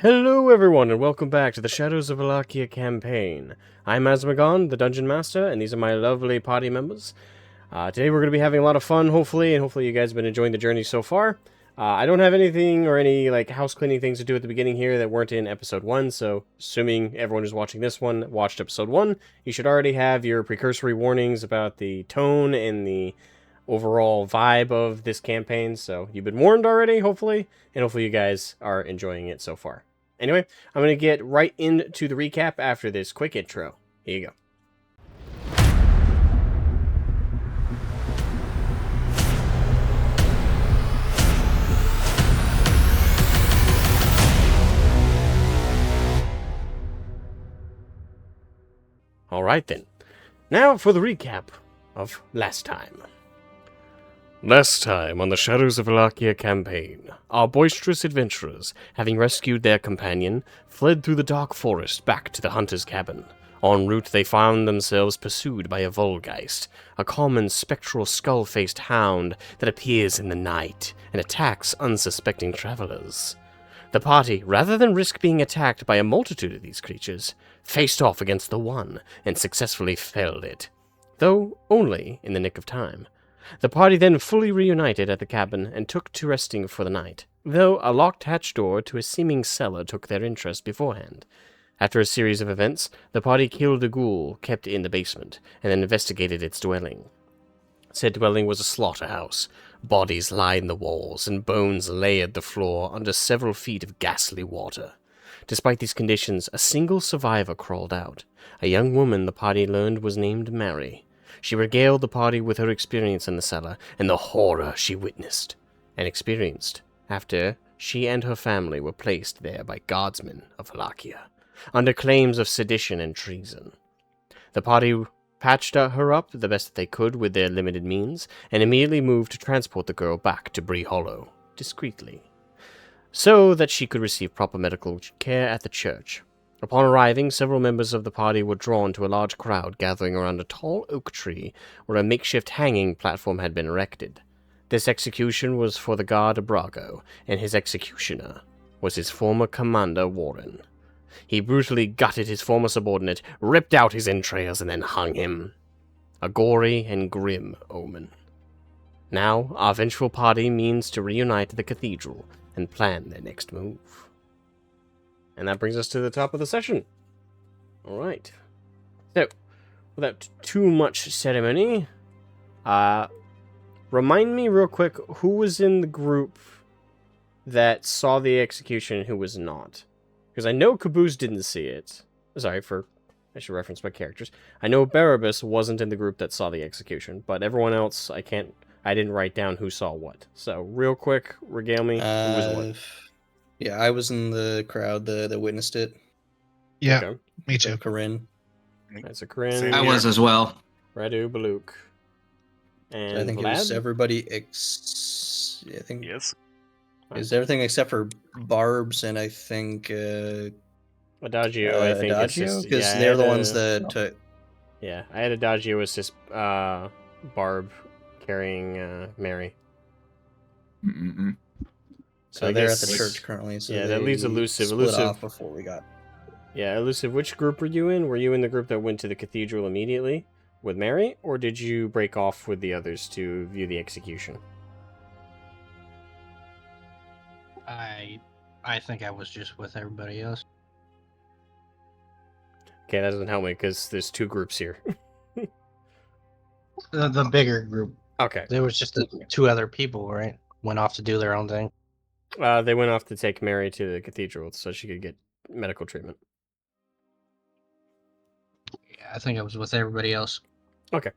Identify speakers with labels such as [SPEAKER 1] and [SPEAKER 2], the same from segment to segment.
[SPEAKER 1] Hello everyone, and welcome back to the Shadows of Valakia campaign. I'm Asmogan, the Dungeon Master, and these are my lovely party members. Today we're going to be having a lot of fun, hopefully you guys have been enjoying the journey so far. I don't have anything or any house cleaning things to do at the beginning here that weren't in episode 1, so assuming everyone who's watching this one watched episode 1, you should already have your precursory warnings about the tone and the overall vibe of this campaign, so you've been warned already, hopefully, and hopefully you guys are enjoying it so far. Anyway, I'm going to get right into the recap after this quick intro. Here you go. Alright then. Now for the recap of last time. Last time on the Shadows of Valakia campaign, our boisterous adventurers, having rescued their companion, fled through the dark forest back to the hunter's cabin. En route, they found themselves pursued by a Volgeist, a common spectral skull-faced hound that appears in the night and attacks unsuspecting travelers. The party, rather than risk being attacked by a multitude of these creatures, faced off against the one and successfully felled it, though only in the nick of time. The party then fully reunited at the cabin and took to resting for the night, though a locked hatch door to a seeming cellar took their interest beforehand. After a series of events, the party killed a ghoul kept in the basement, and then investigated its dwelling. Said dwelling was a slaughterhouse. Bodies lined the walls, and bones layered the floor under several feet of ghastly water. Despite these conditions, a single survivor crawled out. A young woman the party learned was named Mary. She regaled the party with her experience in the cellar and the horror she witnessed and experienced after she and her family were placed there by guardsmen of Valakia, under claims of sedition and treason. The party patched her up the best that they could with their limited means, and immediately moved to transport the girl back to Bree Hollow, discreetly, so that she could receive proper medical care at the church. Upon arriving, several members of the party were drawn to a large crowd gathering around a tall oak tree where a makeshift hanging platform had been erected. This execution was for the guard Abrago, and his executioner was his former commander, Warren. He brutally gutted his former subordinate, ripped out his entrails, and then hung him. A gory and grim omen. Now, our vengeful party means to reunite at the cathedral and plan their next move. And that brings us to the top of the session. Alright. So, without too much ceremony, remind me real quick, who was in the group that saw the execution and who was not? Because I know Caboose didn't see it. Sorry, I should reference my characters. I know Barabbas wasn't in the group that saw the execution, but everyone else, I didn't write down who saw what. So, real quick, regale me, who was what?
[SPEAKER 2] Yeah, I was in the crowd that witnessed it.
[SPEAKER 3] Yeah,
[SPEAKER 1] Okay.
[SPEAKER 3] me too.
[SPEAKER 2] Corinne.
[SPEAKER 1] That's a Corinne.
[SPEAKER 4] I was as well.
[SPEAKER 1] Radu, Baluk. And
[SPEAKER 2] I think
[SPEAKER 1] Vlad?
[SPEAKER 2] it was everybody I think
[SPEAKER 4] Yes.
[SPEAKER 2] it was everything except for Barb's and I think
[SPEAKER 1] Adagio, I think.
[SPEAKER 2] Adagio, because they're the ones that took.
[SPEAKER 1] Yeah, I had Adagio assist Barb carrying Mary.
[SPEAKER 4] Mm-mm.
[SPEAKER 2] So
[SPEAKER 1] I
[SPEAKER 2] they're at
[SPEAKER 1] guess
[SPEAKER 2] the church currently. So
[SPEAKER 1] yeah, that leaves Elusive.
[SPEAKER 2] Split
[SPEAKER 1] Elusive
[SPEAKER 2] off before we got.
[SPEAKER 1] Yeah, Elusive. Which group were you in? Were you in the group that went to the cathedral immediately with Mary, or did you break off with the others to view the execution?
[SPEAKER 3] I think I was just with everybody else.
[SPEAKER 1] Okay, that doesn't help me because there's two groups here.
[SPEAKER 3] The bigger group.
[SPEAKER 1] Okay.
[SPEAKER 3] There was just the two other people, right? Went off to do their own thing.
[SPEAKER 1] They went off to take Mary to the cathedral so she could get medical treatment.
[SPEAKER 3] Yeah, I think I was with everybody else.
[SPEAKER 1] Okay.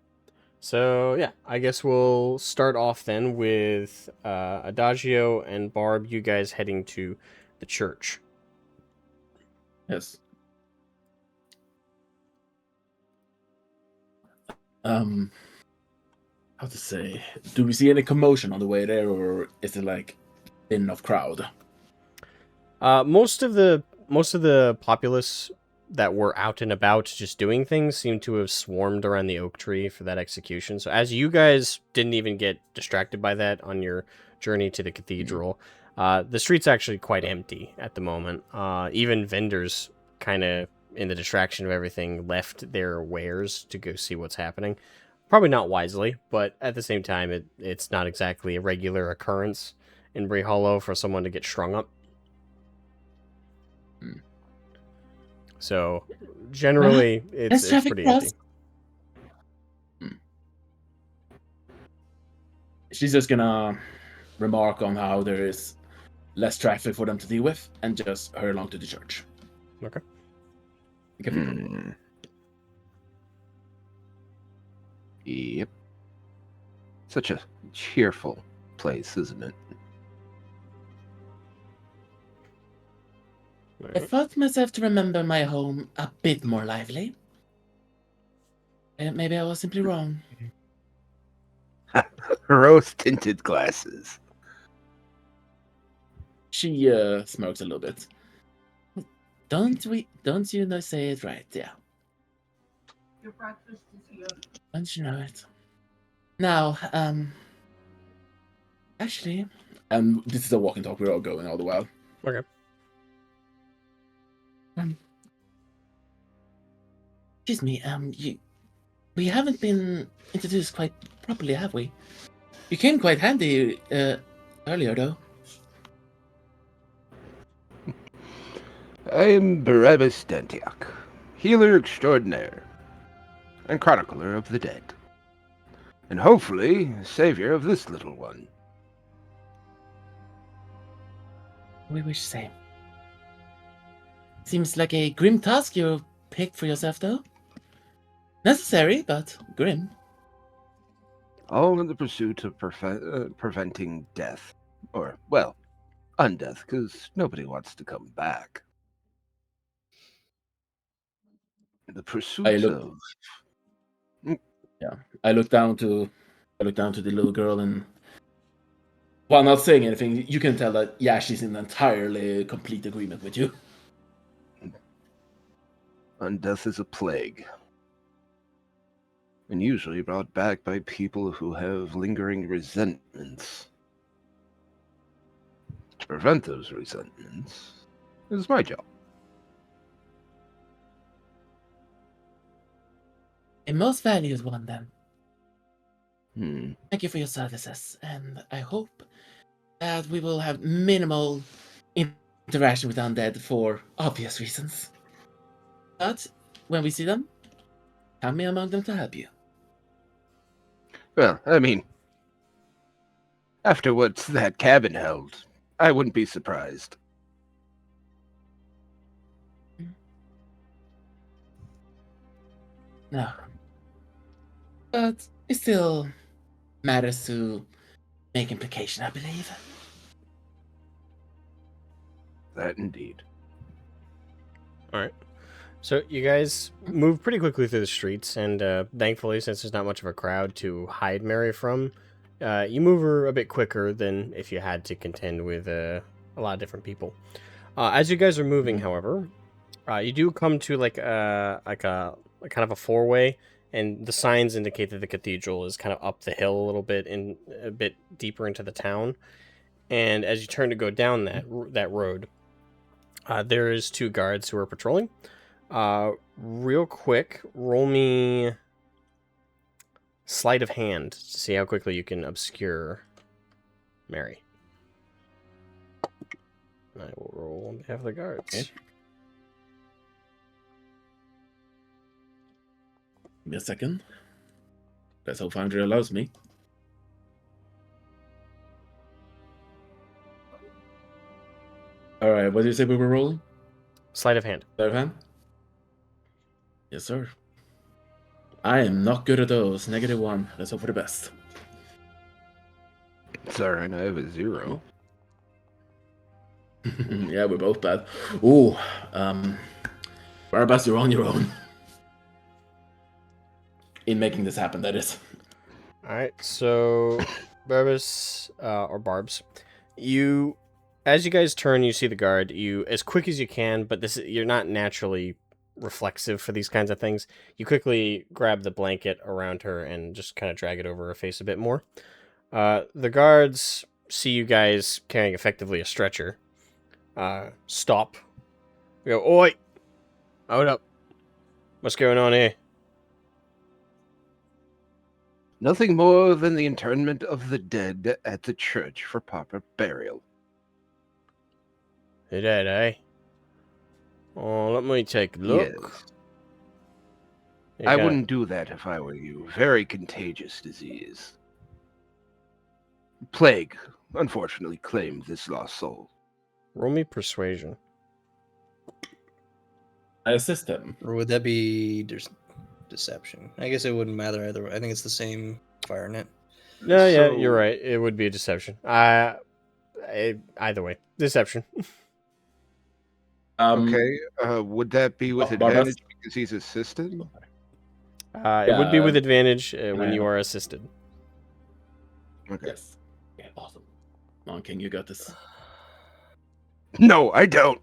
[SPEAKER 1] So, yeah, I guess we'll start off then with Adagio and Barb, you guys heading to the church.
[SPEAKER 4] Yes. How to say? Do we see any commotion on the way there, or is it like thin of crowd?
[SPEAKER 1] Most of the populace that were out and about just doing things seem to have swarmed around the oak tree for that execution. So as you guys didn't even get distracted by that on your journey to the cathedral, The street's actually quite empty at the moment. Even vendors, kind of in the distraction of everything, left their wares to go see what's happening. Probably not wisely, but at the same time, it's not exactly a regular occurrence in Bree Hollow for someone to get strung up. So, generally, it's pretty empty.
[SPEAKER 4] She's just gonna remark on how there is less traffic for them to deal with and just hurry along to the church.
[SPEAKER 1] Okay.
[SPEAKER 5] Yep. Such a cheerful place, isn't it?
[SPEAKER 4] I thought myself to remember my home a bit more lively. Maybe I was simply wrong.
[SPEAKER 5] Rose-tinted glasses.
[SPEAKER 4] She smirks a little bit. Don't you know say it right, yeah.
[SPEAKER 6] Your breakfast is here.
[SPEAKER 4] Don't you know it? Now, actually, this is a walk and talk, we're all going all the while.
[SPEAKER 1] Okay.
[SPEAKER 4] Excuse me, we haven't been introduced quite properly, have we? You came quite handy, earlier, though.
[SPEAKER 5] I am Pyrrhus Links, healer extraordinaire, and chronicler of the dead, and hopefully savior of this little one.
[SPEAKER 4] We wish same. Seems like a grim task you picked for yourself, though. Necessary, but grim.
[SPEAKER 5] All in the pursuit of preventing death. Or, well, undeath, because nobody wants to come back. The pursuit of...
[SPEAKER 4] Yeah, I look down to the little girl, and while not saying anything, you can tell that, yeah, she's in entirely complete agreement with you.
[SPEAKER 5] Undeath is a plague, and usually brought back by people who have lingering resentments. To prevent those resentments is my job.
[SPEAKER 4] A most valued one, then.
[SPEAKER 5] Hmm.
[SPEAKER 4] Thank you for your services, and I hope that we will have minimal interaction with undead for obvious reasons. But when we see them, count me among them to help you.
[SPEAKER 5] Well, I mean, after what that cabin held, I wouldn't be surprised.
[SPEAKER 4] No. But it still matters to make implication, I believe.
[SPEAKER 5] That indeed.
[SPEAKER 1] Alright. So you guys move pretty quickly through the streets, and thankfully, since there's not much of a crowd to hide Mary from, you move her a bit quicker than if you had to contend with a lot of different people. As you guys are moving, however, you do come to like a kind of a four-way, and the signs indicate that the cathedral is kind of up the hill a little bit and a bit deeper into the town. And as you turn to go down that road, there is two guards who are patrolling. Real quick, roll me sleight of hand to see how quickly you can obscure Mary. I will roll on behalf of the guards.
[SPEAKER 4] Okay. Give me a second. Let's hope Foundry allows me. Alright, what did you say we were rolling?
[SPEAKER 1] Sleight of hand.
[SPEAKER 4] Sleight of hand? Yes, sir. I am not good at those. -1. Let's hope for the best.
[SPEAKER 5] It's alright, I have a 0.
[SPEAKER 4] Yeah, we're both bad. Ooh, Barbas, you're on your own. In making this happen, that is.
[SPEAKER 1] Alright, so Barbas, or Barbs, as you guys turn, you see the guard. You, as quick as you can, but you're not naturally reflexive for these kinds of things. You quickly grab the blanket around her and just kind of drag it over her face a bit more. The guards see you guys carrying effectively a stretcher. Stop. We go, oi! Hold up. What's going on here?
[SPEAKER 5] Nothing more than the internment of the dead at the church for proper burial.
[SPEAKER 1] The dead, eh? Oh, let me take a look.
[SPEAKER 5] Yes.
[SPEAKER 1] You
[SPEAKER 5] I
[SPEAKER 1] got-
[SPEAKER 5] wouldn't do that if I were you. Very contagious disease. Plague, unfortunately, claimed this lost soul.
[SPEAKER 1] Roll me persuasion.
[SPEAKER 4] I assist him.
[SPEAKER 2] Or would that be deception? I guess it wouldn't matter either way. I think it's the same fire net.
[SPEAKER 1] No, yeah,
[SPEAKER 5] So-
[SPEAKER 1] you're right. It would be a deception. Either way, deception.
[SPEAKER 5] Okay, would that be with
[SPEAKER 4] Barbas?
[SPEAKER 5] advantage because he's assisted?
[SPEAKER 1] It would be with
[SPEAKER 4] Yeah,
[SPEAKER 1] advantage when
[SPEAKER 4] I
[SPEAKER 1] you
[SPEAKER 4] know.
[SPEAKER 1] are assisted.
[SPEAKER 5] Okay.
[SPEAKER 4] Yes. Yeah, awesome. Come on, King, you got this.
[SPEAKER 5] No, I don't.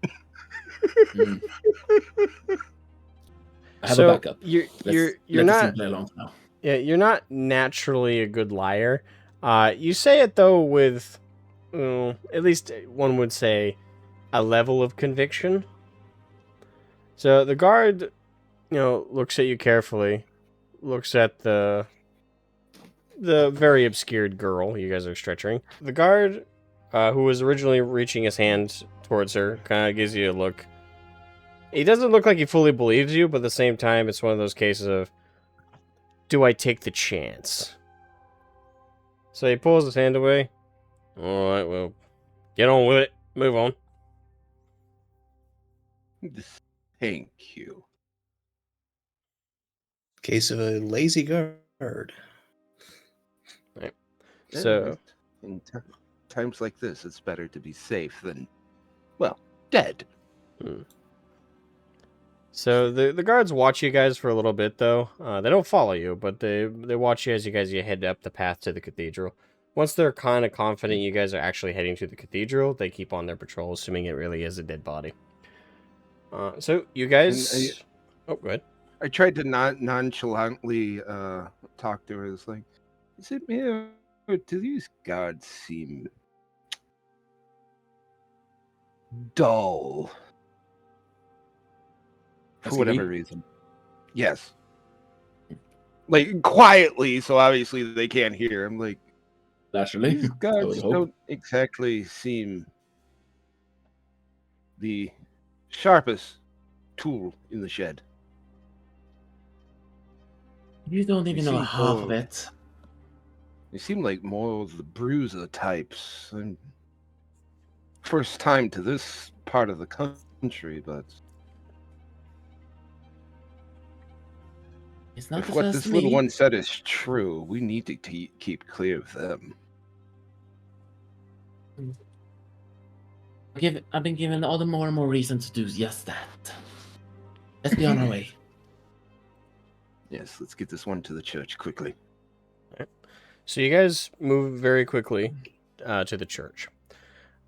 [SPEAKER 4] Mm. I have
[SPEAKER 1] So
[SPEAKER 4] a backup.
[SPEAKER 1] you're
[SPEAKER 4] Let the
[SPEAKER 1] not
[SPEAKER 4] scene play along now.
[SPEAKER 1] Yeah, you're not naturally a good liar. You say it though with, at least one would say, a level of conviction. So the guard, looks at you carefully, looks at the very obscured girl you guys are stretching. The guard, who was originally reaching his hand towards her, kind of gives you a look. He doesn't look like he fully believes you, but at the same time, it's one of those cases of, do I take the chance? So he pulls his hand away. Alright, well, get on with it. Move on.
[SPEAKER 5] Thank you.
[SPEAKER 2] Case of a lazy guard.
[SPEAKER 1] So,
[SPEAKER 5] in times like this, it's better to be safe than, well, dead.
[SPEAKER 1] so the guards watch you guys for a little bit, though. They don't follow you, but they watch you as you head up the path to the cathedral. Once they're kind of confident you guys are actually heading to the cathedral, they keep on their patrol, assuming it really is a dead body. So you guys... Oh, go ahead.
[SPEAKER 5] I tried to nonchalantly talk to her. It's like, is it me or do these guards seem dull? For
[SPEAKER 4] Asking
[SPEAKER 5] whatever
[SPEAKER 4] me?
[SPEAKER 5] reason. Yes. Like, quietly, so obviously they can't hear. I'm like,
[SPEAKER 4] Naturally.
[SPEAKER 5] these
[SPEAKER 4] I would
[SPEAKER 5] guards
[SPEAKER 4] hope.
[SPEAKER 5] don't exactly seem the sharpest tool in the shed.
[SPEAKER 4] You don't even
[SPEAKER 5] You
[SPEAKER 4] know
[SPEAKER 5] seem
[SPEAKER 4] half of
[SPEAKER 5] bored.
[SPEAKER 4] it.
[SPEAKER 5] They seem like more of the bruiser types. And first time to this part of the country, but
[SPEAKER 4] It's not
[SPEAKER 5] if
[SPEAKER 4] the
[SPEAKER 5] what
[SPEAKER 4] first
[SPEAKER 5] this
[SPEAKER 4] to
[SPEAKER 5] little
[SPEAKER 4] me.
[SPEAKER 5] one said is true, we need to keep clear of them.
[SPEAKER 4] I've been given all the more and more reason to do just that. Let's be on our way.
[SPEAKER 5] Yes, let's get this one to the church quickly.
[SPEAKER 1] So you guys move very quickly to the church.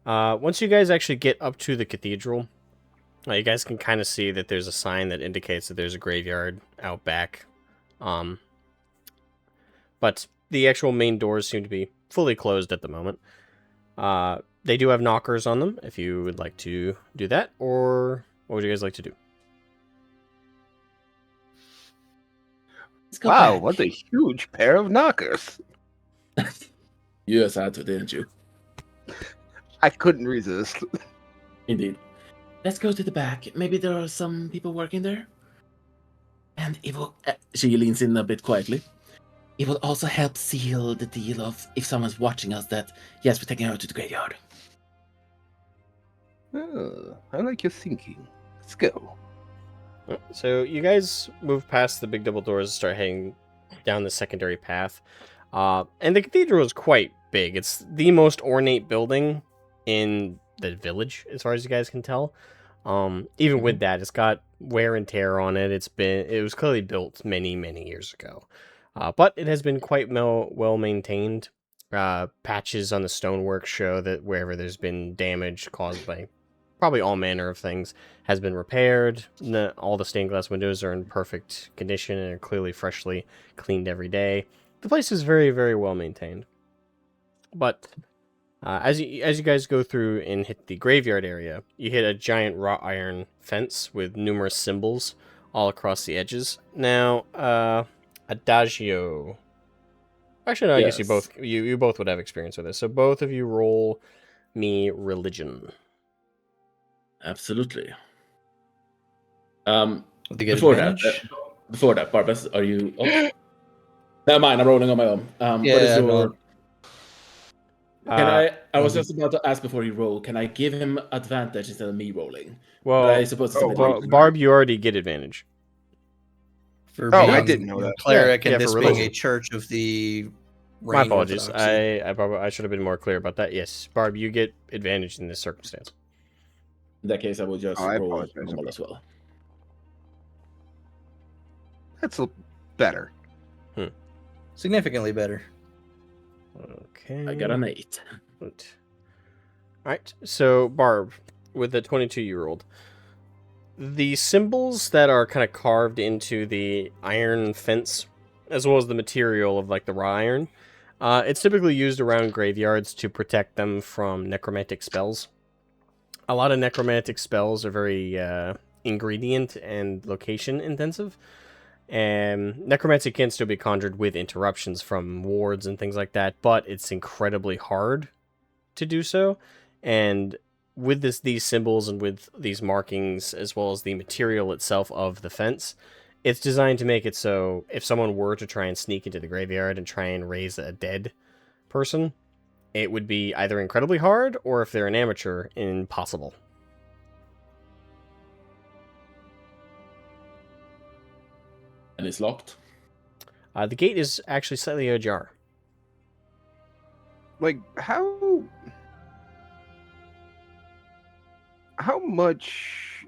[SPEAKER 1] Once you guys actually get up to the cathedral, you guys can kind of see that there's a sign that indicates that there's a graveyard out back. But the actual main doors seem to be fully closed at the moment. They do have knockers on them if you would like to do that, or what would you guys like to do?
[SPEAKER 4] Let's go
[SPEAKER 5] Wow,
[SPEAKER 4] back.
[SPEAKER 5] what a huge pair of knockers!
[SPEAKER 4] You just had to, didn't you?
[SPEAKER 5] I couldn't resist.
[SPEAKER 4] Indeed. Let's go to the back. Maybe there are some people working there. And it will... she leans in a bit quietly. It will also help seal the deal of if someone's watching us that, yes, we're taking her to the graveyard.
[SPEAKER 5] Oh, I like your thinking. Let's go.
[SPEAKER 1] So you guys move past the big double doors and start heading down the secondary path. And the cathedral is quite big. It's the most ornate building in the village, as far as you guys can tell. Even with that, it's got wear and tear on it. It was clearly built many, many years ago. But it has been quite well maintained. Patches on the stonework show that wherever there's been damage caused by probably all manner of things has been repaired. All the stained glass windows are in perfect condition and are clearly freshly cleaned every day. The place is very, very well maintained. But As you guys go through and hit the graveyard area, you hit a giant wrought iron fence with numerous symbols all across the edges. Now, Adagio. Actually, no. I guess
[SPEAKER 4] Yes.
[SPEAKER 1] you both would have experience with this. So both of you roll me religion.
[SPEAKER 4] Absolutely.
[SPEAKER 2] To get
[SPEAKER 4] Before
[SPEAKER 2] advantage?
[SPEAKER 4] that, Barbas, are you? Oh. Never mind. I'm rolling on my own. What is
[SPEAKER 2] Yeah,
[SPEAKER 4] your?
[SPEAKER 2] no.
[SPEAKER 4] Can I? I was
[SPEAKER 2] um,
[SPEAKER 4] just about to ask before you roll. Can I give him advantage instead of me rolling?
[SPEAKER 1] Well,
[SPEAKER 4] But I suppose it's a bit later.
[SPEAKER 1] Barb, you already get advantage.
[SPEAKER 2] For
[SPEAKER 5] Oh,
[SPEAKER 2] being
[SPEAKER 5] I didn't know that.
[SPEAKER 2] cleric
[SPEAKER 1] Yeah,
[SPEAKER 2] and
[SPEAKER 1] for
[SPEAKER 2] this being a
[SPEAKER 1] religion.
[SPEAKER 2] church of the
[SPEAKER 1] My
[SPEAKER 2] Reign
[SPEAKER 1] apologies.
[SPEAKER 2] Orthodoxy.
[SPEAKER 1] I should have been more clear about that. Yes, Barb, you get advantage in this circumstance.
[SPEAKER 4] In that case, I will just
[SPEAKER 5] Oh, I
[SPEAKER 4] roll
[SPEAKER 5] apologize.
[SPEAKER 4] normal as well.
[SPEAKER 5] That's better.
[SPEAKER 2] Significantly better.
[SPEAKER 1] Okay.
[SPEAKER 4] I got an 8.
[SPEAKER 1] All right. So, Barb, with the 22-year-old, the symbols that are kind of carved into the iron fence, as well as the material of like the raw iron, it's typically used around graveyards to protect them from necromantic spells. A lot of necromantic spells are very ingredient and location intensive. And necromancy can still be conjured with interruptions from wards and things like that, but it's incredibly hard to do so. And with these symbols and with these markings, as well as the material itself of the fence, it's designed to make it so if someone were to try and sneak into the graveyard and try and raise a dead person, it would be either incredibly hard, or if they're an amateur, impossible.
[SPEAKER 4] And it's locked.
[SPEAKER 1] The gate is actually slightly ajar.
[SPEAKER 5] Like, how much,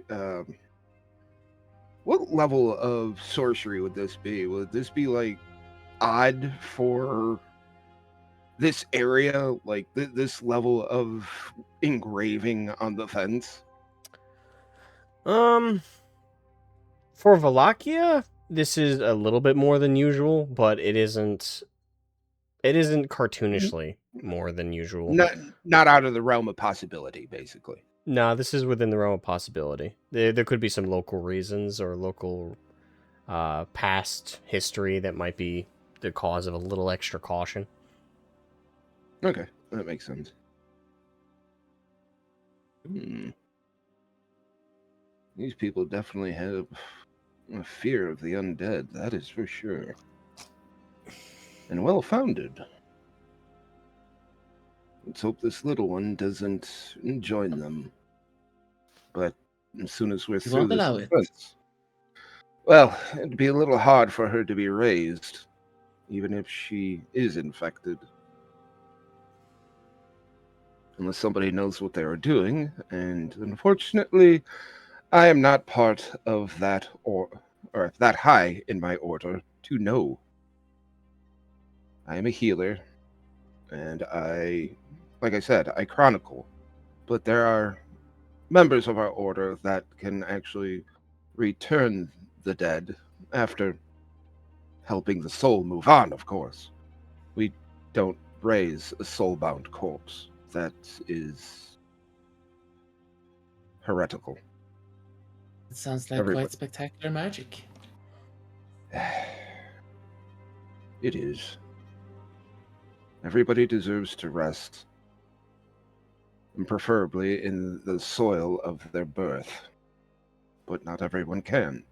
[SPEAKER 5] what level of sorcery would this be? Would this be, like, odd for this area? Like, this level of engraving on the fence?
[SPEAKER 1] For Valakia, this is a little bit more than usual, but it isn't cartoonishly more than usual.
[SPEAKER 5] Not out of the realm of possibility, basically.
[SPEAKER 1] No, this is within the realm of possibility. There could be some local reasons or local past history that might be the cause of a little extra caution.
[SPEAKER 5] Okay, that makes sense. These people definitely have a fear of the undead, that is for sure. And well-founded. Let's hope this little one doesn't join them. But as soon as we're through
[SPEAKER 4] won't
[SPEAKER 5] this
[SPEAKER 4] allow it.
[SPEAKER 5] fence, well, it'd be a little hard for her to be raised, even if she is infected. Unless somebody knows what they are doing, and unfortunately, I am not part of that or that high in my order to know. I am a healer, and like I said, I chronicle, but there are members of our order that can actually return the dead after helping the soul move on, of course. We don't raise a soul-bound corpse. That is heretical.
[SPEAKER 4] It sounds like
[SPEAKER 5] Everybody.
[SPEAKER 4] quite spectacular magic.
[SPEAKER 5] It is. Everybody deserves to rest, and preferably in the soil of their birth. But not everyone can.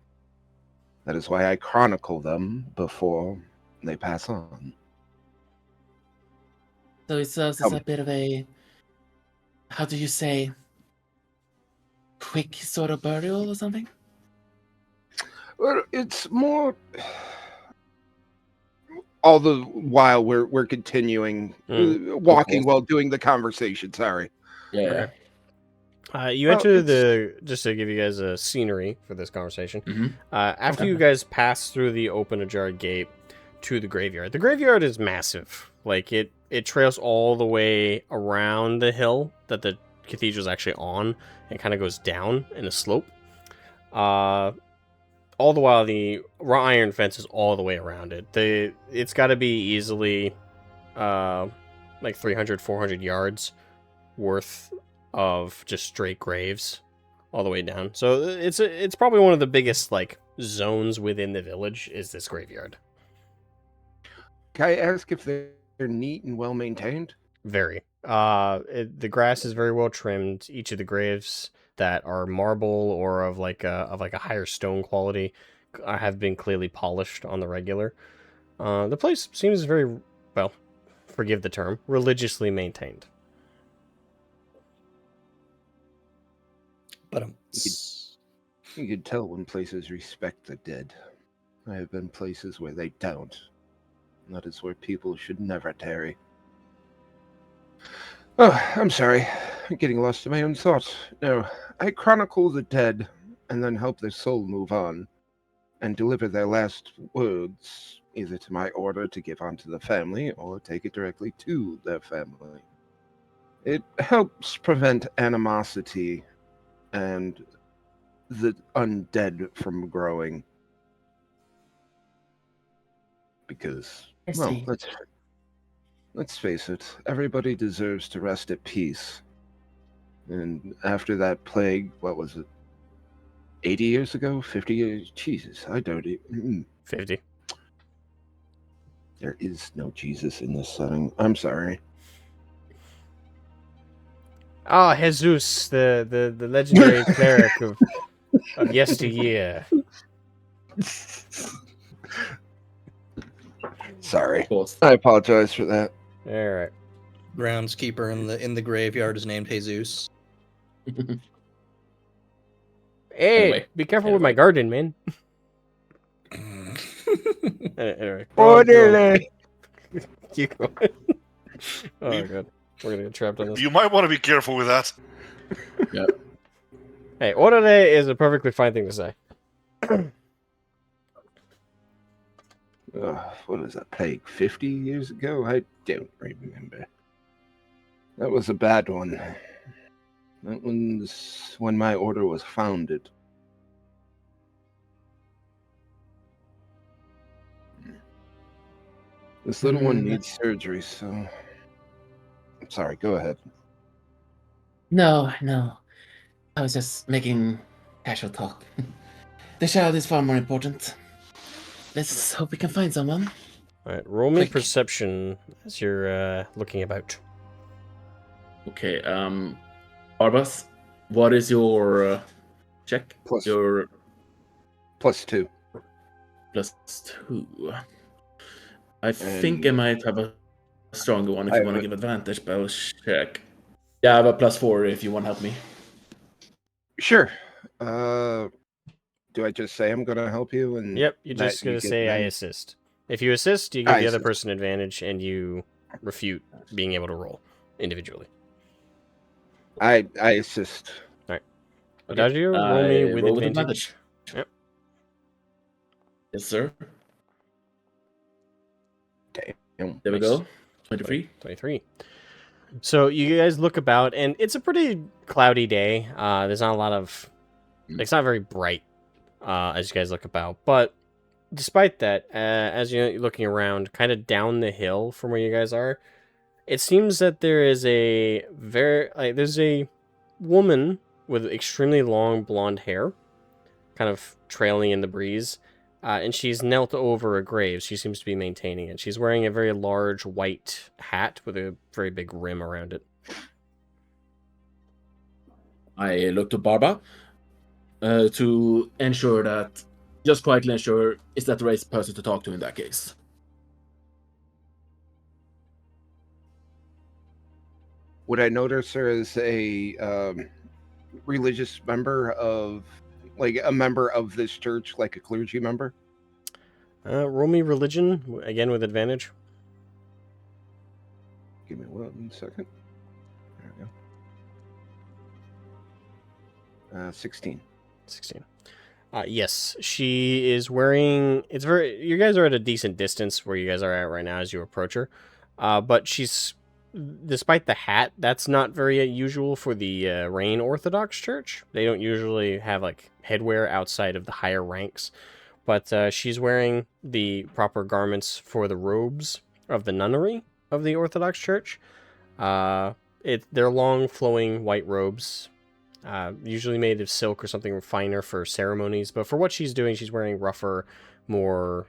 [SPEAKER 5] That is why I chronicle them before they pass on.
[SPEAKER 4] So it serves as a bit of a, how do you say, quick sort of burial or something?
[SPEAKER 5] Well, it's more. All the while we're continuing walking while doing the conversation. Sorry.
[SPEAKER 4] Yeah.
[SPEAKER 1] You enter just to give you guys a scenery for this conversation.
[SPEAKER 4] Mm-hmm.
[SPEAKER 1] After you guys pass through the open ajar gate to the graveyard is massive. Like it trails all the way around the hill that the cathedral's actually on, and kind of goes down in a slope. All the while, the raw iron fence is all the way around it. It's got to be easily like 300, 400 yards worth of just straight graves all the way down. So it's probably one of the biggest like zones within the village is this graveyard.
[SPEAKER 5] Can I ask if they're neat and well maintained?
[SPEAKER 1] Very. The grass is very well trimmed. Each of the graves that are marble or of like a higher stone quality have been clearly polished on the regular. The place seems very well, forgive the term, religiously maintained.
[SPEAKER 2] But
[SPEAKER 5] You can tell when places respect the dead. I have been places where they don't. That is where people should never tarry. Oh, I'm sorry. I'm getting lost in my own thoughts. No, I chronicle the dead and then help their soul move on and deliver their last words either to my order to give on to the family or take it directly to their family. It helps prevent animosity and the undead from growing. Because,
[SPEAKER 4] I
[SPEAKER 5] well,
[SPEAKER 4] see.
[SPEAKER 5] let's face it, everybody deserves to rest at peace. And after that plague, what was it, 80 years ago? 50 years? Jesus, I don't even...
[SPEAKER 1] 50.
[SPEAKER 5] There is no Jesus in this setting. I'm sorry.
[SPEAKER 1] Ah, Jesus, the legendary cleric of yesteryear.
[SPEAKER 5] Sorry.
[SPEAKER 4] Of course.
[SPEAKER 5] I apologize for that.
[SPEAKER 1] All right.
[SPEAKER 2] groundskeeper in the graveyard is named Jesus.
[SPEAKER 1] Hey,
[SPEAKER 4] Anyway.
[SPEAKER 1] be careful with my garden, man. Anyway.
[SPEAKER 5] Orderly!
[SPEAKER 1] Keep going. Oh, God. We're gonna get trapped on this.
[SPEAKER 7] You might want to be careful with that.
[SPEAKER 1] Hey, orderly is a perfectly fine thing to say.
[SPEAKER 5] What is that plague? 50 years ago? I don't remember. That was a bad one. That was when my order was founded. This little one needs surgery, so... I'm sorry, go ahead.
[SPEAKER 4] No. I was just making casual talk. The child is far more important. Let's hope we can find someone.
[SPEAKER 1] Alright, roll me
[SPEAKER 4] Quick.
[SPEAKER 1] perception as you're looking about.
[SPEAKER 4] Okay, Arbas, what is your check?
[SPEAKER 5] Plus-
[SPEAKER 4] Your
[SPEAKER 5] +2.
[SPEAKER 4] +2. I think I might have a stronger one if you want to give advantage, but I'll check. Yeah, I have a +4 if you want to help me.
[SPEAKER 5] Sure. Do I just say I'm going to help you? And
[SPEAKER 1] Yep, you're
[SPEAKER 5] that
[SPEAKER 1] just gonna
[SPEAKER 5] you get
[SPEAKER 1] say I
[SPEAKER 5] them?
[SPEAKER 1] assist. If you assist, you give
[SPEAKER 5] I
[SPEAKER 1] the other
[SPEAKER 5] assist.
[SPEAKER 1] person advantage, and you refute being able to roll individually.
[SPEAKER 5] I assist.
[SPEAKER 1] Adagio, roll me with
[SPEAKER 4] roll
[SPEAKER 1] advantage. Yep.
[SPEAKER 4] Yes, sir.
[SPEAKER 5] Damn.
[SPEAKER 4] There we
[SPEAKER 1] Nice.
[SPEAKER 4] go. 23.
[SPEAKER 1] 23. So you guys look about, and it's a pretty cloudy day. There's not a lot of... It's not very bright as you guys look about. But despite that, as you're looking around, kind of down the hill from where you guys are, it seems that there is there's a woman with extremely long blonde hair, kind of trailing in the breeze. And she's knelt over a grave. She seems to be maintaining it. She's wearing a very large white hat with a very big rim around it.
[SPEAKER 4] I look to Barba to ensure that, just quietly ensure, is that the right person to talk to in that case?
[SPEAKER 5] Would I notice her as a religious member of, like a member of this church, like a clergy member?
[SPEAKER 1] Roll me religion, again with advantage.
[SPEAKER 5] Give me 1 second. There we go. 16.
[SPEAKER 1] 16. Yes, she is wearing... You guys are at a decent distance where you guys are at right now as you approach her. But she's... Despite the hat, that's not very usual for the Rain Orthodox Church. They don't usually have like headwear outside of the higher ranks. But she's wearing the proper garments for the robes of the nunnery. of the Orthodox Church. They're long, flowing white robes, usually made of silk or something finer for ceremonies. But for what she's doing, she's wearing rougher, more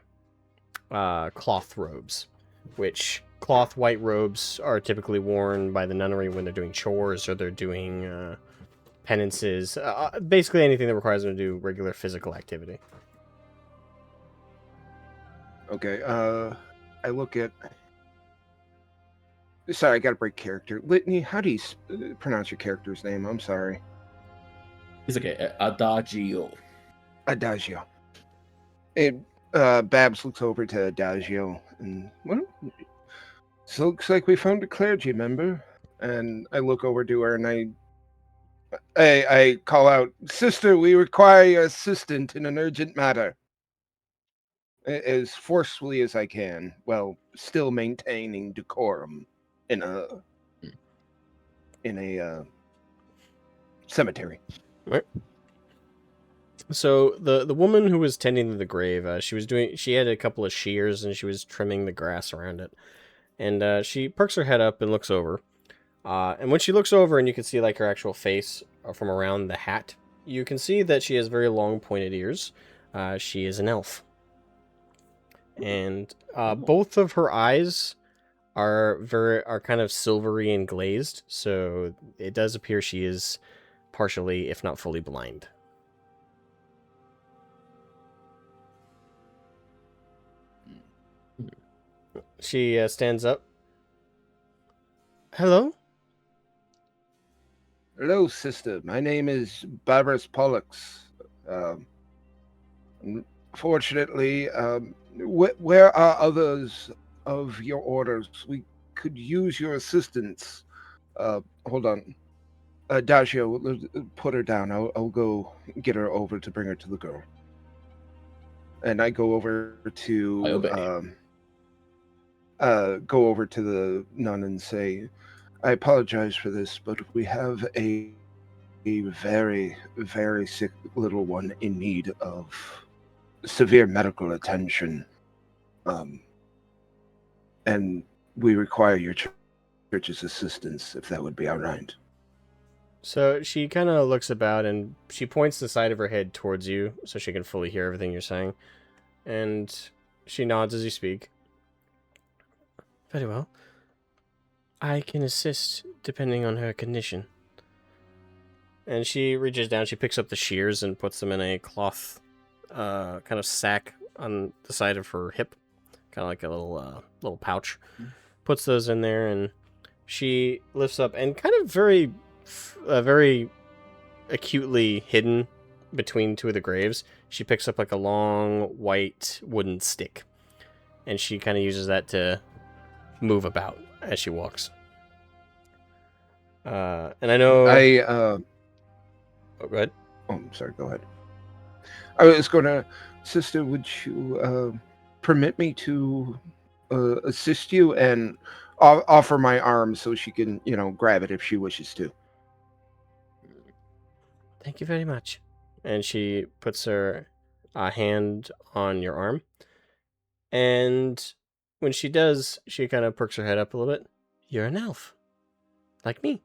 [SPEAKER 1] cloth robes, which cloth white robes are typically worn by the nunnery when they're doing chores or they're doing penances, basically anything that requires them to do regular physical activity.
[SPEAKER 5] Okay, I look at... Sorry, I gotta break character. Litany, how do you pronounce your character's name? I'm sorry.
[SPEAKER 4] It's okay. Adagio.
[SPEAKER 5] Adagio. Babs looks over to Adagio and, well, so looks like we found a clergy member. And I look over to her and I call out, "Sister, we require your assistance in an urgent matter." As forcefully as I can, while still maintaining decorum in a cemetery.
[SPEAKER 1] Right. So the woman who was tending to the grave, she had a couple of shears and she was trimming the grass around it, and she perks her head up and looks over. And when she looks over and you can see like her actual face from around the hat, you can see that she has very long pointed ears. She is an elf. And both of her eyes are kind of silvery and glazed, so it does appear she is partially, if not fully, blind. She stands up. Hello?
[SPEAKER 5] Hello, sister. My name is Pyrrhus Pollux. Unfortunately, where are others of your orders? We could use your assistance. Hold on. Adagio, put her down. I'll go get her over to bring her to the girl. And I go over to the nun and say, "I apologize for this, but we have a very, very sick little one in need of severe medical attention. And we require your church's assistance, if that would be all right."
[SPEAKER 1] So she kind of looks about and she points the side of her head towards you so she can fully hear everything you're saying. And she nods as you speak. Very well. I can assist depending on her condition. And she reaches down, she picks up the shears and puts them in a cloth kind of sack on the side of her hip. Kind of like a little pouch. Puts those in there and she lifts up and kind of very acutely hidden between two of the graves, she picks up like a long white wooden stick. And she kind of uses that to move about as she walks. And I know...
[SPEAKER 5] Oh,
[SPEAKER 1] go ahead.
[SPEAKER 5] Oh, I'm sorry, go ahead. I was going to... Sister, would you permit me to assist you and offer my arm so she can, grab it if she wishes to?
[SPEAKER 1] Thank you very much. And she puts her hand on your arm. And when she does, she kind of perks her head up a little bit. You're an elf. Like me.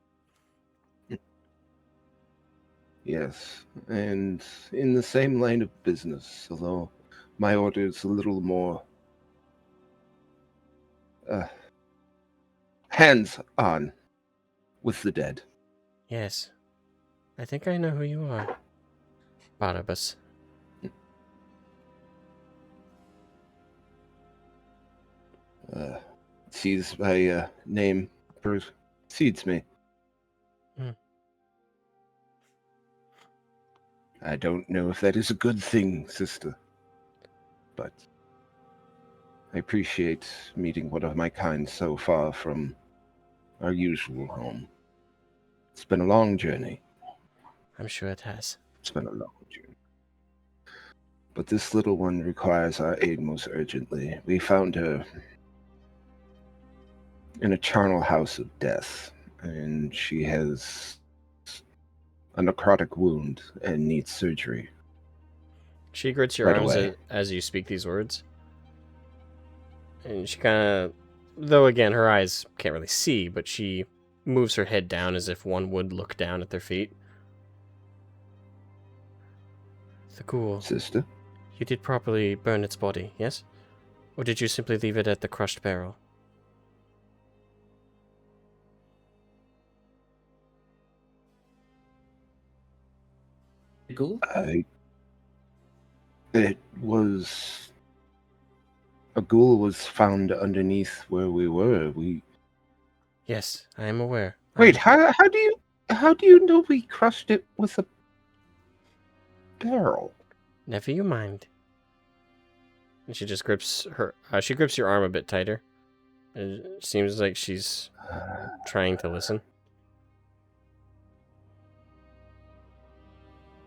[SPEAKER 5] Yes, and in the same line of business, although my order is a little more hands-on with the dead.
[SPEAKER 1] Yes. I think I know who you are. Barnabas.
[SPEAKER 5] Sees my name precedes me. I don't know if that is a good thing, sister, but I appreciate meeting one of my kind so far from our usual home. It's been a long journey.
[SPEAKER 1] I'm sure it has.
[SPEAKER 5] It's been a long journey. But this little one requires our aid most urgently. We found her in a charnel house of death, and she has a necrotic wound and needs surgery.
[SPEAKER 1] She grits your arms as you speak these words. And she kind of though again, her eyes can't really see, but she moves her head down as if one would look down at their feet. The ghoul.
[SPEAKER 5] Sister?
[SPEAKER 1] You did properly burn its body, yes? Or did you simply leave it at the crushed barrel?
[SPEAKER 4] The ghoul?
[SPEAKER 5] It was... A ghoul was found underneath where we were.
[SPEAKER 1] Yes, I am aware.
[SPEAKER 5] Wait, how do you know we crushed it with a barrel?
[SPEAKER 1] Never you mind. And she just grips her. She grips your arm a bit tighter. It seems like she's trying to listen.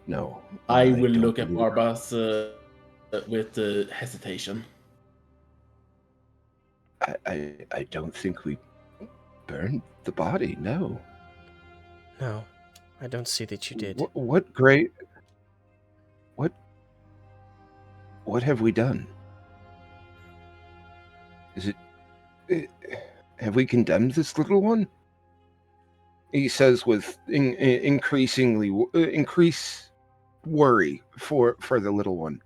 [SPEAKER 5] No.
[SPEAKER 4] I will
[SPEAKER 5] don't
[SPEAKER 4] look at
[SPEAKER 5] believe-
[SPEAKER 4] Barbas with hesitation.
[SPEAKER 5] I don't think we burned the body, no.
[SPEAKER 1] No, I don't see that you did.
[SPEAKER 5] What great... What have we done? Is it... Have we condemned this little one? He says with increased worry for the little one.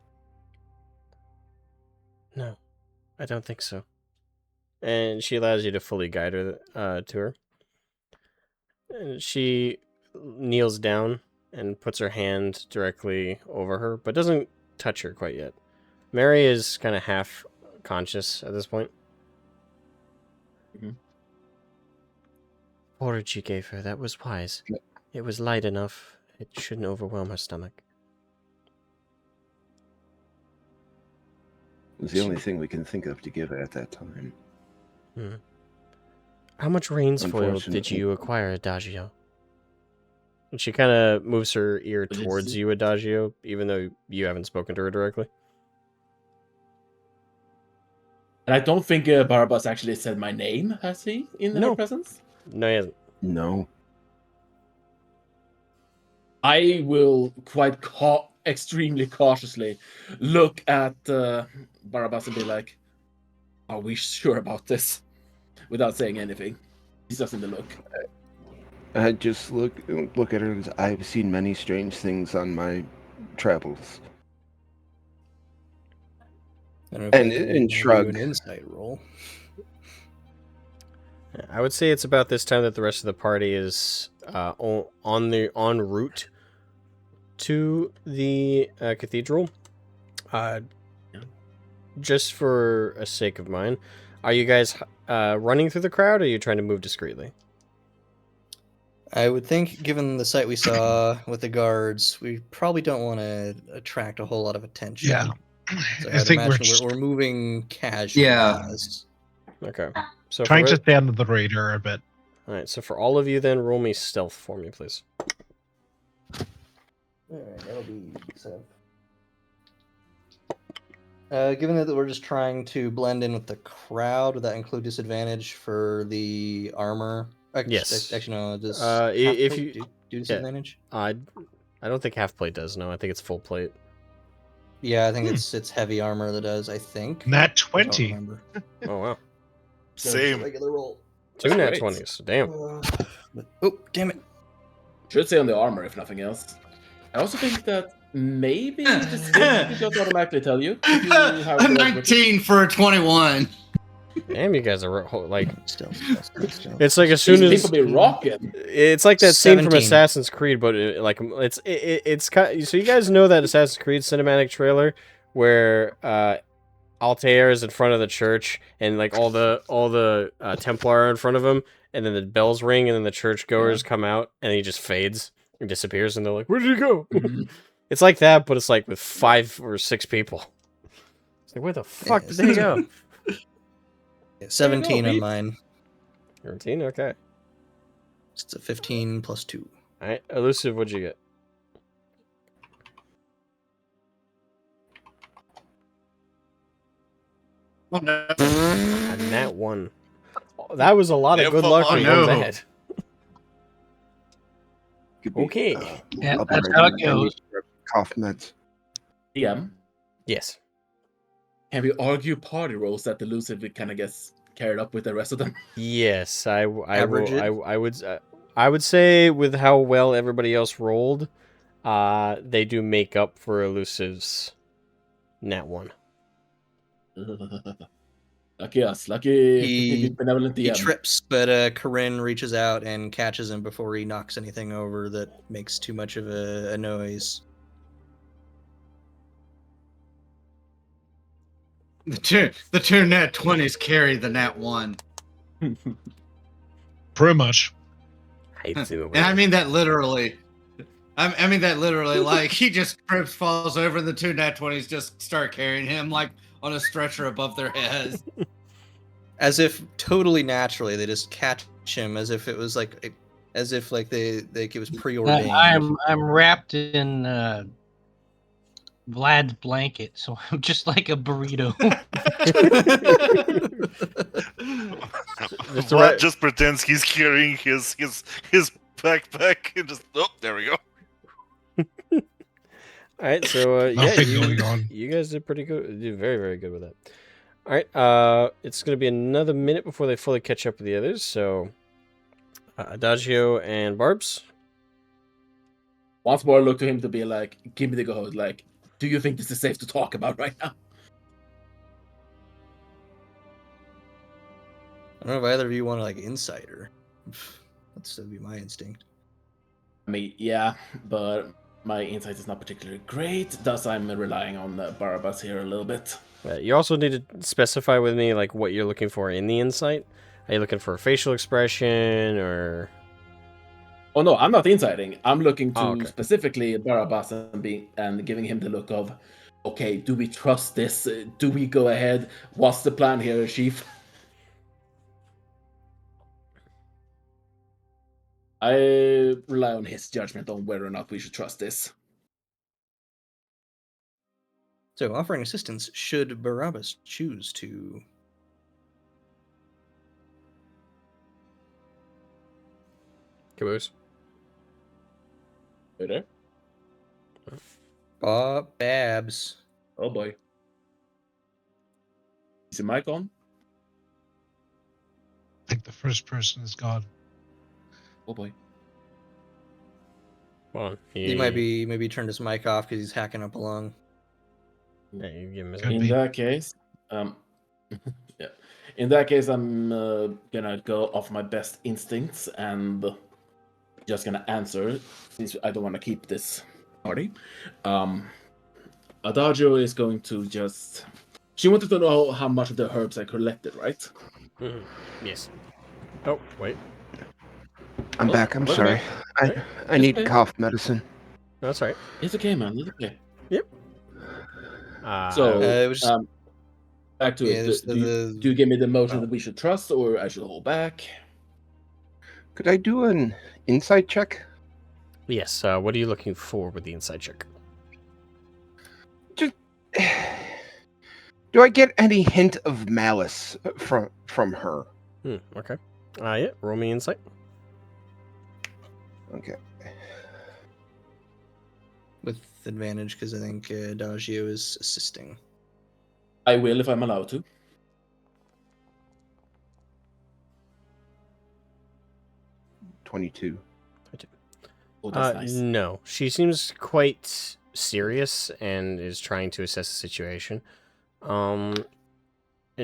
[SPEAKER 1] No, I don't think so. And she allows you to fully guide her to her. And she kneels down and puts her hand directly over her, but doesn't touch her quite yet. Mary is kind of half conscious at this point. Porridge you gave her, that was wise. It was light enough. It shouldn't overwhelm her stomach.
[SPEAKER 5] It was the only thing we can think of to give her at that time.
[SPEAKER 1] How much rain's foil did you acquire, Adagio? And she kind of moves her ear towards you, Adagio, even though you haven't spoken to her directly.
[SPEAKER 4] And I don't think Barbas actually said my name, has he, in her presence?
[SPEAKER 1] No, he hasn't.
[SPEAKER 5] No.
[SPEAKER 4] I will quite extremely cautiously look at Barbas and be like, are we sure about this? Without saying anything. He's just in the look.
[SPEAKER 5] I just look at her as I've seen many strange things on my travels. And shrug.
[SPEAKER 2] An insight roll.
[SPEAKER 1] I would say it's about this time that the rest of the party is en route to the cathedral. Just for a sake of mine, are you guys running through the crowd, or are you trying to move discreetly?
[SPEAKER 2] I would think, given the sight we saw with the guards, we probably don't want to attract a whole lot of attention.
[SPEAKER 3] Yeah.
[SPEAKER 2] So
[SPEAKER 3] I think
[SPEAKER 2] we're moving casually.
[SPEAKER 7] Yeah.
[SPEAKER 1] Okay. So
[SPEAKER 3] trying to stay under the radar a bit.
[SPEAKER 1] All right. So for all of you, then roll me stealth for me, please.
[SPEAKER 2] Alright, that'll be 7. Given that we're just trying to blend in with the crowd, would that include disadvantage for the armor?
[SPEAKER 1] Yes.
[SPEAKER 2] Actually, no. Does
[SPEAKER 1] if
[SPEAKER 2] half
[SPEAKER 1] you
[SPEAKER 2] plate do disadvantage?
[SPEAKER 1] I don't think half plate does. No, I think it's full plate.
[SPEAKER 2] Yeah, I think it's heavy armor that does. I think.
[SPEAKER 3] Nat
[SPEAKER 2] I don't
[SPEAKER 3] 20.
[SPEAKER 2] remember.
[SPEAKER 1] Oh wow.
[SPEAKER 2] So
[SPEAKER 8] Same.
[SPEAKER 2] Regular roll.
[SPEAKER 1] 2 nat
[SPEAKER 4] great.
[SPEAKER 1] 20s. Damn.
[SPEAKER 2] Oh, damn it!
[SPEAKER 4] Should say on the armor, if nothing else. I also think that maybe the skill will just automatically tell you. If you have
[SPEAKER 7] A
[SPEAKER 4] the-
[SPEAKER 7] 19 for a 21.
[SPEAKER 1] Damn, you guys are like.
[SPEAKER 2] Stealth.
[SPEAKER 1] It's like as
[SPEAKER 4] These
[SPEAKER 1] soon as
[SPEAKER 4] people be rocking.
[SPEAKER 1] it's like that scene from
[SPEAKER 2] 17.
[SPEAKER 1] Assassin's Creed, but it's kind. So you guys know that Assassin's Creed cinematic trailer where Altair is in front of the church and like all the Templar are in front of him, and then the bells ring, and then the churchgoers come out, and he just fades and disappears, and they're like, "Where did he go?" It's like that, but it's like with 5 or 6 people. It's like, where the fuck did they go?
[SPEAKER 2] 17 on
[SPEAKER 4] Pete.
[SPEAKER 2] mine.
[SPEAKER 1] 13? Okay.
[SPEAKER 2] It's a 15 plus 2.
[SPEAKER 1] Alright, Elusive, what'd you get?
[SPEAKER 7] Oh, no.
[SPEAKER 1] A nat 1. Oh, that was a lot of
[SPEAKER 8] Yeah,
[SPEAKER 1] good luck
[SPEAKER 8] oh,
[SPEAKER 1] on
[SPEAKER 8] no.
[SPEAKER 1] one bad.
[SPEAKER 5] Could be,
[SPEAKER 1] Okay.
[SPEAKER 3] Yeah,
[SPEAKER 5] I'll be
[SPEAKER 3] that's
[SPEAKER 5] right
[SPEAKER 3] how
[SPEAKER 5] in.
[SPEAKER 3] it goes.
[SPEAKER 5] Cough meds.
[SPEAKER 4] DM,
[SPEAKER 1] Yes.
[SPEAKER 4] can we argue party rolls that the elusive kind of gets carried up with the rest of them?
[SPEAKER 1] Yes, I
[SPEAKER 2] Average
[SPEAKER 1] will.
[SPEAKER 2] it?
[SPEAKER 1] I would say with how well everybody else rolled, they do make up for Elusive's nat 1.
[SPEAKER 4] Lucky us. Lucky
[SPEAKER 2] He-
[SPEAKER 4] benevolent
[SPEAKER 2] He
[SPEAKER 4] DM.
[SPEAKER 2] trips, but Corinne reaches out and catches him before he knocks anything over that makes too much of a noise.
[SPEAKER 7] The two nat 20s carry the nat 1.
[SPEAKER 8] Pretty much.
[SPEAKER 1] Hates him.
[SPEAKER 7] And I mean that literally. I mean that literally. Like, he just trips, falls over, and the two nat 20s just start carrying him, like, on a stretcher above their heads.
[SPEAKER 2] As if totally naturally, they just catch him as if it was like, it was preordained.
[SPEAKER 3] I'm wrapped in Vlad's blanket, so I'm just like a burrito.
[SPEAKER 1] Just
[SPEAKER 9] Vlad
[SPEAKER 1] right-
[SPEAKER 9] just pretends he's carrying his backpack and just there we go.
[SPEAKER 1] All right, so yeah,
[SPEAKER 8] Nothing going on.
[SPEAKER 1] you guys did pretty good. You did very, very good with that. All right, it's gonna be another minute before they fully catch up with the others. So, Adagio and Barbs.
[SPEAKER 4] Once more, look to him to be like, give me the go. Like, do you think this is safe to talk about right now?
[SPEAKER 2] I don't know if either of you want to like insider. That'd be my instinct.
[SPEAKER 4] I mean, yeah, but my insight is not particularly great. Thus, I'm relying on Barabbas here a little bit.
[SPEAKER 1] You also need to specify with me like what you're looking for in the insight. Are you looking for a facial expression or?
[SPEAKER 4] Oh no, I'm not inciting. I'm looking to
[SPEAKER 1] Oh, okay.
[SPEAKER 4] specifically Barabbas and giving him the look of, okay, do we trust this? Do we go ahead? What's the plan here, Chief? I rely on his judgment on whether or not we should trust this.
[SPEAKER 2] So, offering assistance should Barabbas choose to.
[SPEAKER 1] Caboose.
[SPEAKER 4] Right there?
[SPEAKER 2] Babs.
[SPEAKER 4] Oh boy. Is the mic on?
[SPEAKER 8] I think the first person is God.
[SPEAKER 4] Oh boy.
[SPEAKER 1] Come on.
[SPEAKER 2] He might be maybe turned his mic off because he's hacking up along.
[SPEAKER 1] Yeah, you give him a
[SPEAKER 8] Could
[SPEAKER 4] In
[SPEAKER 8] be.
[SPEAKER 4] that case, yeah. In that case, I'm gonna go off my best instincts and just gonna answer since I don't want to keep this party. Adagio is going to just. She wanted to know how much of the herbs I collected, right?
[SPEAKER 1] Mhm. Yes. Oh wait.
[SPEAKER 5] I'm
[SPEAKER 4] Oh,
[SPEAKER 5] back. I'm
[SPEAKER 4] okay.
[SPEAKER 5] sorry.
[SPEAKER 4] Okay.
[SPEAKER 5] I need
[SPEAKER 4] okay.
[SPEAKER 5] cough medicine.
[SPEAKER 1] No, that's all right.
[SPEAKER 4] It's okay, man. It's okay. So,
[SPEAKER 2] it was just-
[SPEAKER 4] back to
[SPEAKER 2] yeah,
[SPEAKER 4] it.
[SPEAKER 2] there's
[SPEAKER 4] Do you give me the motion that we should trust, or I should hold back?
[SPEAKER 5] Could I do an insight check?
[SPEAKER 1] Yes. What are you looking for with the inside check?
[SPEAKER 5] Just do I get any hint of malice from her?
[SPEAKER 1] Okay. Yeah. Roll me insight.
[SPEAKER 5] Okay.
[SPEAKER 2] with advantage because I think Adagio is assisting.
[SPEAKER 4] I will if I'm allowed to.
[SPEAKER 5] 22.
[SPEAKER 4] Oh, that's nice.
[SPEAKER 1] No, she seems quite serious and is trying to assess the situation. And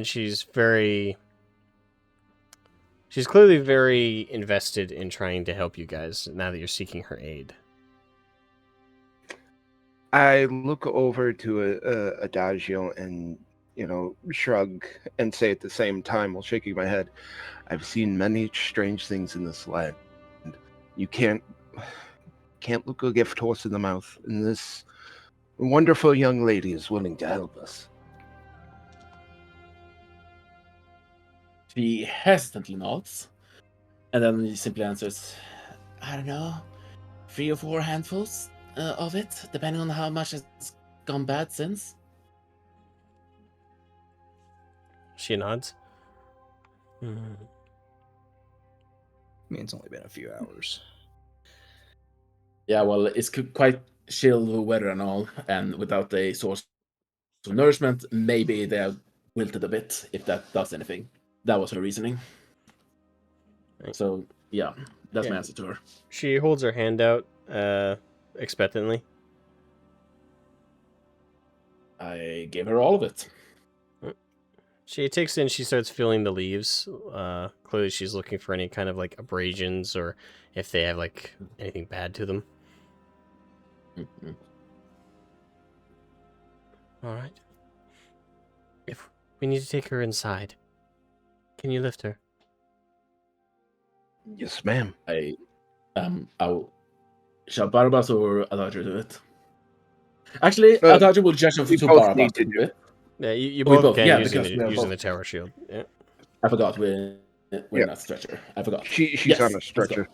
[SPEAKER 1] she's clearly very invested in trying to help you guys now that you're seeking her aid.
[SPEAKER 5] I look over to Adagio and, shrug and say at the same time while shaking my head, I've seen many strange things in this land. You can't look a gift horse in the mouth, and this wonderful young lady is willing to help us.
[SPEAKER 4] She hesitantly nods, and then he simply answers, I don't know, 3 or 4 handfuls of it, depending on how much has gone bad since.
[SPEAKER 1] She nods.
[SPEAKER 2] I mean, it's only been a few hours.
[SPEAKER 4] Yeah, well, it's quite chill weather and all, and without a source of nourishment, maybe they have wilted a bit, if that does anything. That was her reasoning.
[SPEAKER 1] Right.
[SPEAKER 4] So, yeah, that's my
[SPEAKER 1] Yeah.
[SPEAKER 4] answer to her.
[SPEAKER 1] She holds her hand out expectantly.
[SPEAKER 4] I gave her all of it.
[SPEAKER 1] She takes in, she starts feeling the leaves. Clearly she's looking for any kind of like abrasions or if they have like anything bad to them.
[SPEAKER 4] Mhm.
[SPEAKER 1] Alright. If we need to take her inside. Can you lift her?
[SPEAKER 5] Yes, ma'am.
[SPEAKER 4] I'll shall Barabbas or Adagio do it? Actually,
[SPEAKER 5] Uh,
[SPEAKER 4] Adagio will judge
[SPEAKER 5] we
[SPEAKER 4] to
[SPEAKER 5] both
[SPEAKER 4] Barabbas
[SPEAKER 5] need to
[SPEAKER 4] to
[SPEAKER 5] do
[SPEAKER 4] do it.
[SPEAKER 1] Yeah, you
[SPEAKER 4] We
[SPEAKER 1] both
[SPEAKER 4] both-
[SPEAKER 1] can
[SPEAKER 4] yeah,
[SPEAKER 1] using
[SPEAKER 4] because we are
[SPEAKER 1] using
[SPEAKER 4] both-
[SPEAKER 1] the tower shield. Yeah.
[SPEAKER 4] I forgot we're
[SPEAKER 5] Yeah.
[SPEAKER 4] not stretcher. I forgot.
[SPEAKER 5] She's
[SPEAKER 4] Yes,
[SPEAKER 5] on a
[SPEAKER 4] let's
[SPEAKER 5] stretcher.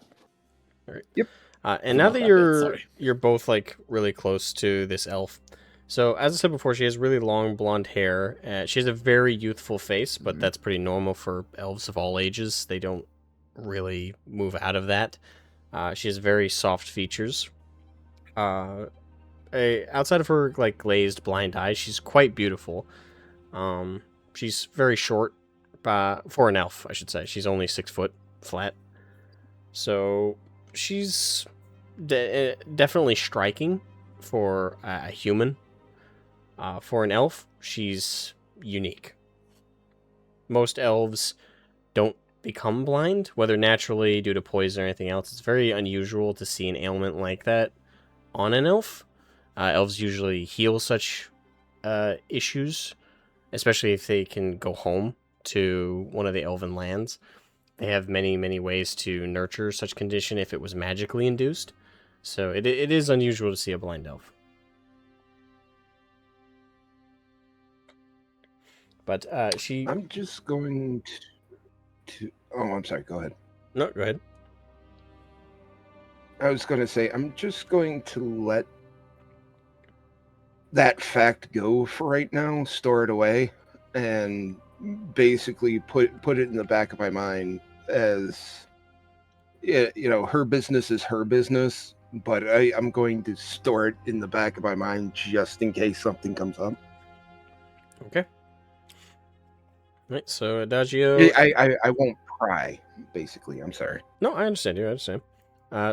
[SPEAKER 1] Alright.
[SPEAKER 5] Yep.
[SPEAKER 1] And now
[SPEAKER 4] Forgot
[SPEAKER 1] that
[SPEAKER 4] that bit,
[SPEAKER 1] you're
[SPEAKER 4] sorry.
[SPEAKER 1] you're both like really close to this elf. So as I said before, she has really long blonde hair. She has a very youthful face, but
[SPEAKER 4] Mhm.
[SPEAKER 1] that's pretty normal for elves of all ages. They don't really move out of that. She has very soft features. Outside of her like glazed blind eyes, she's quite beautiful. She's very short, for an elf, I should say. She's only 6 foot flat, so she's definitely striking for a human. For an elf, she's unique. Most elves don't become blind, whether naturally due to poison or anything else. It's very unusual to see an ailment like that on an elf. Elves usually heal such issues, especially if they can go home to one of the elven lands. They have many, many ways to nurture such condition if it was magically induced. So it is unusual to see a blind elf. But she...
[SPEAKER 5] I'm just going to... Oh, I'm sorry. Go ahead.
[SPEAKER 1] No, go ahead.
[SPEAKER 5] I was going to say, I'm just going to let that fact go for right now, store it away, and basically put it in the back of my mind as, her business is her business, but I'm going to store it in the back of my mind just in case something comes up.
[SPEAKER 1] Okay. Right, so Adagio...
[SPEAKER 5] I won't pry, basically. I'm sorry.
[SPEAKER 1] No, I understand you. I understand.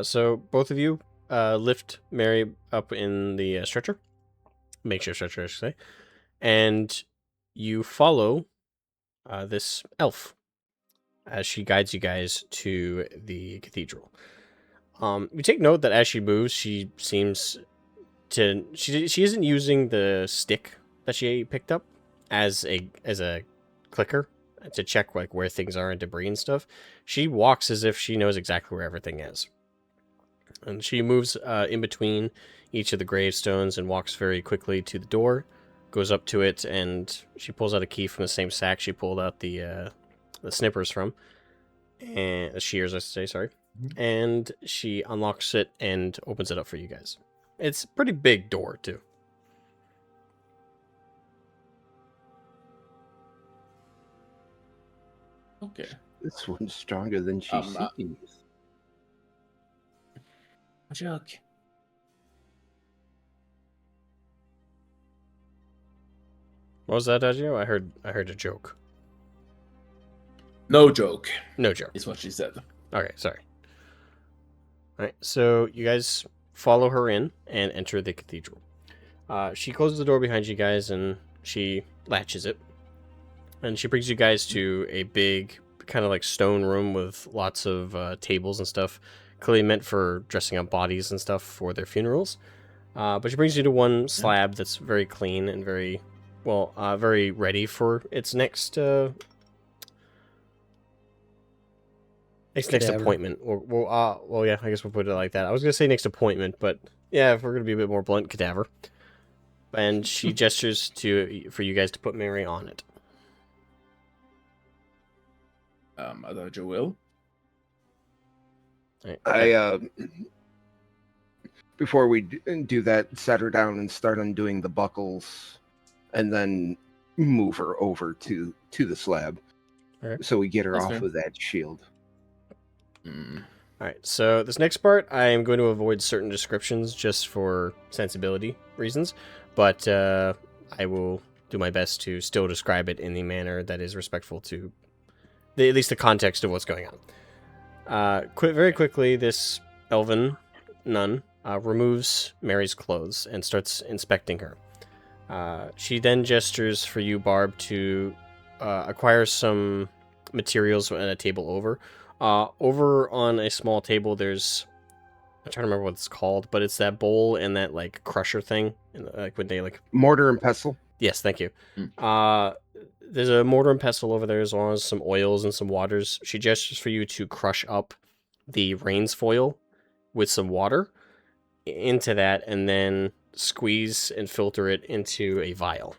[SPEAKER 1] So both of you lift Mary up in the stretcher, makeshift stretcher, I should say, and you follow this elf as she guides you guys to the cathedral. You take note that as she moves, she seems to she isn't using the stick that she picked up as a clicker to check like where things are and debris and stuff. She walks as if she knows exactly where everything is. And she moves in between each of the gravestones and walks very quickly to the door, goes up to it, and she pulls out a key from the same sack she pulled out the snippers from, and the shears, I should say, sorry. And she unlocks it and opens it up for you guys. It's a pretty big door, too.
[SPEAKER 4] Okay.
[SPEAKER 5] This one's stronger than she seems.
[SPEAKER 4] Joke.
[SPEAKER 1] What was that, Adagio? I heard a joke.
[SPEAKER 4] No joke,
[SPEAKER 1] No joke.
[SPEAKER 4] is what she said.
[SPEAKER 1] Okay, sorry. Alright, so you guys follow her in and enter the cathedral. She closes the door behind you guys and she latches it. And she brings you guys to a big, kind of like stone room with lots of tables and stuff, clearly meant for dressing up bodies and stuff for their funerals. But she brings you to one slab that's very clean and very, well, very ready for its next next appointment. Well, yeah, I guess we'll put it like that. I was gonna say next appointment, but yeah, if we're gonna be a bit more blunt, cadaver. And she gestures for you guys to put Mary on it.
[SPEAKER 4] Adagio will.
[SPEAKER 1] Right.
[SPEAKER 5] Before we do that, set her down and start undoing the buckles, and then move her over to the slab,
[SPEAKER 1] Alright.
[SPEAKER 5] so we get her
[SPEAKER 4] That's
[SPEAKER 5] off
[SPEAKER 4] fair.
[SPEAKER 5] of that shield.
[SPEAKER 1] Alright, so this next part, I am going to avoid certain descriptions just for sensibility reasons, but I will do my best to still describe it in the manner that is respectful to at least the context of what's going on. Very quickly, this elven nun removes Mary's clothes and starts inspecting her. She then gestures for you, Barb, to acquire some materials at a table over. Over on a small table, there's... I'm trying to remember what it's called, but it's that bowl and that, like, crusher thing. Like, when they, like...
[SPEAKER 5] Mortar and pestle.
[SPEAKER 1] Yes, thank you. There's a mortar and pestle over there, as well as some oils and some waters. She gestures for you to crush up the rains foil with some water into that, and then squeeze and filter it into a vial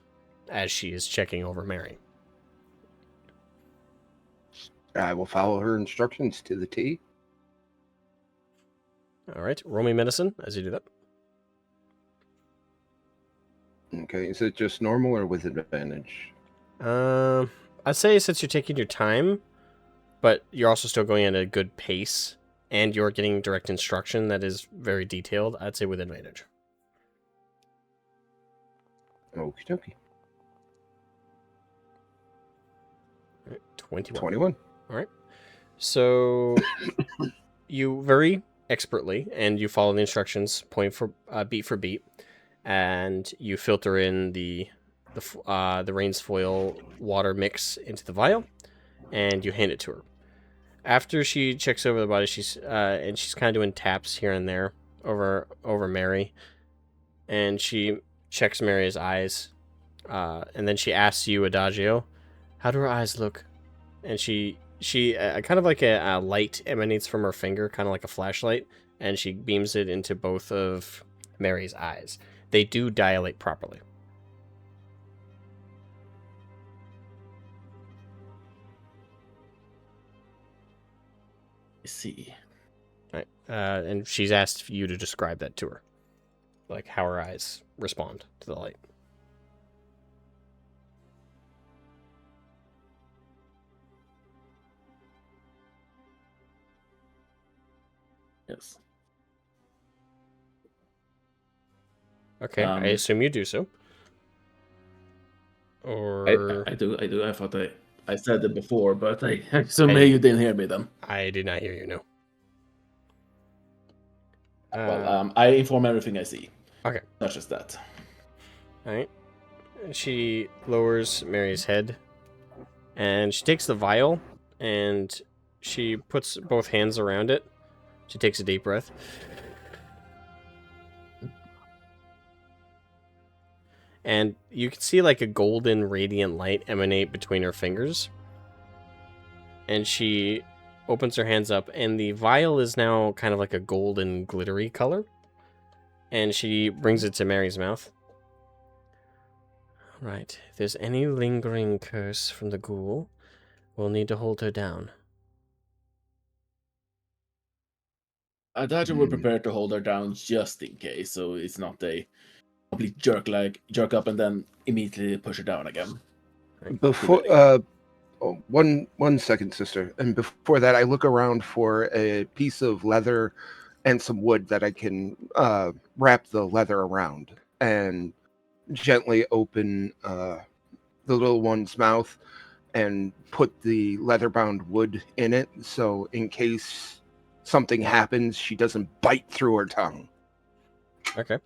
[SPEAKER 1] as she is checking over Mary.
[SPEAKER 5] I will follow her instructions to the T.
[SPEAKER 1] All right, roll me medicine as you do that.
[SPEAKER 5] Okay, is it just normal or with advantage?
[SPEAKER 1] I'd say since you're taking your time, but you're also still going at a good pace, and you're getting direct instruction that is very detailed, I'd say with advantage.
[SPEAKER 5] Okie dokie.
[SPEAKER 1] 21.
[SPEAKER 5] 21.
[SPEAKER 1] All right. So you very expertly, and you follow the instructions beat for beat, and you filter in the rains foil water mix into the vial, and you hand it to her. After she checks over the body, she's kind of doing taps here and there over Mary, and she checks Mary's eyes, and then she asks you, Adagio, how do her eyes look? And she kind of like a light emanates from her finger, kind of like a flashlight, and she beams it into both of Mary's eyes. They do dilate properly.
[SPEAKER 4] I see.
[SPEAKER 1] Right. And she's asked you to describe that to her, like how her eyes respond to the light.
[SPEAKER 4] Yes.
[SPEAKER 1] Okay, I assume you do so. Or
[SPEAKER 4] I do. I thought I said it before, but I assume you didn't hear me then.
[SPEAKER 1] I did not hear you, no.
[SPEAKER 4] I inform everything I see.
[SPEAKER 1] Okay.
[SPEAKER 4] Not just that.
[SPEAKER 1] Alright. She lowers Mary's head, and she takes the vial, and she puts both hands around it. She takes a deep breath. And you can see like a golden radiant light emanate between her fingers. And she opens her hands up, and the vial is now kind of like a golden glittery color. And she brings it to Mary's mouth. Right, if there's any lingering curse from the ghoul, we'll need to hold her down.
[SPEAKER 4] I thought you were prepared to hold her down just in case, so it's not a complete jerk up and then immediately push her down again.
[SPEAKER 5] Before, one second, sister. And before that, I look around for a piece of leather and some wood that I can wrap the leather around and gently open the little one's mouth and put the leather-bound wood in it, so in case something happens, she doesn't bite through her tongue.
[SPEAKER 1] Okay.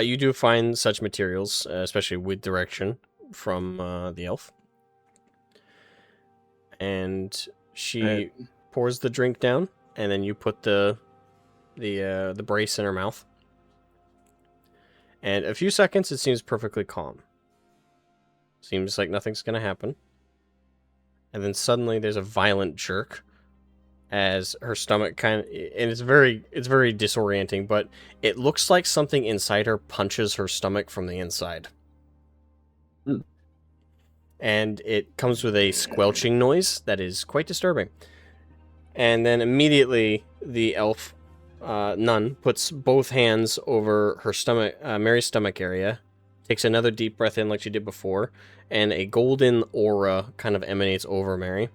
[SPEAKER 1] You do find such materials, especially with direction from the elf. And she pours the drink down, and then you put the brace in her mouth. And a few seconds, it seems perfectly calm. Seems like nothing's going to happen. And then suddenly there's a violent jerk as her stomach and it's very disorienting, but it looks like something inside her punches her stomach from the inside. And it comes with a squelching noise that is quite disturbing. And then immediately the elf nun puts both hands over her stomach, Mary's stomach area, takes another deep breath in like she did before, and a golden aura kind of emanates over Mary.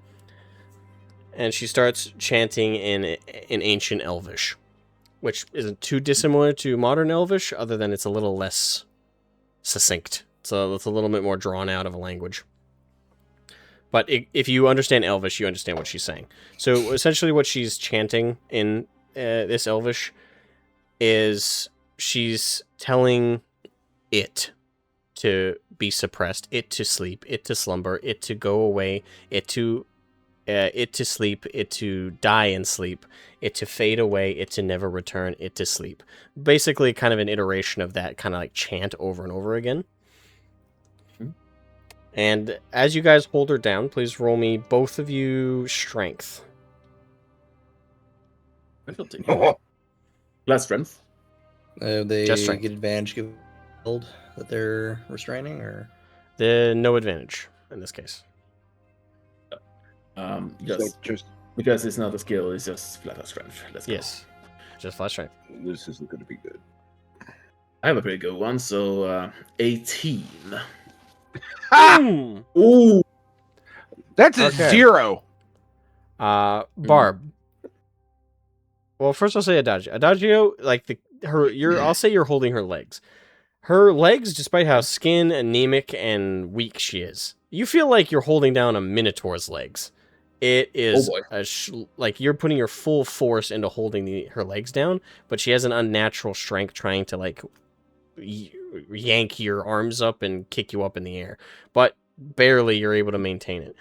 [SPEAKER 1] And she starts chanting in ancient Elvish, which isn't too dissimilar to modern Elvish, other than it's a little less succinct. So it's a little bit more drawn out of a language. But if you understand Elvish, you understand what she's saying. So essentially what she's chanting in this Elvish is she's telling it to be suppressed, it to sleep, it to slumber, it to go away, it to sleep, it to die in sleep, it to fade away, it to never return, it to sleep. Basically kind of an iteration of that kind of like chant over and over again. And as you guys hold her down, please roll me, both of you, strength.
[SPEAKER 4] I feel taken.
[SPEAKER 5] Oh,
[SPEAKER 4] Less strength.
[SPEAKER 2] They
[SPEAKER 1] Just strength.
[SPEAKER 2] get advantage given that they're restraining, or
[SPEAKER 1] No advantage in this case.
[SPEAKER 5] so
[SPEAKER 4] Just
[SPEAKER 5] just
[SPEAKER 4] because it's not a skill, it's just flat out strength. Let's go.
[SPEAKER 1] Yes. Just flat strength.
[SPEAKER 5] this isn't going to be good.
[SPEAKER 4] I have a pretty good one, so 18.
[SPEAKER 1] Ah!
[SPEAKER 4] Ooh!
[SPEAKER 5] That's a
[SPEAKER 1] Okay.
[SPEAKER 5] 0.
[SPEAKER 1] Barb. Well, first I'll say Adagio. Adagio, like I'll say you're holding her legs. Her legs, despite how skin, anemic, and weak she is, you feel like you're holding down a minotaur's legs. It is
[SPEAKER 4] Oh
[SPEAKER 1] like you're putting your full force into holding her legs down, but she has an unnatural strength trying to like yank your arms up and kick you up in the air, but barely you're able to maintain it.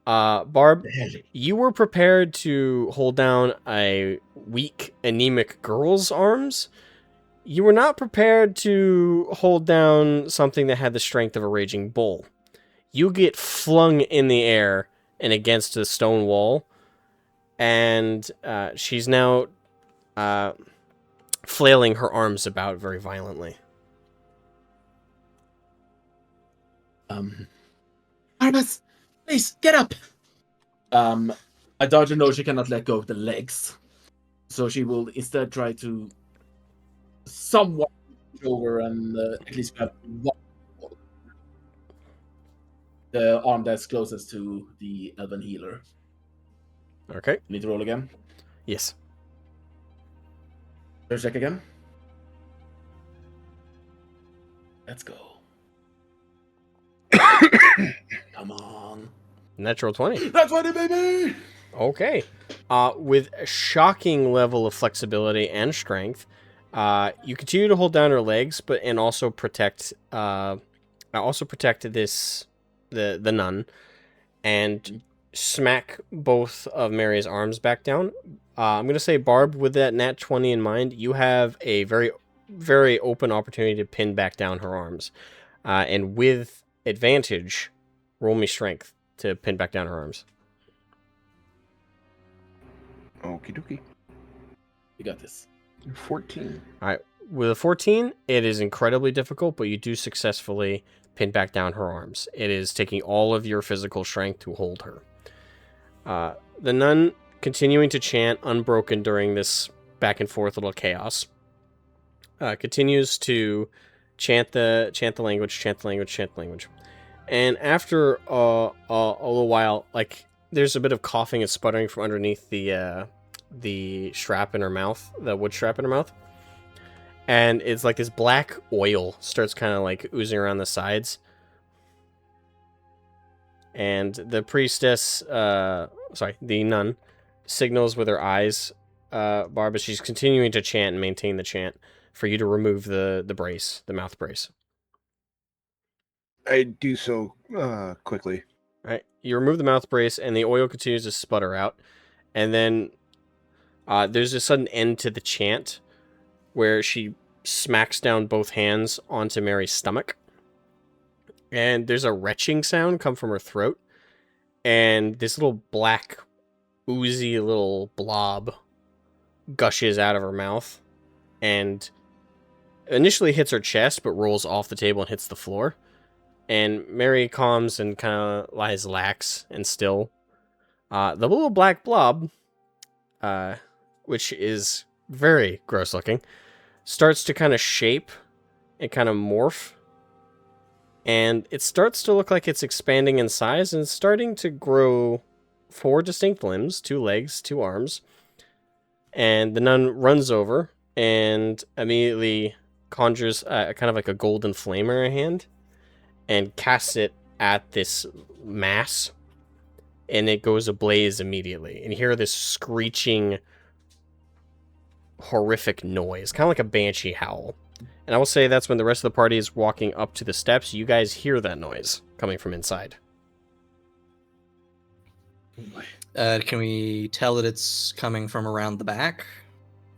[SPEAKER 1] Barb, you were prepared to hold down a weak, anemic girl's arms. You were not prepared to hold down something that had the strength of a raging bull. You get flung in the air and against the stone wall, and she's now flailing her arms about very violently.
[SPEAKER 4] Armas, please get up. Adagio knows she cannot let go of the legs, so she will instead try to somewhat reach over and at least grab one, the arm that's closest to the elven healer.
[SPEAKER 1] Okay.
[SPEAKER 4] Need to roll again.
[SPEAKER 1] Yes.
[SPEAKER 4] First check again. Let's go. Come on.
[SPEAKER 1] Natural 20.
[SPEAKER 4] That's 20, baby!
[SPEAKER 1] Okay. With a shocking level of flexibility and strength, you continue to hold down her legs, and also protect this the nun, and smack both of Mary's arms back down. I'm gonna say, Barb, with that nat 20 in mind, you have a very, very open opportunity to pin back down her arms, and with advantage, roll me strength to pin back down her arms.
[SPEAKER 5] Okie dokie.
[SPEAKER 4] You got this.
[SPEAKER 5] 14.
[SPEAKER 1] All right. With a 14, it is incredibly difficult, but you do successfully pin back down her arms. It is taking all of your physical strength to hold her. The nun, continuing to chant unbroken during this back and forth little chaos, continues to chant the language. And after a little while, like, there's a bit of coughing and sputtering from underneath the strap in her mouth, the wood strap in her mouth. And it's like this black oil starts kind of like oozing around the sides. And the priestess, the nun, signals with her eyes, Barb, as she's continuing to chant and maintain the chant, for you to remove the brace, the mouth brace.
[SPEAKER 5] I do so quickly.
[SPEAKER 1] Right, you remove the mouth brace, and the oil continues to sputter out. And then there's a sudden end to the chant, where she smacks down both hands onto Mary's stomach. And there's a retching sound come from her throat. And this little black, oozy little blob gushes out of her mouth. And initially hits her chest, but rolls off the table and hits the floor. And Mary calms and kind of lies lax and still. The little black blob, which is very gross looking, starts to kind of shape and kind of morph. And it starts to look like it's expanding in size and starting to grow 4 distinct limbs, 2 legs, 2 arms. And the nun runs over and immediately conjures kind of like a golden flame in her hand and casts it at this mass and it goes ablaze immediately. And you hear this screeching, horrific noise, kind of like a banshee howl. And I will say that's when the rest of the party is walking up to the steps. You guys hear that noise coming from inside.
[SPEAKER 2] Can we tell that it's coming from around the back?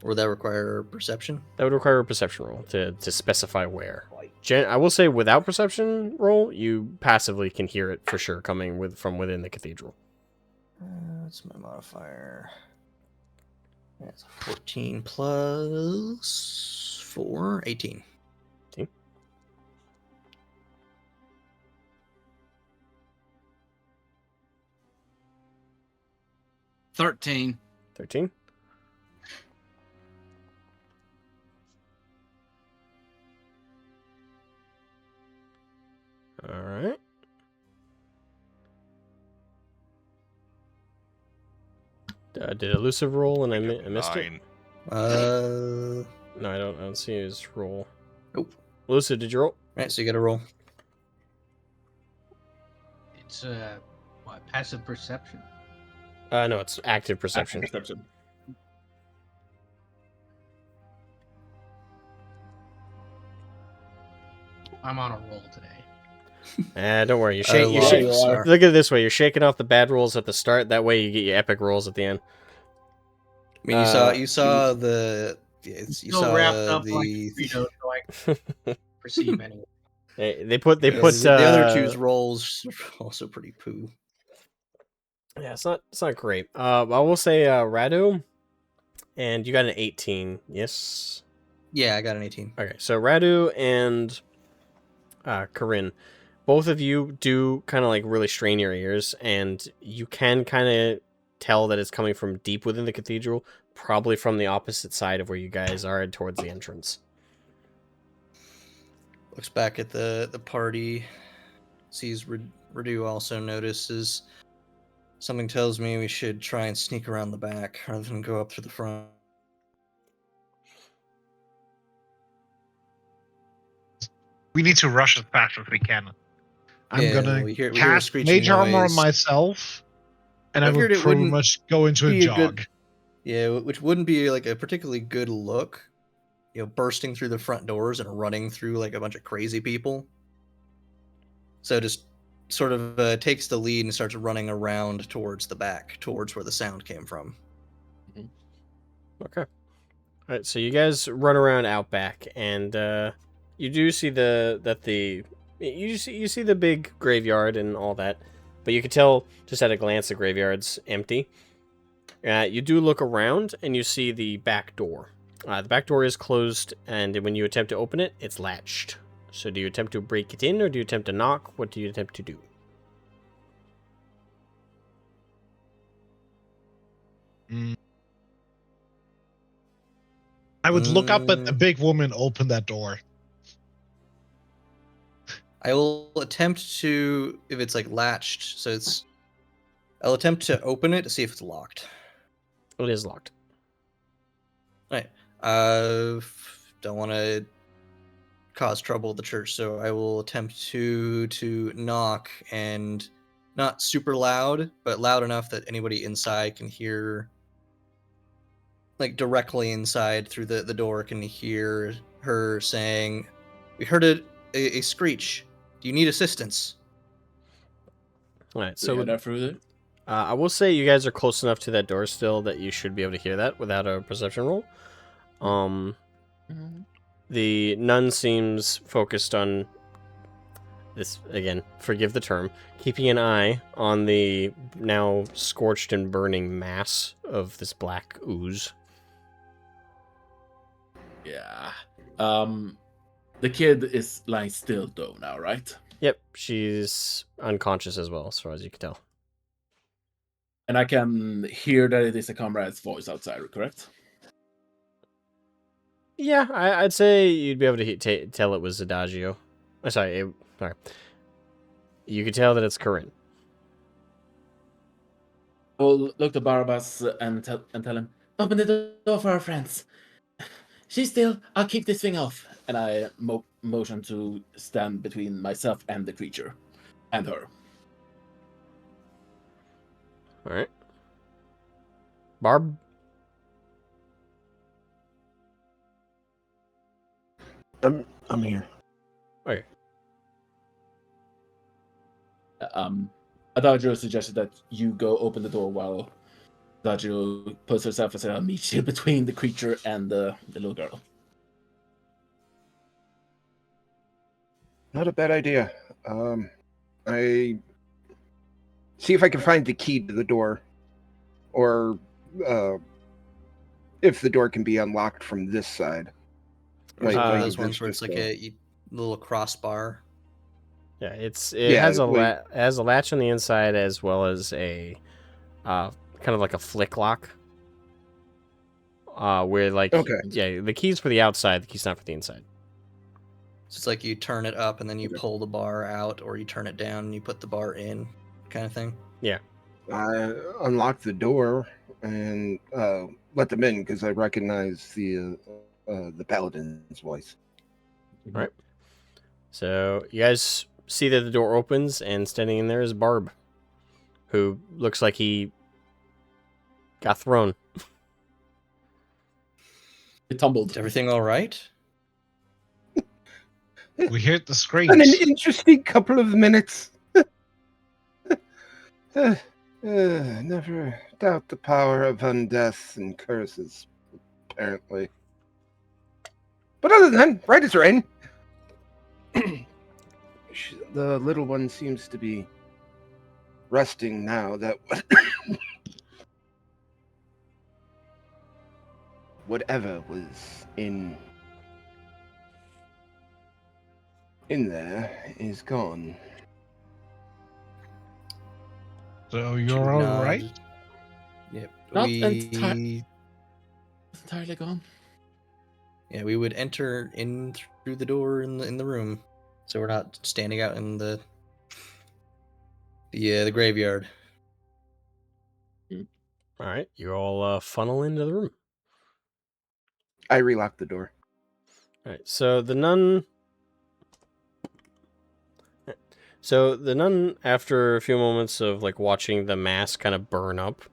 [SPEAKER 2] Or would that require perception?
[SPEAKER 1] That would require a perception roll to specify where. I will say without perception roll, you passively can hear it for sure coming from within the cathedral.
[SPEAKER 2] What's my modifier? That's 14 plus 4, 18.
[SPEAKER 1] 18.
[SPEAKER 7] $13.
[SPEAKER 1] 13. All right. Did elusive roll and I missed it?
[SPEAKER 9] 9.
[SPEAKER 1] No, I don't see his roll.
[SPEAKER 2] Nope.
[SPEAKER 1] Elusive, did you roll?
[SPEAKER 2] Right, so you got to roll.
[SPEAKER 3] It's what, passive perception?
[SPEAKER 1] No, it's active perception.
[SPEAKER 4] Perception.
[SPEAKER 3] I'm on a roll today.
[SPEAKER 1] Don't worry. Look at it this way. You're shaking off the bad rolls at the start. That way you get your epic rolls at the end.
[SPEAKER 2] I mean, you saw the...
[SPEAKER 3] Still wrapped up like Frito, so I perceive anyway.
[SPEAKER 1] They put
[SPEAKER 2] the other two's rolls are also pretty poo.
[SPEAKER 1] Yeah, it's not great. I will say Radu, and you got an 18. Yes.
[SPEAKER 2] Yeah, I got an 18.
[SPEAKER 1] Okay, so Radu and Corinne, both of you do kind of like really strain your ears, and you can kind of tell that it's coming from deep within the cathedral, probably from the opposite side of where you guys are towards the entrance.
[SPEAKER 2] Looks back at the party, sees Radu also notices. Something tells me we should try and sneak around the back rather than go up through the front.
[SPEAKER 8] We need to rush as fast as we can. I'm gonna
[SPEAKER 2] we hear a
[SPEAKER 8] cast
[SPEAKER 2] screeching
[SPEAKER 8] Mage Armor on
[SPEAKER 2] noise.
[SPEAKER 8] myself, and I
[SPEAKER 2] figured
[SPEAKER 8] would
[SPEAKER 2] it
[SPEAKER 8] pretty
[SPEAKER 2] wouldn't
[SPEAKER 8] much go into a
[SPEAKER 2] be a
[SPEAKER 8] jog.
[SPEAKER 2] good- Yeah, which wouldn't be like a particularly good look. You know, bursting through the front doors and running through like a bunch of crazy people. So just sort of takes the lead and starts running around towards the back, towards where the sound came from.
[SPEAKER 1] Okay. All right, so you guys run around out back, and you do see you see the big graveyard and all that, but you can tell just at a glance the graveyard's empty. You do look around, and you see the back door. The back door is closed, and when you attempt to open it, it's latched. So do you attempt to break it in, or do you attempt to knock? What do you attempt to do?
[SPEAKER 8] I would look up at the big woman open that door.
[SPEAKER 2] I will attempt to, if it's like latched, so I'll attempt to open it to see if it's locked.
[SPEAKER 1] It is locked.
[SPEAKER 2] Right. Don't want to cause trouble at the church, so I will attempt to knock, and not super loud, but loud enough that anybody inside can hear, like directly inside through the door can hear her saying, "We heard a screech. Do you need assistance?"
[SPEAKER 1] All right,
[SPEAKER 4] So
[SPEAKER 1] so
[SPEAKER 4] that through
[SPEAKER 1] I will say you guys are close enough to that door still that you should be able to hear that without a perception roll. The nun seems focused on this, again, forgive the term, keeping an eye on the now scorched and burning mass of this black ooze.
[SPEAKER 4] Yeah. The kid is lying still though now, right?
[SPEAKER 1] Yep, she's unconscious as well, as far as you can tell.
[SPEAKER 4] And I can hear that it is a comrade's voice outside, correct?
[SPEAKER 1] Yeah, I'd say you'd be able to tell it was Adagio. Sorry. You could tell that it's Corinne.
[SPEAKER 4] I'll look to Barabbas and tell him, open the door for our friends. She's still, I'll keep this thing off. And I motion to stand between myself and the creature. And her.
[SPEAKER 1] All right. Barb.
[SPEAKER 5] I'm here.
[SPEAKER 1] Okay.
[SPEAKER 4] Adagio suggested that you go open the door while Adagio puts herself as a meat shield between the creature and the little girl.
[SPEAKER 5] Not a bad idea. I see if I can find the key to the door, or if the door can be unlocked from this side.
[SPEAKER 2] Or is it one of
[SPEAKER 1] Uh,
[SPEAKER 2] those ones where it's like a little crossbar?
[SPEAKER 1] Yeah, it
[SPEAKER 5] Yeah,
[SPEAKER 1] has a
[SPEAKER 5] wait.
[SPEAKER 1] has a latch on the inside as well as a kind of like a flick lock. Where like
[SPEAKER 5] Okay.
[SPEAKER 1] yeah, the key's for the outside, the key's not for the inside.
[SPEAKER 2] So it's like you turn it up and then you pull the bar out, or you turn it down and you put the bar in, kind of thing.
[SPEAKER 5] I unlock the door and let them in because I recognize the paladin's voice.
[SPEAKER 1] Right. So you guys see that the door opens, and standing in there is Barb, who looks like he got thrown.
[SPEAKER 4] It tumbled.
[SPEAKER 2] Is everything all right?
[SPEAKER 8] We heard the
[SPEAKER 5] And an
[SPEAKER 8] screams.
[SPEAKER 5] interesting couple of minutes. Never doubt the power of undeath and curses, apparently. But other than that, right as rain. The little one seems to be resting now that whatever was in there is gone.
[SPEAKER 8] So
[SPEAKER 2] Should
[SPEAKER 8] you're all
[SPEAKER 2] nod.
[SPEAKER 8] right?
[SPEAKER 2] Yep.
[SPEAKER 4] Not
[SPEAKER 2] we
[SPEAKER 4] entirely gone.
[SPEAKER 2] yeah, we would enter in through the door in the room, so we're not standing out in the graveyard.
[SPEAKER 1] All right, you all funnel into the room.
[SPEAKER 5] I relocked the door.
[SPEAKER 1] All right, so the nun. So the nun, after a few moments of like watching the mass kind of burn up,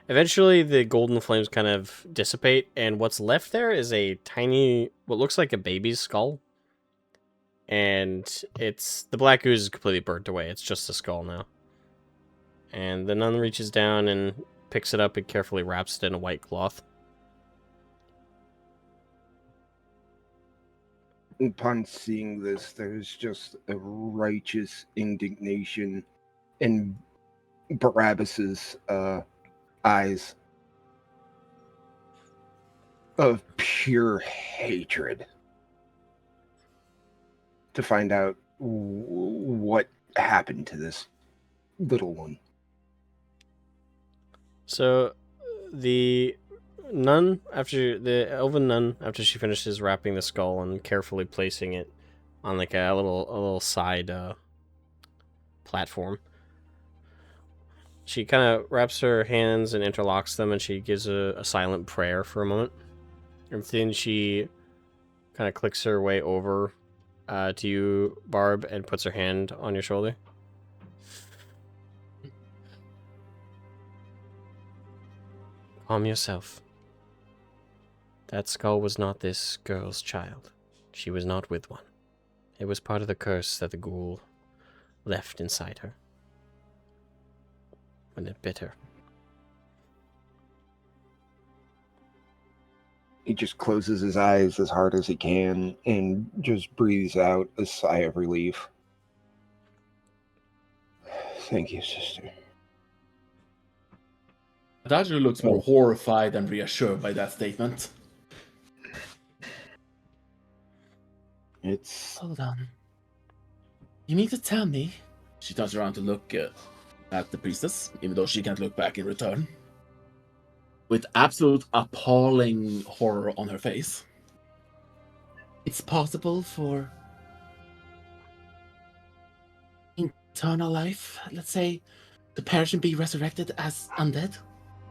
[SPEAKER 1] eventually the golden flames kind of dissipate, and what's left there is a tiny, what looks like a baby's skull. And the black ooze is completely burnt away. It's just a skull now. And the nun reaches down and picks it up and carefully wraps it in a white cloth.
[SPEAKER 5] Upon seeing this, there's just a righteous indignation in Barabbas's eyes of pure hatred to find out what happened to this little one.
[SPEAKER 1] So the nun, the elven nun, after she finishes wrapping the skull and carefully placing it on like a little side platform, she kind of wraps her hands and interlocks them, and she gives a silent prayer for a moment, and then she kind of clicks her way over to you, Barb, and puts her hand on your shoulder. Calm yourself. That skull was not this girl's child. She was not with one. It was part of the curse that the ghoul left inside her when it bit her.
[SPEAKER 5] He just closes his eyes as hard as he can and just breathes out a sigh of relief. Thank you, sister.
[SPEAKER 4] Adagio looks more horrified and reassured by that statement.
[SPEAKER 5] It's
[SPEAKER 4] Hold on. You mean to tell me? She turns around to look at the priestess, even though she can't look back in return. With absolute appalling horror on her face. It's possible for eternal life, let's say, to perish and be resurrected as undead?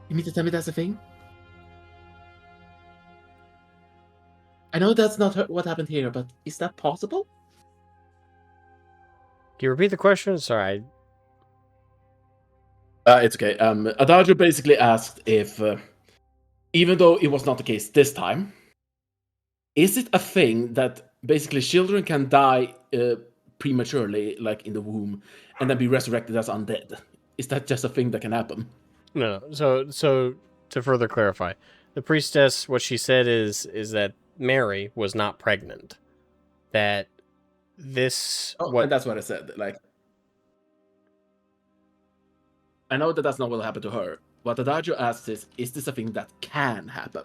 [SPEAKER 4] You mean to tell me that's a thing? I know that's not what happened here, but is that possible?
[SPEAKER 1] Can you repeat the question? Sorry.
[SPEAKER 4] It's okay. Adagio basically asked if, even though it was not the case this time, is it a thing that basically children can die prematurely, like in the womb, and then be resurrected as undead? Is that just a thing that can happen?
[SPEAKER 1] No. So to further clarify, the priestess, what she said is that Mary was not pregnant. That this
[SPEAKER 4] And that's what I said. Like, I know that that's not what will happen to her. What Adagio asks is this a thing that can happen?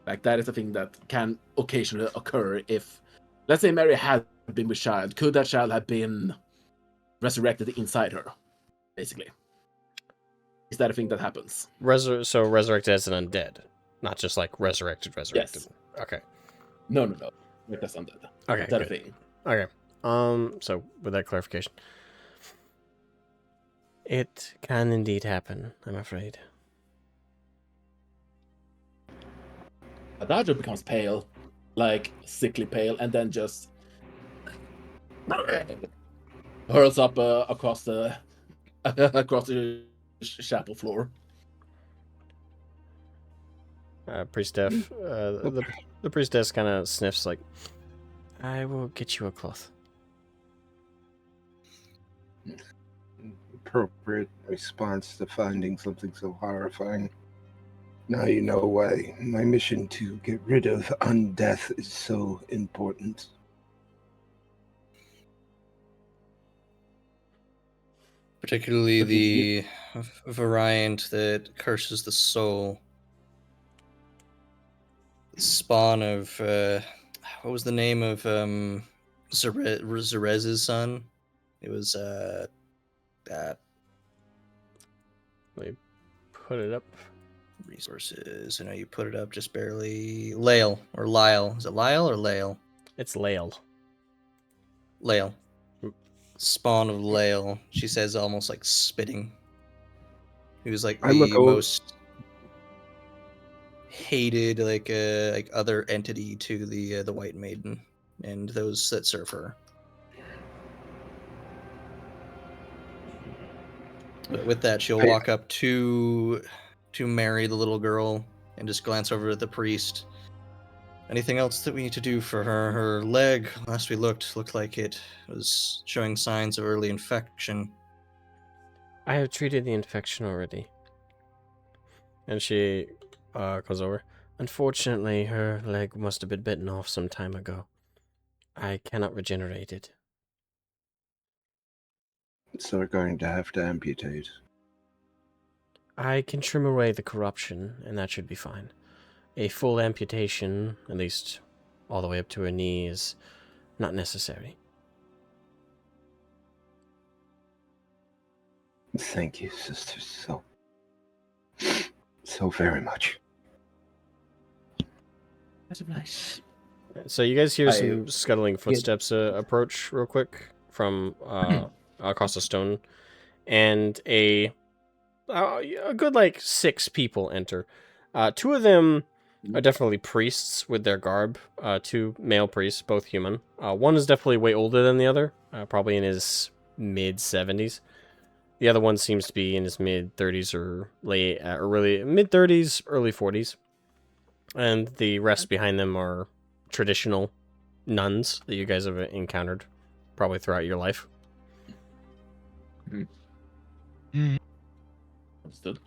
[SPEAKER 4] Like, that is a thing that can occasionally occur if, let's say Mary had been with child, could that child have been resurrected inside her, basically? Is that a thing that happens?
[SPEAKER 1] so resurrected as an undead, not just like resurrected.
[SPEAKER 4] Yes.
[SPEAKER 1] Okay.
[SPEAKER 4] No. Like, that's undead.
[SPEAKER 1] Okay.
[SPEAKER 4] Is that
[SPEAKER 1] good.
[SPEAKER 4] a thing?
[SPEAKER 1] Okay. So with that clarification, it can indeed happen, I'm afraid.
[SPEAKER 4] Adagio becomes pale, like sickly pale, and then just hurls up across the chapel floor.
[SPEAKER 1] Priestess, the priestess kind of sniffs like, I will get you a cloth.
[SPEAKER 5] Appropriate response to finding something so horrifying. Now you know why my mission to get rid of undeath is so important.
[SPEAKER 2] Particularly the variant that curses the soul. The spawn of what was the name of Zerez's son? It was that
[SPEAKER 1] Let me put it up.
[SPEAKER 2] resources. I know you put it up just barely. Lael or Lyle. Is it Lyle or Lael?
[SPEAKER 1] It's Lael.
[SPEAKER 2] Lael. Spawn of Lael. She says almost like spitting. He was like
[SPEAKER 5] I look
[SPEAKER 2] the
[SPEAKER 5] over-
[SPEAKER 2] most hated like other entity to the White Maiden and those that serve her. But with that, she'll walk up to Mary, the little girl, and just glance over at the priest. Anything else that we need to do for her? Her leg, last we looked like it was showing signs of early infection.
[SPEAKER 1] I have treated the infection already. And she goes over. Unfortunately, her leg must have been bitten off some time ago. I cannot regenerate it.
[SPEAKER 5] So we're going to have to amputate.
[SPEAKER 1] I can trim away the corruption, and that should be fine. A full amputation, at least all the way up to her knee, is not necessary.
[SPEAKER 5] Thank you, sisters, so very much.
[SPEAKER 4] That's nice.
[SPEAKER 1] So you guys hear some scuttling footsteps approach real quick from across the stone, and a good like 6 people enter. 2 of them are definitely priests with their garb. 2 male priests, both human. One is definitely way older than the other, probably in his mid-70s. The other one seems to be in his mid-30s or really mid-30s, early 40s. And the rest behind them are traditional nuns that you guys have encountered probably throughout your life.
[SPEAKER 4] Understood.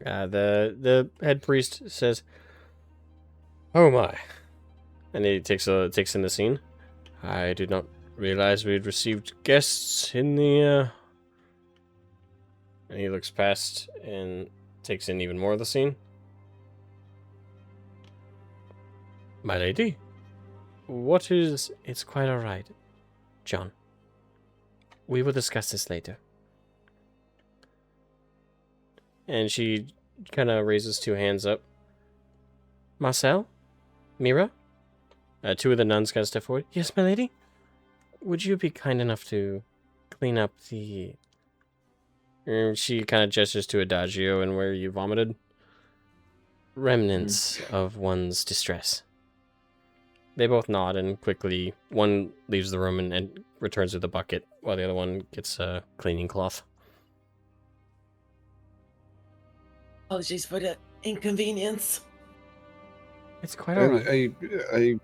[SPEAKER 1] The head priest says, "Oh my," and he takes in the scene. I did not realize we had received guests in the. And he looks past and takes in even more of the scene. My lady, what is? It's quite all right, John. We will discuss this later. And she kind of raises 2 hands up. Marcel? Mira? 2 of the nuns kind of step forward. Yes, my lady? Would you be kind enough to clean up the... She kind of gestures to Adagio and where you vomited. Remnants of one's distress. They both nod and quickly, one leaves the room and returns with a bucket, while the other one gets a cleaning cloth.
[SPEAKER 4] Apologies for the inconvenience.
[SPEAKER 1] It's quite alright.
[SPEAKER 5] I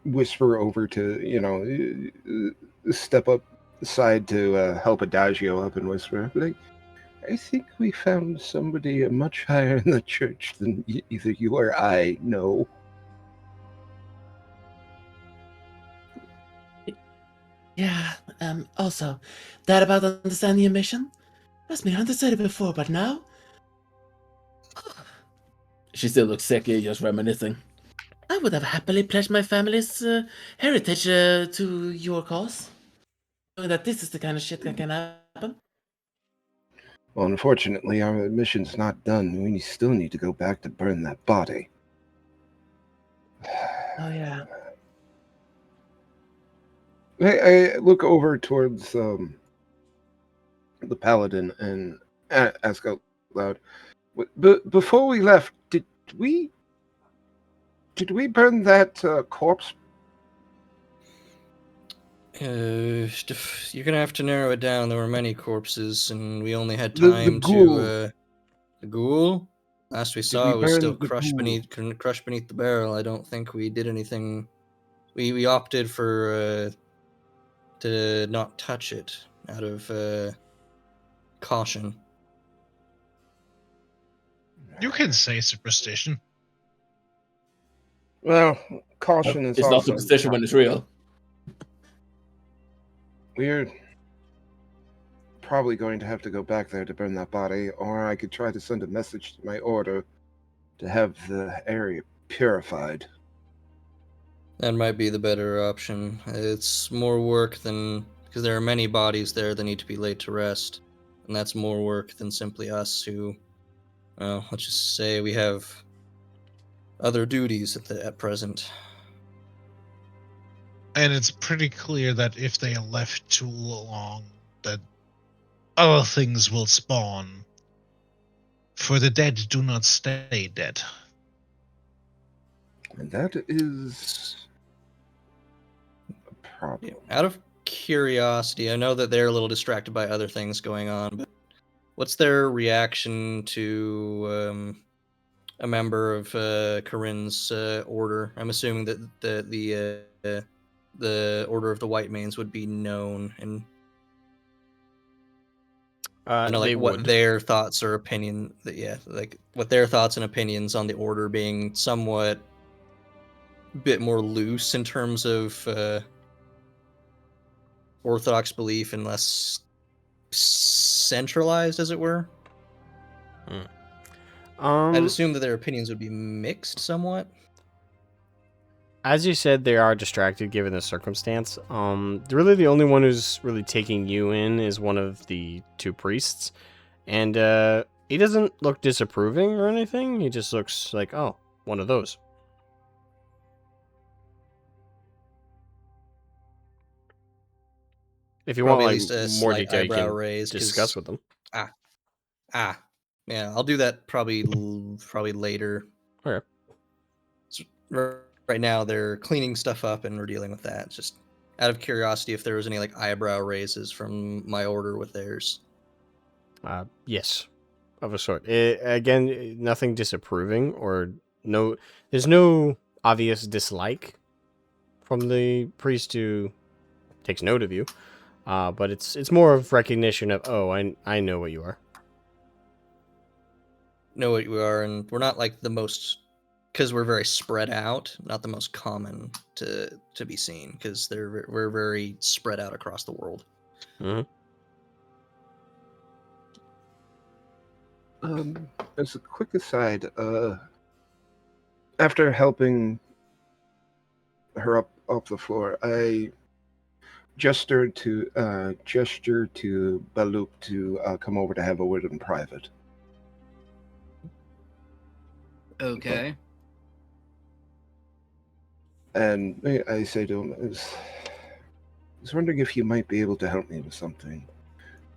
[SPEAKER 5] whisper over to, step up side to help Adagio up and whisper, like, I think we found somebody much higher in the church than either you or I know.
[SPEAKER 4] Yeah, also, that about understanding your mission? Trust me, I understood it before, but now? She still looks sicky, just reminiscing. I would have happily pledged my family's heritage to your cause. Knowing that this is the kind of shit that can happen.
[SPEAKER 5] Well, unfortunately, our mission's not done. We still need to go back to burn that body.
[SPEAKER 4] Oh, yeah.
[SPEAKER 5] I look over towards the paladin and ask out loud, before we left, did we burn that corpse?
[SPEAKER 2] You're gonna have to narrow it down. There were many corpses, and we only had
[SPEAKER 5] The
[SPEAKER 2] time
[SPEAKER 5] ghoul.
[SPEAKER 2] to. The ghoul. Last we saw,
[SPEAKER 5] we
[SPEAKER 2] it was still
[SPEAKER 5] burn the
[SPEAKER 2] crushed
[SPEAKER 5] ghoul?
[SPEAKER 2] beneath the barrel. I don't think we did anything. We opted for to not touch it out of caution.
[SPEAKER 8] You can say superstition.
[SPEAKER 5] Well, caution is
[SPEAKER 4] It's not
[SPEAKER 5] also
[SPEAKER 4] superstition when it's real.
[SPEAKER 5] We're probably going to have to go back there to burn that body, or I could try to send a message to my order to have the area purified.
[SPEAKER 2] That might be the better option. It's more work than because there are many bodies there that need to be laid to rest, and that's more work than simply us who, well, let's just say we have other duties at present.
[SPEAKER 8] And it's pretty clear that if they are left too long, that other things will spawn. For the dead do not stay dead.
[SPEAKER 5] And that is a problem.
[SPEAKER 2] Out of curiosity, I know that they're a little distracted by other things going on, but what's their reaction to a member of Corinne's order? I'm assuming that the Order of the White Manes would be known, and what their thoughts or opinion. What their thoughts and opinions on the order being somewhat bit more loose in terms of orthodox belief and less centralized, as it were. I'd assume that their opinions would be mixed somewhat.
[SPEAKER 1] As you said, they are distracted given the circumstance. Really the only one who's really taking you in is one of the two priests. And he doesn't look disapproving or anything. He just looks like, oh, one of those. If you
[SPEAKER 2] Probably
[SPEAKER 1] want
[SPEAKER 2] at least a
[SPEAKER 1] more
[SPEAKER 2] slight
[SPEAKER 1] detail, you
[SPEAKER 2] eyebrow
[SPEAKER 1] can
[SPEAKER 2] raise,
[SPEAKER 1] discuss with them.
[SPEAKER 2] Yeah, I'll do that probably later.
[SPEAKER 1] Okay.
[SPEAKER 2] So, right now they're cleaning stuff up and we're dealing with that. Just out of curiosity, if there was any like eyebrow raises from my order with theirs.
[SPEAKER 1] Yes, of a sort. Again, nothing disapproving or no. There's no obvious dislike from the priest who takes note of you. But it's more of recognition of, oh, I know what you are.
[SPEAKER 2] Know what you are, and we're not like the most, because we're very spread out, not the most common to be seen, because we're very spread out across the world.
[SPEAKER 1] Mm-hmm.
[SPEAKER 5] As a quick aside, after helping her up the floor, I gesture to Baluk to come over to have a word in private.
[SPEAKER 7] Okay.
[SPEAKER 5] And I say to him, I was wondering if you might be able to help me with something.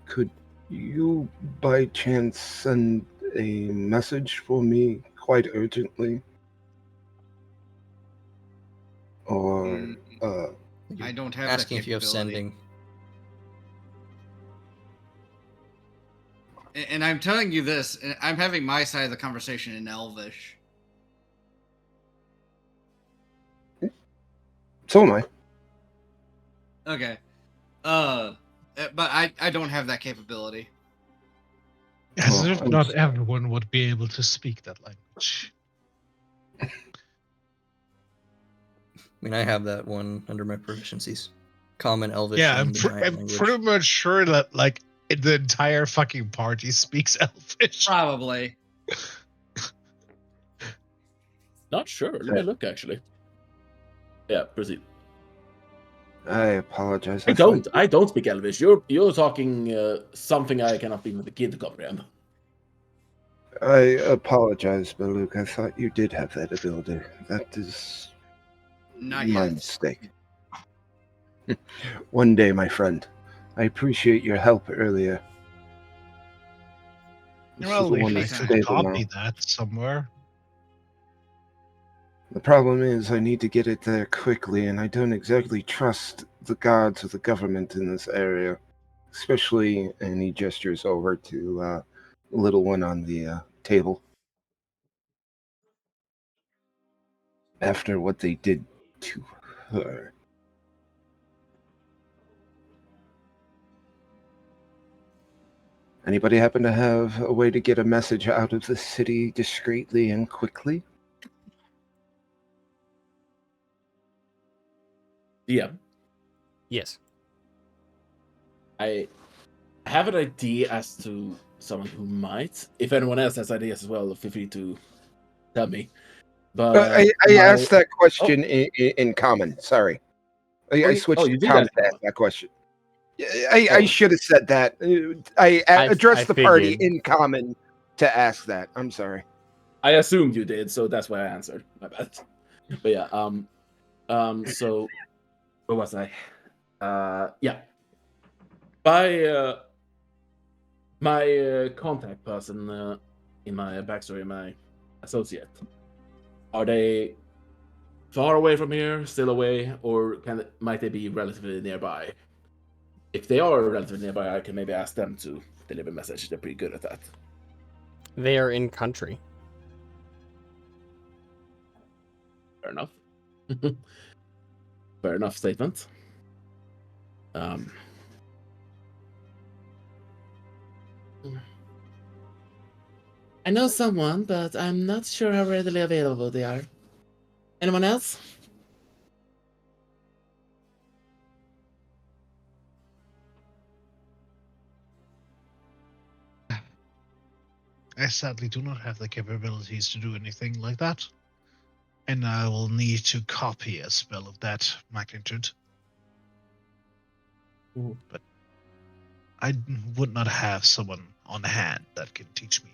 [SPEAKER 5] Could you, by chance, send a message for me quite urgently? Or,
[SPEAKER 7] I don't have
[SPEAKER 2] asking
[SPEAKER 7] that
[SPEAKER 2] if you have
[SPEAKER 7] capability.
[SPEAKER 2] sending.
[SPEAKER 7] And I'm telling you this, and I'm having my side of the conversation in Elvish.
[SPEAKER 5] So am I.
[SPEAKER 7] Okay. But I don't have that capability.
[SPEAKER 8] As
[SPEAKER 5] Oh,
[SPEAKER 8] if
[SPEAKER 5] I'm
[SPEAKER 8] not
[SPEAKER 5] sorry.
[SPEAKER 8] everyone would be able to speak that language.
[SPEAKER 2] I mean, I have that one under my proficiencies. Common Elvish
[SPEAKER 8] Yeah,
[SPEAKER 2] and the giant
[SPEAKER 8] I'm
[SPEAKER 2] language.
[SPEAKER 8] pretty much sure that like the entire fucking party speaks Elvish.
[SPEAKER 7] Probably.
[SPEAKER 4] Not sure. Let me look, actually. Yeah, proceed.
[SPEAKER 5] I apologize.
[SPEAKER 4] I
[SPEAKER 5] thought
[SPEAKER 4] don't speak Elvish. You're talking something I cannot be with the kid to comprehend.
[SPEAKER 5] I apologize, Baluk. I thought you did have that ability. That is
[SPEAKER 7] Not
[SPEAKER 5] my
[SPEAKER 7] yet.
[SPEAKER 5] mistake. One day, my friend. I appreciate your help earlier. This is
[SPEAKER 8] Well,
[SPEAKER 5] the one
[SPEAKER 8] if I
[SPEAKER 5] that's
[SPEAKER 8] could
[SPEAKER 5] stable
[SPEAKER 8] copy
[SPEAKER 5] now.
[SPEAKER 8] that somewhere.
[SPEAKER 5] The problem is I need to get it there quickly, and I don't exactly trust the guards of the government in this area. Especially, and he gestures over to the little one on the table. After what they did to her. Anybody happen to have a way to get a message out of the city discreetly and quickly?
[SPEAKER 4] Yeah.
[SPEAKER 1] Yes.
[SPEAKER 4] I have an idea as to someone who might. If anyone else has ideas as well, feel free to tell me. But
[SPEAKER 5] I asked that question in common. Sorry. I switched
[SPEAKER 4] you
[SPEAKER 5] to
[SPEAKER 4] did
[SPEAKER 5] common
[SPEAKER 4] ask
[SPEAKER 5] to ask
[SPEAKER 4] common.
[SPEAKER 5] that question. I should have said that. I addressed
[SPEAKER 1] I
[SPEAKER 5] the party
[SPEAKER 1] figured.
[SPEAKER 5] in common to ask that. I'm sorry.
[SPEAKER 4] I assumed you did, so that's why I answered. My bad. But yeah, so where was I? Yeah. By my contact person in my backstory, my associate, are they far away from here, still away, or might they be relatively nearby? If they are relatively nearby, I can maybe ask them to deliver a message. They're pretty good at that.
[SPEAKER 1] They are in country.
[SPEAKER 4] Fair enough. Fair enough statement. I know someone, but I'm not sure how readily available they are. Anyone else?
[SPEAKER 8] I sadly do not have the capabilities to do anything like that. And I will need to copy a spell of that magnitude.
[SPEAKER 4] Ooh.
[SPEAKER 8] But I would not have someone on hand that can teach me.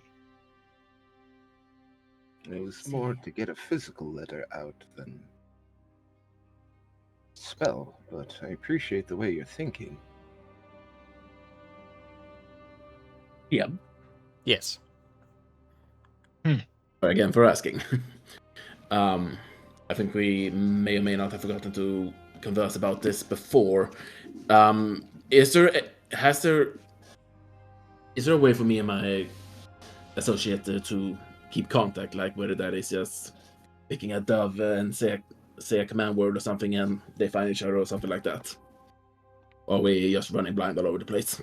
[SPEAKER 5] It was more to get a physical letter out than spell, but I appreciate the way you're thinking.
[SPEAKER 4] Yeah.
[SPEAKER 1] Yes.
[SPEAKER 4] Again, for asking. I think we may or may not have forgotten to converse about this before. Is there a way for me and my associate to keep contact, like whether that is just picking a dove and say a command word or something, and they find each other or something like that, or are we just running blind all over the place?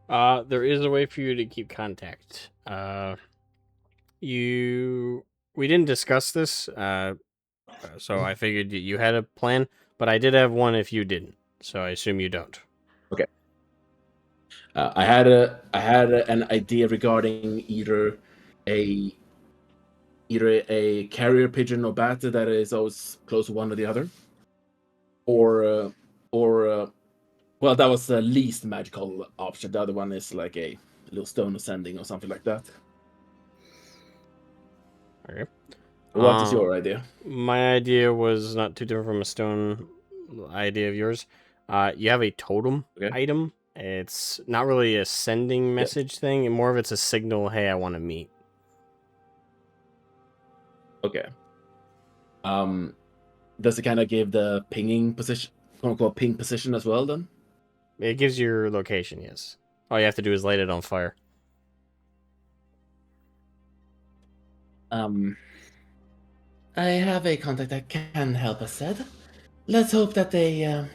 [SPEAKER 1] There is a way for you to keep contact. We didn't discuss this, so I figured you had a plan, but I did have one if you didn't, so I assume you don't.
[SPEAKER 4] Okay. I had an idea regarding either a carrier pigeon or bat that is always close to one or the other, or well, that was the least magical option. The other one is like a little stone ascending or something like that.
[SPEAKER 1] Okay.
[SPEAKER 4] What is your idea?
[SPEAKER 1] My idea was not too different from a stone idea of yours. You have a totem item. It's not really a sending message thing, and more of it's a signal, hey, I want to meet.
[SPEAKER 4] Okay. Does it kind of give the pinging position, quote unquote, ping position as well then?
[SPEAKER 1] It gives your location, yes. All you have to do is light it on fire.
[SPEAKER 4] I have a contact that can help us, said. Let's hope that they're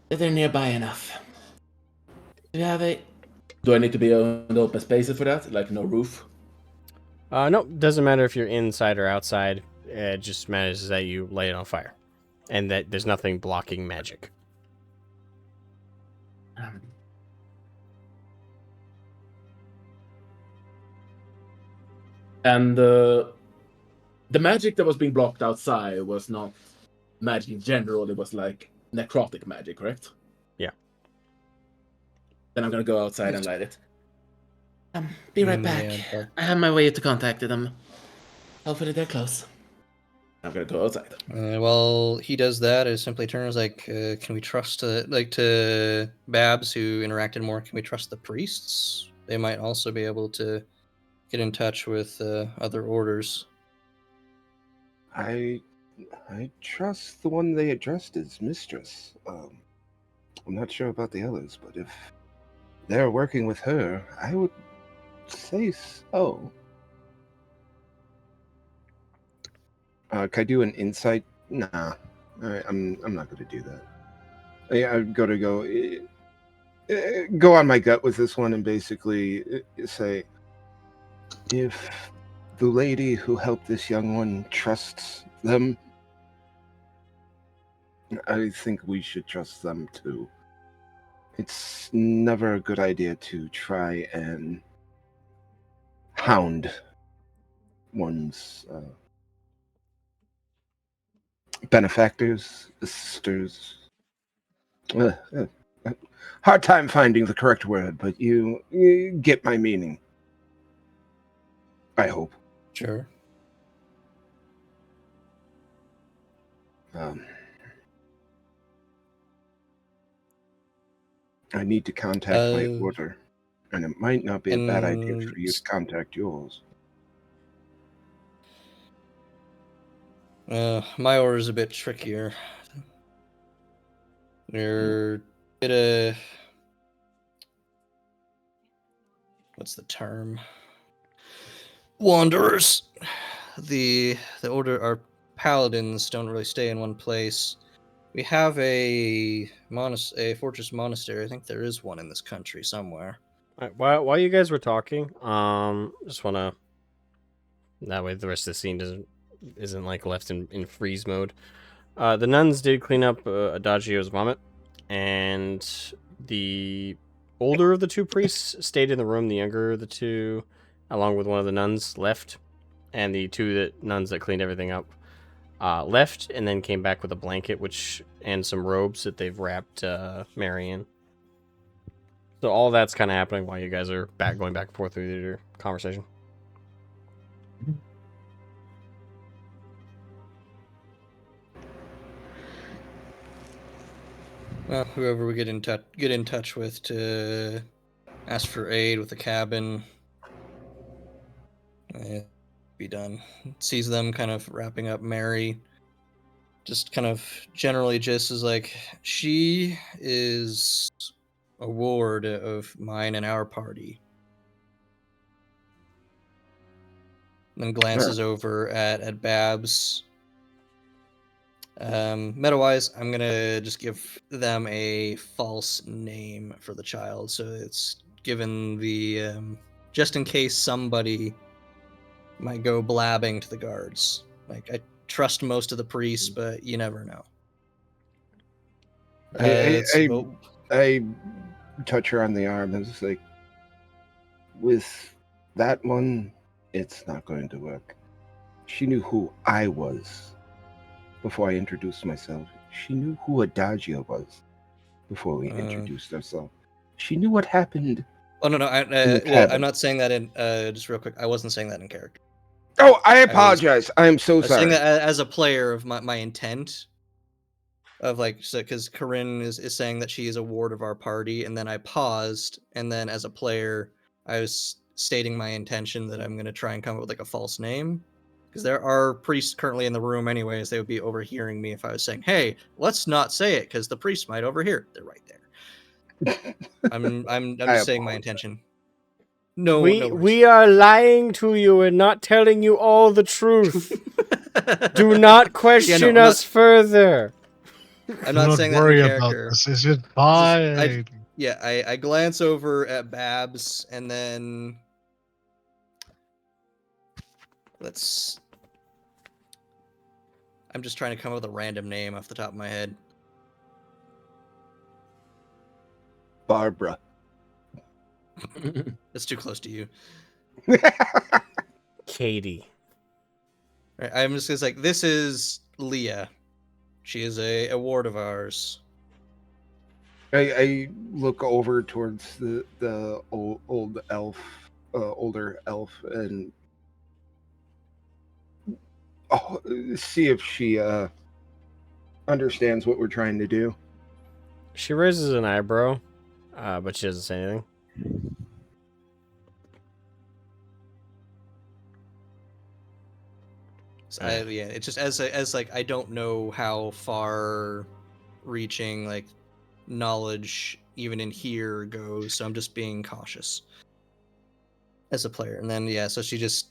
[SPEAKER 4] nearby enough. Do you have a... Do I need to be on the open spaces for that? Like no roof?
[SPEAKER 1] No, doesn't matter if you're inside or outside. It just matters that you lay it on fire. And that there's nothing blocking magic.
[SPEAKER 4] And the magic that was being blocked outside was not magic in general, it was like necrotic magic, correct?
[SPEAKER 1] Yeah.
[SPEAKER 4] Then I'm gonna go outside and light it. Be right back. I have my way to contact them. Hopefully they're close. I'm gonna go outside.
[SPEAKER 2] While he does that, it simply turns like, can we trust to Babs who interacted more? Can we trust the priests? They might also be able to get in touch with other orders.
[SPEAKER 5] I trust the one they addressed as mistress. I'm not sure about the others, but if they're working with her, I would say so. Can I do an insight? Nah, I'm not going to do that. I've got to go on my gut with this one and basically say, if the lady who helped this young one trusts them, I think we should trust them too. It's never a good idea to try and hound one's benefactors, assisters. Hard time finding the correct word, but you get my meaning. I hope.
[SPEAKER 2] Sure.
[SPEAKER 5] I need to contact my order, and it might not be a bad idea for you to contact yours.
[SPEAKER 2] My order is a bit trickier. They're a bit of... What's the term? Wanderers. The order, our paladins don't really stay in one place. We have a fortress monastery. I think there is one in this country somewhere.
[SPEAKER 1] While you guys were talking, just wanna, that way the rest of the scene isn't like left in freeze mode. The nuns did clean up Adagio's vomit, and the older of the two priests stayed in the room. The younger of the two, along with one of the nuns, left, and the two nuns that cleaned everything up left, and then came back with a blanket and some robes that they've wrapped Mary in. So all that's kind of happening while you guys are going back and forth through your conversation.
[SPEAKER 2] Well, whoever we get in touch with to ask for aid with the cabin, be done. Sees them kind of wrapping up Mary. Just kind of generally just is like, she is a ward of mine and our party. And then glances over at Babs. Meta-wise, I'm gonna just give them a false name for the child, so it's given the just in case somebody might go blabbing to the guards. Like, I trust most of the priests, but you never know.
[SPEAKER 5] I touch her on the arm and it's like, with that one, it's not going to work. She knew who I was before I introduced myself. She knew who Adagio was before we introduced ourselves. She knew what happened.
[SPEAKER 2] Oh, no, I'm not saying that in, just real quick, I wasn't saying that in character.
[SPEAKER 5] Oh, I apologize. I am so
[SPEAKER 2] I was
[SPEAKER 5] sorry.
[SPEAKER 2] saying that as a player of my intent of like, so because Corinne is saying that she is a ward of our party, and then I paused, and then as a player, I was stating my intention that I'm going to try and come up with like a false name. Because there are priests currently in the room anyways, they would be overhearing me if I was saying, hey, let's not say it, because the priest might overhear. They're right there. I'm just saying my intention. No,
[SPEAKER 1] we
[SPEAKER 2] no worries.
[SPEAKER 1] we are lying to you and not telling you all the truth. Do not question
[SPEAKER 2] I'm
[SPEAKER 1] us further.
[SPEAKER 2] I'm
[SPEAKER 8] Do
[SPEAKER 2] not
[SPEAKER 8] not
[SPEAKER 2] saying that in
[SPEAKER 8] worry about
[SPEAKER 2] character.
[SPEAKER 8] this. Is it
[SPEAKER 2] I-
[SPEAKER 8] fine?
[SPEAKER 2] Yeah, I glance over at Babs and then I'm just trying to come up with a random name off the top of my head.
[SPEAKER 5] Barbara.
[SPEAKER 2] It's too close to you.
[SPEAKER 1] Katie.
[SPEAKER 2] Right, I'm just gonna like, this is Leah. She is a ward of ours.
[SPEAKER 5] I look over towards the old elf, older elf, and see if she understands what we're trying to do.
[SPEAKER 1] She raises an eyebrow, but she doesn't say anything.
[SPEAKER 2] So yeah, it's just as like I don't know how far reaching like knowledge even in here goes, so I'm just being cautious as a player. And then yeah, so she just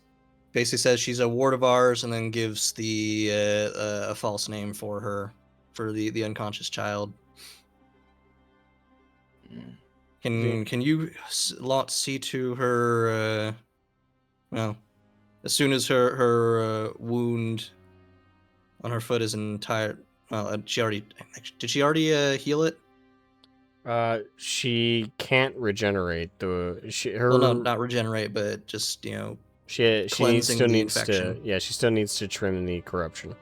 [SPEAKER 2] basically says she's a ward of ours, and then gives the a false name for her, for the unconscious child. Can you lot see to her? Well, as soon as her wound on her foot is entire. Well, she already did. She already heal it?
[SPEAKER 1] She can't regenerate.
[SPEAKER 2] Well, no, not regenerate, but just
[SPEAKER 1] she
[SPEAKER 2] cleansing
[SPEAKER 1] still
[SPEAKER 2] the
[SPEAKER 1] needs
[SPEAKER 2] infection.
[SPEAKER 1] she still needs to trim the corruption.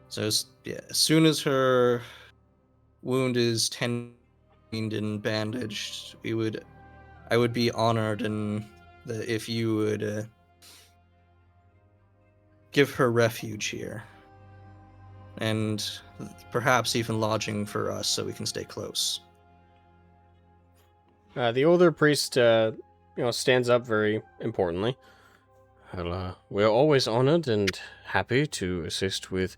[SPEAKER 2] So yeah, as soon as her wound is tended and bandaged, I would be honored if you would give her refuge here, and perhaps even lodging for us, so we can stay close.
[SPEAKER 1] The older priest, stands up very importantly. Well, we're always honored and happy to assist with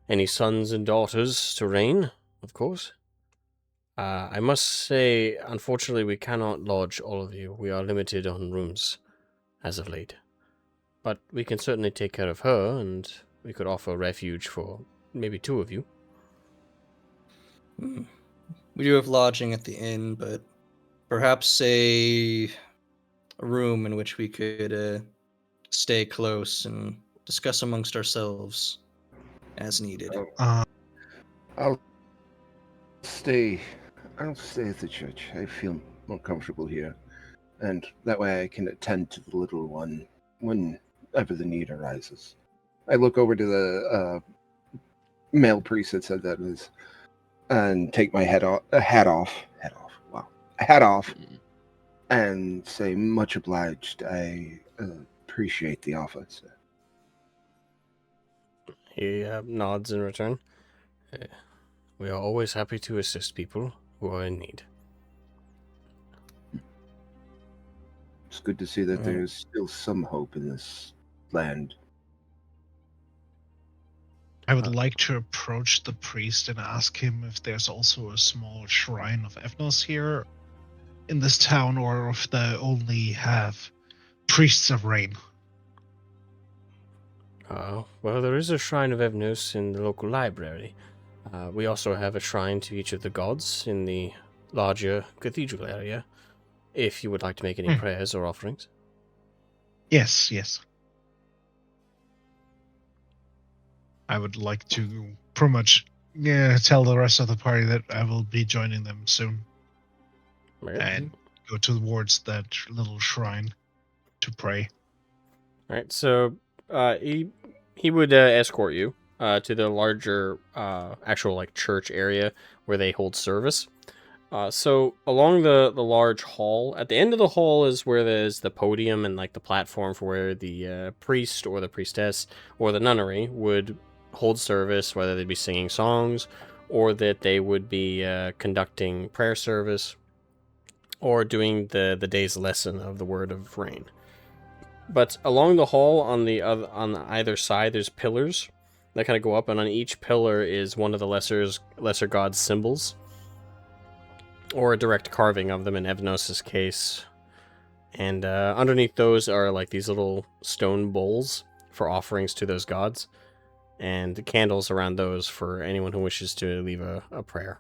[SPEAKER 1] any sons and daughters to reign, of course. I must say, unfortunately, we cannot lodge all of you. We are limited on rooms as of late. But we can certainly take care of her, and we could offer refuge for maybe 2 of you.
[SPEAKER 2] We do have lodging at the inn, but perhaps a room in which we could stay close and discuss amongst ourselves as needed.
[SPEAKER 5] I'll stay at the church. I feel more comfortable here, and that way I can attend to the little one whenever the need arises. I look over to the male priest that said that is, and take my hat off, and say, much obliged. I appreciate the offer, sir.
[SPEAKER 1] He nods in return. We are always happy to assist people who are in need.
[SPEAKER 5] It's good to see that there's still some hope in this land.
[SPEAKER 8] I would like to approach the priest and ask him if there's also a small shrine of Evnos here in this town, or if they only have priests of rain.
[SPEAKER 1] Well, there is a shrine of Evnos in the local library. We also have a shrine to each of the gods in the larger cathedral area, if you would like to make any prayers or offerings.
[SPEAKER 8] Yes. I would like to pretty much tell the rest of the party that I will be joining them soon.
[SPEAKER 1] Right.
[SPEAKER 8] And go towards that little shrine to pray.
[SPEAKER 1] Alright, so he would escort you to the larger actual church area where they hold service. So along the large hall, at the end of the hall is where there's the podium and the platform for where the priest or the priestess or the nunnery would hold service, whether they'd be singing songs or that they would be conducting prayer service or doing the day's lesson of the Word of Rain. But along the hall on either side, there's pillars that kind of go up, and on each pillar is one of the lesser god's symbols, or a direct carving of them. In Evnos' case, And underneath those are like these little stone bowls for offerings to those gods, and the candles around those for anyone who wishes to leave a prayer.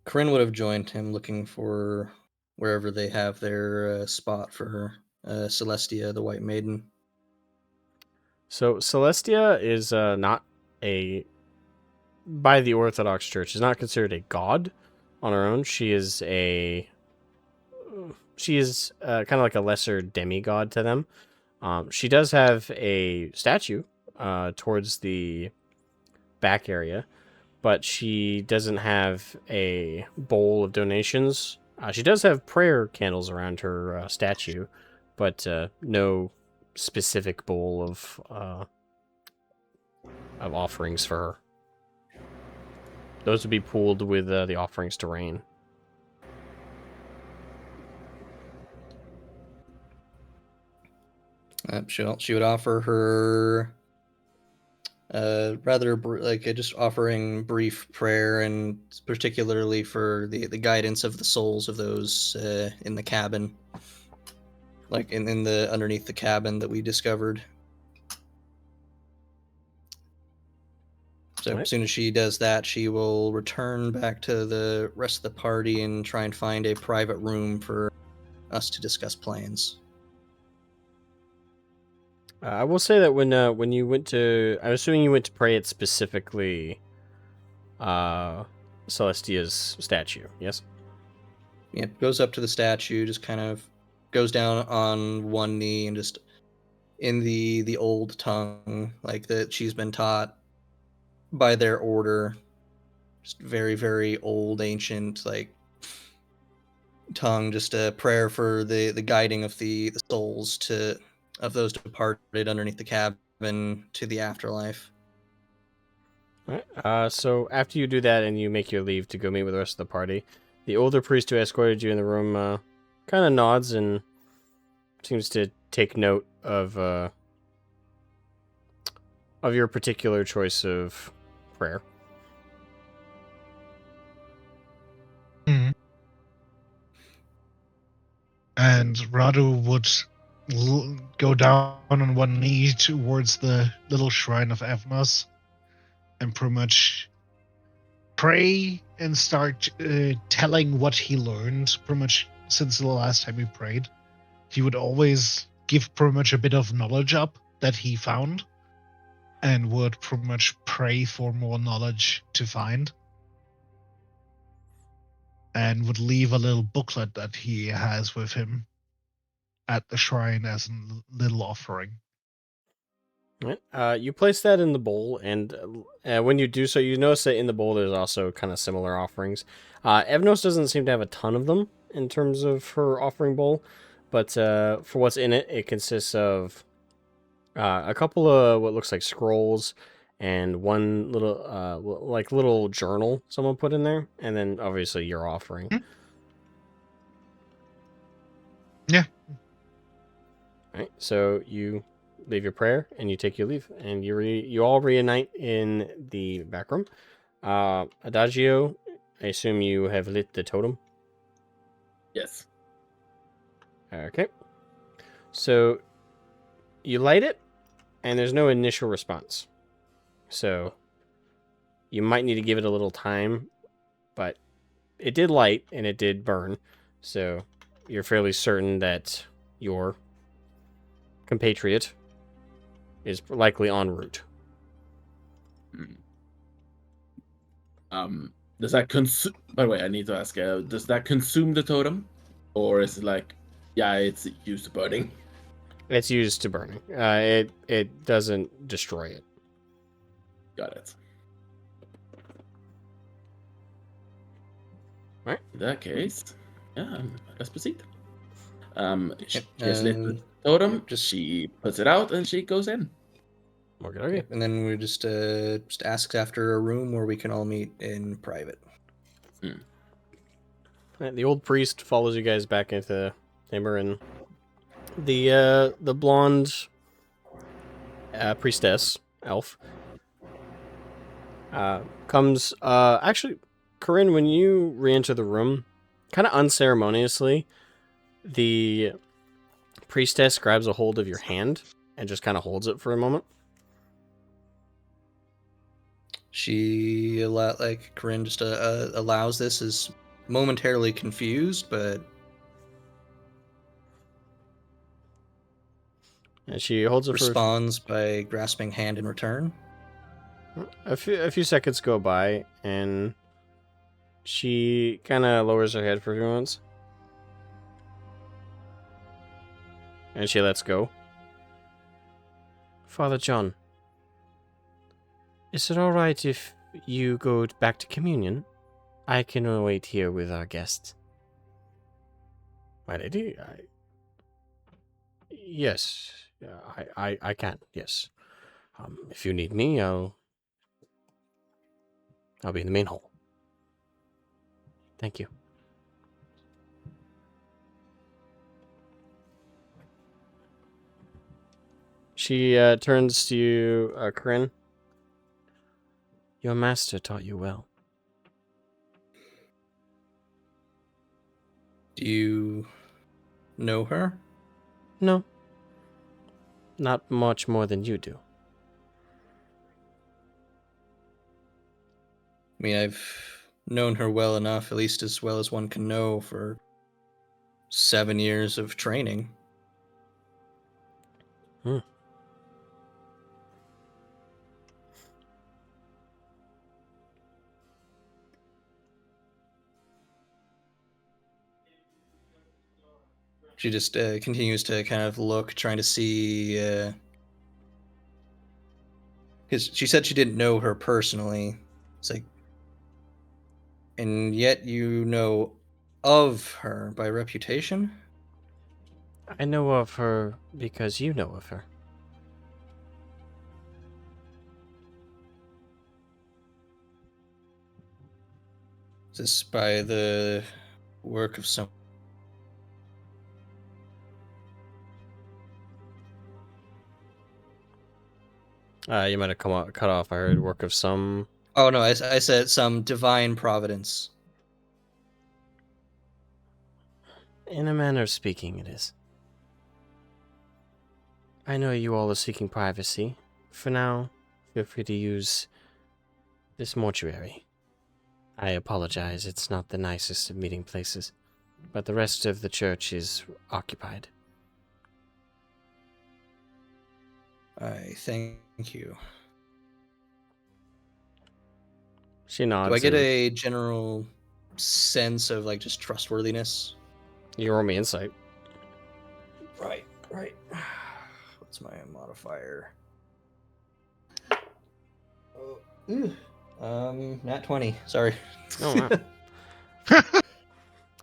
[SPEAKER 2] Corinne would have joined him looking for wherever they have their spot for Celestia, the White Maiden.
[SPEAKER 1] So Celestia is not a, by the Orthodox Church, is not considered a god on her own. She is kind of like a lesser demigod to them. She does have a statue towards the back area, but she doesn't have a bowl of donations. She does have prayer candles around her statue, but no specific bowl of offerings for her. Those would be pooled with the offerings to Rain.
[SPEAKER 2] She would offer her just offering brief prayer, and particularly for the guidance of the souls of those in the cabin, like in the underneath the cabin that we discovered. So as soon as she does that, she will return back to the rest of the party and try and find a private room for us to discuss plans.
[SPEAKER 1] I will say that when you went to, I'm assuming you went to pray at specifically Celestia's statue, yes?
[SPEAKER 2] Yeah, goes up to the statue, just kind of goes down on one knee and just in the old tongue, like that she's been taught by their order, just very, very old, ancient, like tongue, just a prayer for the guiding of the souls of those departed underneath the cabin to the afterlife.
[SPEAKER 1] All right. So after you do that and you make your leave to go meet with the rest of the party, the older priest who escorted you in the room kind of nods and seems to take note of your particular choice of prayer.
[SPEAKER 8] Mhm. And Radu would go down on one knee towards the little shrine of Evnos and pretty much pray and start telling what he learned pretty much since the last time he prayed. He would always give pretty much a bit of knowledge up that he found and would pretty much pray for more knowledge to find. And would leave a little booklet that he has with him at the shrine as a little offering.
[SPEAKER 1] You place that in the bowl, and when you do so, you notice that in the bowl there's also kind of similar offerings. Evnos doesn't seem to have a ton of them in terms of her offering bowl, but for what's in it, it consists of a couple of what looks like scrolls and one little journal someone put in there, and then obviously your offering.
[SPEAKER 8] Yeah.
[SPEAKER 1] All right, so you leave your prayer and you take your leave, and you all reunite in the back room. Adagio, I assume you have lit the totem.
[SPEAKER 4] Yes.
[SPEAKER 1] Okay. So you light it, and there's no initial response. So you might need to give it a little time, but it did light and it did burn. So you're fairly certain that your compatriot is likely en route.
[SPEAKER 4] Does that consume? By the way, I need to ask: does that consume the totem, or is it like, yeah, it's used to burning?
[SPEAKER 1] It's used to burning. It doesn't destroy it.
[SPEAKER 4] Got it.
[SPEAKER 1] Right.
[SPEAKER 4] In that case, yeah, let's proceed. She
[SPEAKER 2] Yep,
[SPEAKER 4] has lit the totem.
[SPEAKER 2] just-
[SPEAKER 4] She puts it out and she goes in.
[SPEAKER 1] Okay.
[SPEAKER 2] And then we just asks after a room where we can all meet in private.
[SPEAKER 1] Right, the old priest follows you guys back into the chamber, and the blonde priestess elf comes. Actually, Corinne, when you re-enter the room, kind of unceremoniously, the priestess grabs a hold of your hand and just kind of holds it for a moment.
[SPEAKER 2] She Corinne just allows this, is momentarily confused, but
[SPEAKER 1] And she holds it
[SPEAKER 2] responds by grasping hand in return.
[SPEAKER 1] A few seconds go by, and she kind of lowers her head for a few moments. And she lets go. Father John, is it alright if you go back to communion? I can wait here with our guests. My lady, yes, I can, yes. If you need me, I'll be in the main hall. Thank you. She turns to you, Corinne. Your master taught you well.
[SPEAKER 2] Do you know her?
[SPEAKER 1] No. Not much more than you do.
[SPEAKER 2] I mean, I've known her well enough, at least as well as one can know, for 7 years of training. She just continues to kind of look, trying to see, because she said she didn't know her personally. It's like, and yet you know of her by reputation?
[SPEAKER 1] I know of her because you know of her.
[SPEAKER 2] Is this by the work of some...
[SPEAKER 1] You might have cut off. I heard work of some...
[SPEAKER 2] Oh, no, I said some divine providence.
[SPEAKER 1] In a manner of speaking, it is. I know you all are seeking privacy. For now, feel free to use this mortuary. I apologize, it's not the nicest of meeting places, but the rest of the church is occupied.
[SPEAKER 2] I thank you.
[SPEAKER 1] She nods.
[SPEAKER 2] Do I get a general sense of, like, just trustworthiness?
[SPEAKER 1] You roll me insight.
[SPEAKER 2] Right. What's my modifier? Nat 20. Sorry.
[SPEAKER 1] Oh,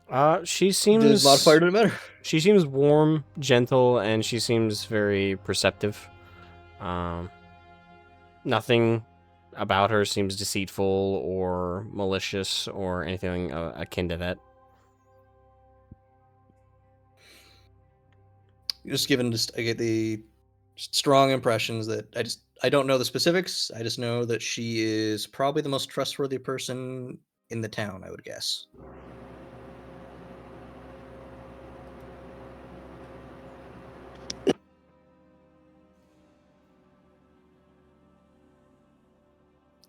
[SPEAKER 1] wow. She seems...
[SPEAKER 2] The modifier doesn't matter.
[SPEAKER 1] She seems warm, gentle, and she seems very perceptive. Nothing about her seems deceitful or malicious or anything akin to that.
[SPEAKER 2] Just given, I get the strong impressions that I don't know the specifics. I just know that she is probably the most trustworthy person in the town, I would guess.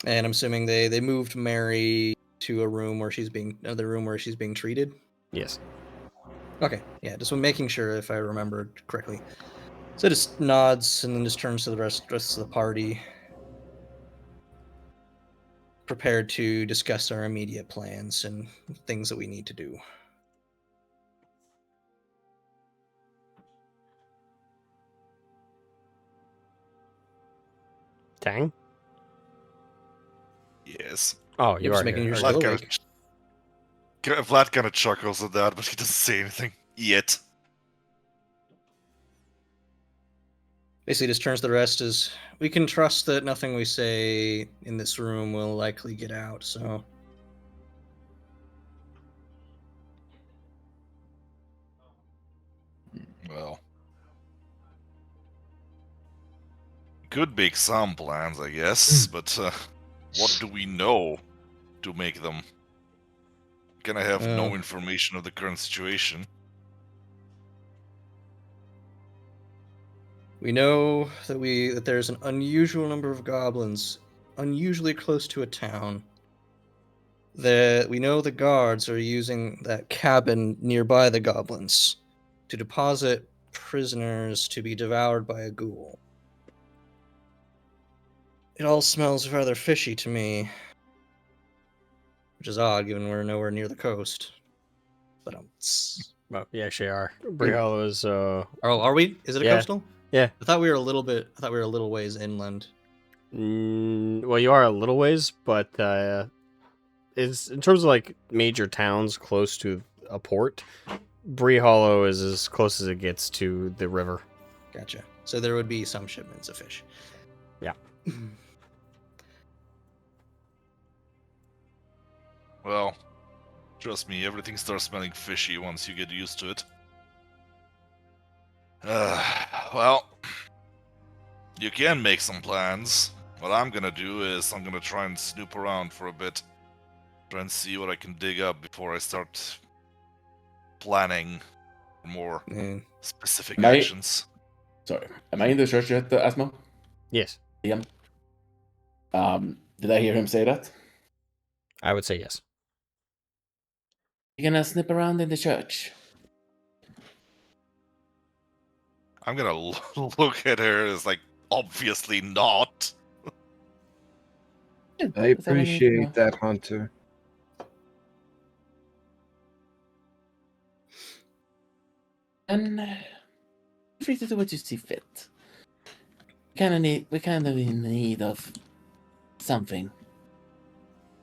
[SPEAKER 2] And I'm assuming they moved Mary to another room where she's being treated.
[SPEAKER 1] Yes.
[SPEAKER 2] Okay, yeah, just making sure if I remembered correctly. So just nods and then just turns to the rest of the party, prepared to discuss our immediate plans and things that we need to do.
[SPEAKER 1] Tang?
[SPEAKER 9] Yes.
[SPEAKER 1] Oh, you
[SPEAKER 2] Just
[SPEAKER 1] are
[SPEAKER 2] making
[SPEAKER 1] here.
[SPEAKER 2] your
[SPEAKER 1] Okay.
[SPEAKER 2] still
[SPEAKER 9] Vlad kind of chuckles at that, but he doesn't say anything yet.
[SPEAKER 2] Basically just turns to the rest as, we can trust that nothing we say in this room will likely get out, so...
[SPEAKER 9] Well, could make some plans, I guess, but what do we know to make them Again, I have no
[SPEAKER 2] Oh.
[SPEAKER 9] information of the current situation.
[SPEAKER 2] We know that there's an unusual number of goblins, unusually close to a town. We know the guards are using that cabin nearby the goblins to deposit prisoners to be devoured by a ghoul. It all smells rather fishy to me, which is odd given we're nowhere near the coast. But
[SPEAKER 1] Well, we actually are. Bree Hollow is
[SPEAKER 2] are we? Is it a
[SPEAKER 1] Yeah.
[SPEAKER 2] coastal?
[SPEAKER 1] Yeah.
[SPEAKER 2] I thought we were a little ways inland.
[SPEAKER 1] Well, you are a little ways, but it's in terms of like major towns close to a port. Bree Hollow is as close as it gets to the river.
[SPEAKER 2] Gotcha. So there would be some shipments of fish.
[SPEAKER 1] Yeah.
[SPEAKER 9] Well, trust me, everything starts smelling fishy once you get used to it. Well, you can make some plans. What I'm gonna do is I'm gonna try and snoop around for a bit. Try and see what I can dig up before I start planning more
[SPEAKER 2] Mm.
[SPEAKER 9] specific
[SPEAKER 4] Am I-
[SPEAKER 9] actions.
[SPEAKER 4] Sorry, am I in the church yet, Asmo?
[SPEAKER 1] Yes,
[SPEAKER 4] Did I hear him say that?
[SPEAKER 1] I would say yes.
[SPEAKER 4] You're gonna snip around in the church.
[SPEAKER 9] I'm gonna look at her as like, obviously not.
[SPEAKER 5] I
[SPEAKER 4] That's all I need to know.
[SPEAKER 5] appreciate that, Hunter.
[SPEAKER 4] And feel free to do what you see fit. We're kind of in need of something.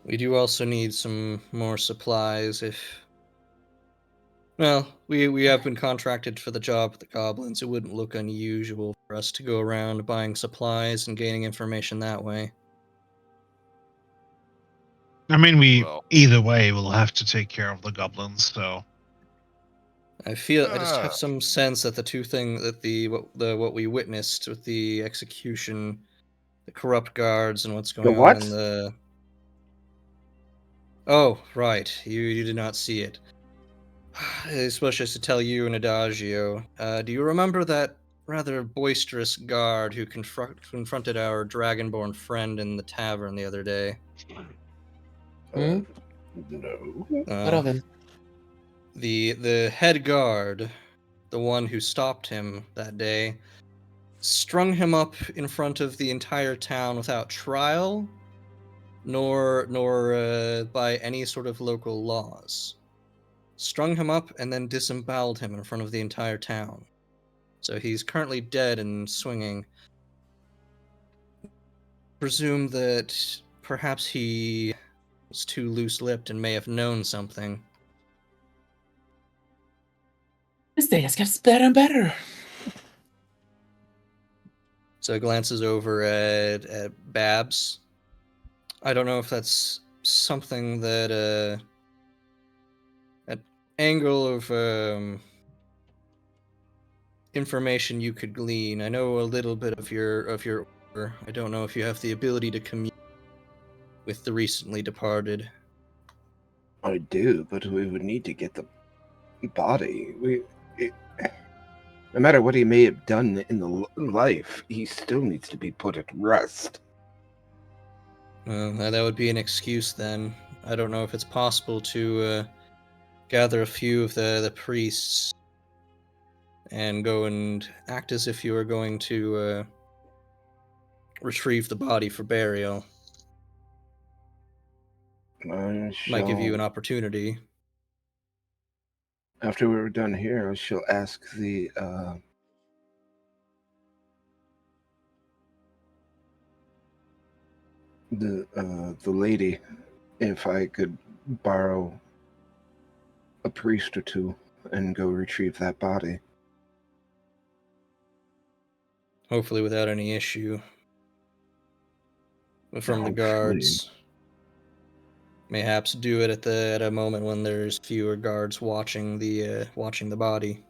[SPEAKER 2] We do also need some more supplies well, we have been contracted for the job with the goblins. It wouldn't look unusual for us to go around buying supplies and gaining information that way.
[SPEAKER 8] I mean, we
[SPEAKER 9] Well.
[SPEAKER 8] either way will have to take care of the goblins, so
[SPEAKER 2] I just have some sense that what we witnessed with the execution, the corrupt guards, and what's going
[SPEAKER 5] what?
[SPEAKER 2] on in the. Oh, right. You did not see it. I suppose just to tell you an adagio. Do you remember that rather boisterous guard who confronted our dragonborn friend in the tavern the other day?
[SPEAKER 4] Hmm?
[SPEAKER 5] No.
[SPEAKER 4] What of him?
[SPEAKER 2] The head guard, the one who stopped him that day, strung him up in front of the entire town without trial, nor by any sort of local laws. Strung him up and then disemboweled him in front of the entire town. So he's currently dead and swinging. Presume that perhaps he was too loose-lipped and may have known something.
[SPEAKER 4] This day has gets better and better.
[SPEAKER 2] So glances over at Babs. I don't know if that's something that an angle of information you could glean. I know a little bit of your order. I don't know if you have the ability to communicate with the recently departed.
[SPEAKER 5] I do, but we would need to get the body. No matter what he may have done in the life, he still needs to be put at rest.
[SPEAKER 2] That would be an excuse then. I don't know if it's possible to gather a few of the priests and go and act as if you were going to retrieve the body for burial. Might give you an opportunity.
[SPEAKER 5] After we're done here, I shall ask the lady if I could borrow a priest or two and go retrieve that body.
[SPEAKER 2] Hopefully without any issue. But from the
[SPEAKER 5] Hopefully.
[SPEAKER 2] guards. Mayhaps do it at a moment when there's fewer guards watching the body.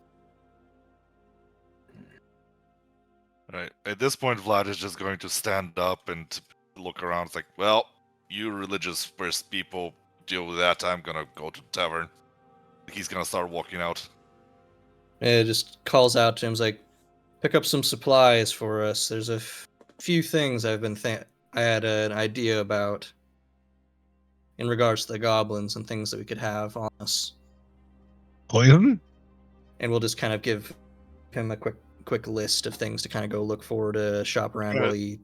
[SPEAKER 9] Right. At this point, Vlad is just going to stand up and look around. It's like, well, you religious first people deal with that, I'm gonna go to the tavern. He's gonna start walking out.
[SPEAKER 2] It just calls out to him, like, pick up some supplies for us. There's a few things I've been I had an idea about in regards to the goblins and things that we could have on us.
[SPEAKER 8] Poison?
[SPEAKER 2] And we'll just kind of give him a quick list of things to kind of go look for to shop around while he...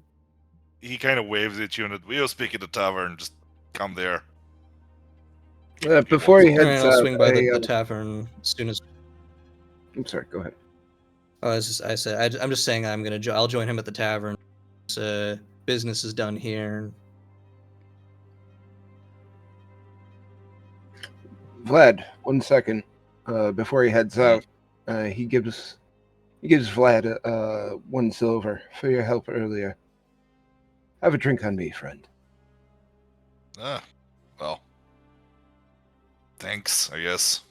[SPEAKER 9] He kind of waves at you and we'll speak at the tavern. Just come there.
[SPEAKER 5] Before he
[SPEAKER 2] Alright,
[SPEAKER 5] heads
[SPEAKER 2] I'll
[SPEAKER 5] out,
[SPEAKER 2] swing by the tavern as soon as...
[SPEAKER 5] I'm sorry, go ahead.
[SPEAKER 2] Oh, I'm just saying I'll join him at the tavern. Business is done here.
[SPEAKER 5] Vlad, 1 second. Before he heads out, he gives Vlad 1 silver for your help earlier. Have a drink on me, friend.
[SPEAKER 9] Well. Thanks, I guess.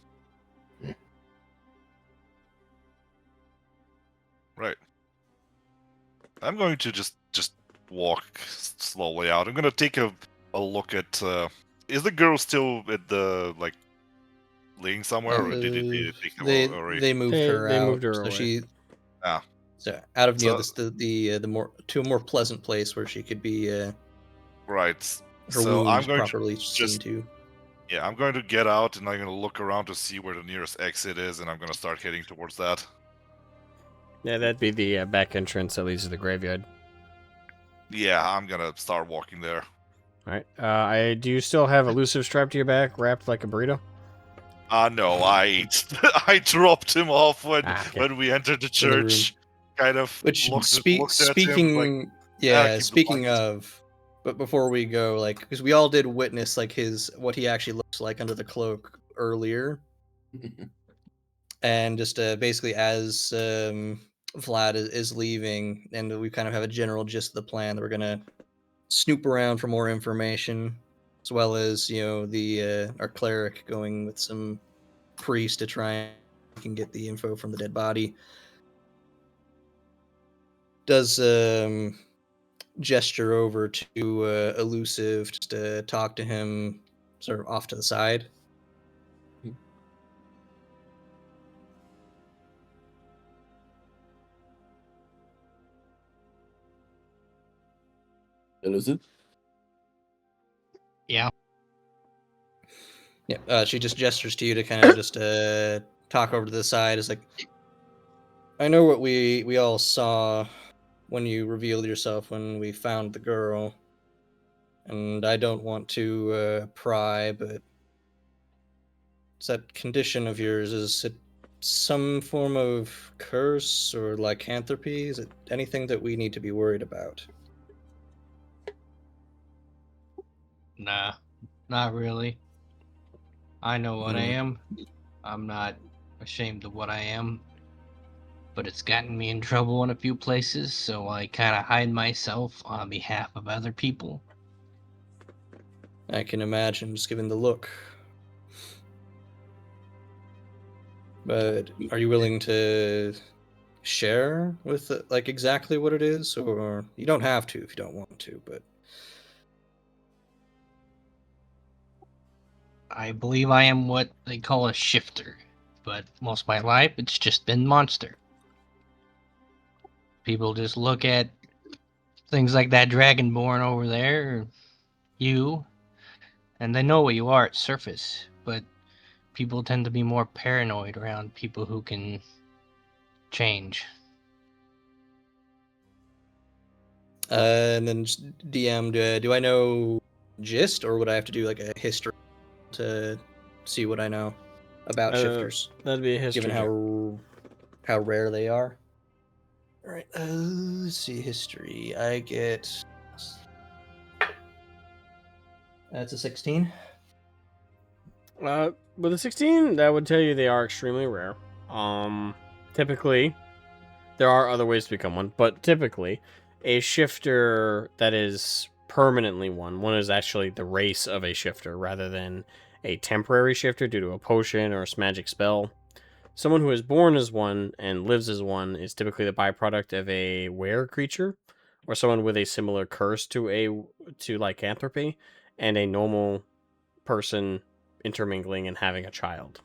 [SPEAKER 9] Right. I'm going to just walk slowly out. I'm gonna take a look at. Is the girl still at the laying somewhere, or did they take her already?
[SPEAKER 2] They moved her out.
[SPEAKER 1] moved her
[SPEAKER 2] so
[SPEAKER 1] away.
[SPEAKER 2] she.
[SPEAKER 9] Ah.
[SPEAKER 2] So out of
[SPEAKER 9] So-
[SPEAKER 2] the more to a more pleasant place where she could be.
[SPEAKER 9] Right.
[SPEAKER 2] Her
[SPEAKER 9] So
[SPEAKER 2] wounds
[SPEAKER 9] I'm going
[SPEAKER 2] properly
[SPEAKER 9] to
[SPEAKER 2] seen
[SPEAKER 9] just
[SPEAKER 2] to.
[SPEAKER 9] yeah, I'm going to get out and I'm going to look around to see where the nearest exit is, and I'm going to start heading towards that.
[SPEAKER 1] Yeah, that'd be the back entrance that leads to the graveyard.
[SPEAKER 9] Yeah, I'm going to start walking there.
[SPEAKER 1] All right. Do you still have elusive strapped to your back, wrapped like a burrito?
[SPEAKER 9] No, I dropped him off when
[SPEAKER 1] Okay.
[SPEAKER 9] when we entered the
[SPEAKER 2] In the room.
[SPEAKER 9] church. Kind of
[SPEAKER 2] Which
[SPEAKER 9] looked at him,
[SPEAKER 2] speaking,
[SPEAKER 9] like, keep the
[SPEAKER 2] speaking
[SPEAKER 9] pockets.
[SPEAKER 2] of, but before we go, like, because we all did witness what he actually looks like under the cloak earlier, and just basically as Vlad is leaving, and we kind of have a general gist of the plan that we're gonna snoop around for more information, as well as the our cleric going with some priest to try and can get the info from the dead body. Does gesture over to elusive just to talk to him sort of off to the side.
[SPEAKER 4] Elusive?
[SPEAKER 3] Yeah.
[SPEAKER 2] Yeah, she just gestures to you to kind of just talk over to the side. It's like, I know what we all saw when you revealed yourself when we found the girl, and I don't want to pry, but is that condition of yours, is it some form of curse or lycanthropy? Is it anything that we need to be worried about?
[SPEAKER 3] Nah, not really. I know what I am. I'm not ashamed of what I am. But it's gotten me in trouble in a few places, so I kind of hide myself on behalf of other people.
[SPEAKER 2] I can imagine, just given the look. But are you willing to share with exactly what it is, or you don't have to if you don't want to? But
[SPEAKER 3] I believe I am what they call a shifter, but most of my life it's just been monster. People just look at things like that dragonborn over there, or you, and they know what you are at surface, but people tend to be more paranoid around people who can change.
[SPEAKER 2] and then just DM, do I know gist, or would I have to do like a history to see what I know about shifters,
[SPEAKER 1] That'd be a history.
[SPEAKER 2] given how rare they are? All right, let's see history. I get that's a 16.
[SPEAKER 1] With a 16, that would tell you they are extremely rare. Typically, there are other ways to become one, but typically, a shifter that is permanently one is actually the race of a shifter rather than a temporary shifter due to a potion or a magic spell. Someone who is born as one and lives as one is typically the byproduct of a were creature, or someone with a similar curse to lycanthropy, and a normal person intermingling and having a child.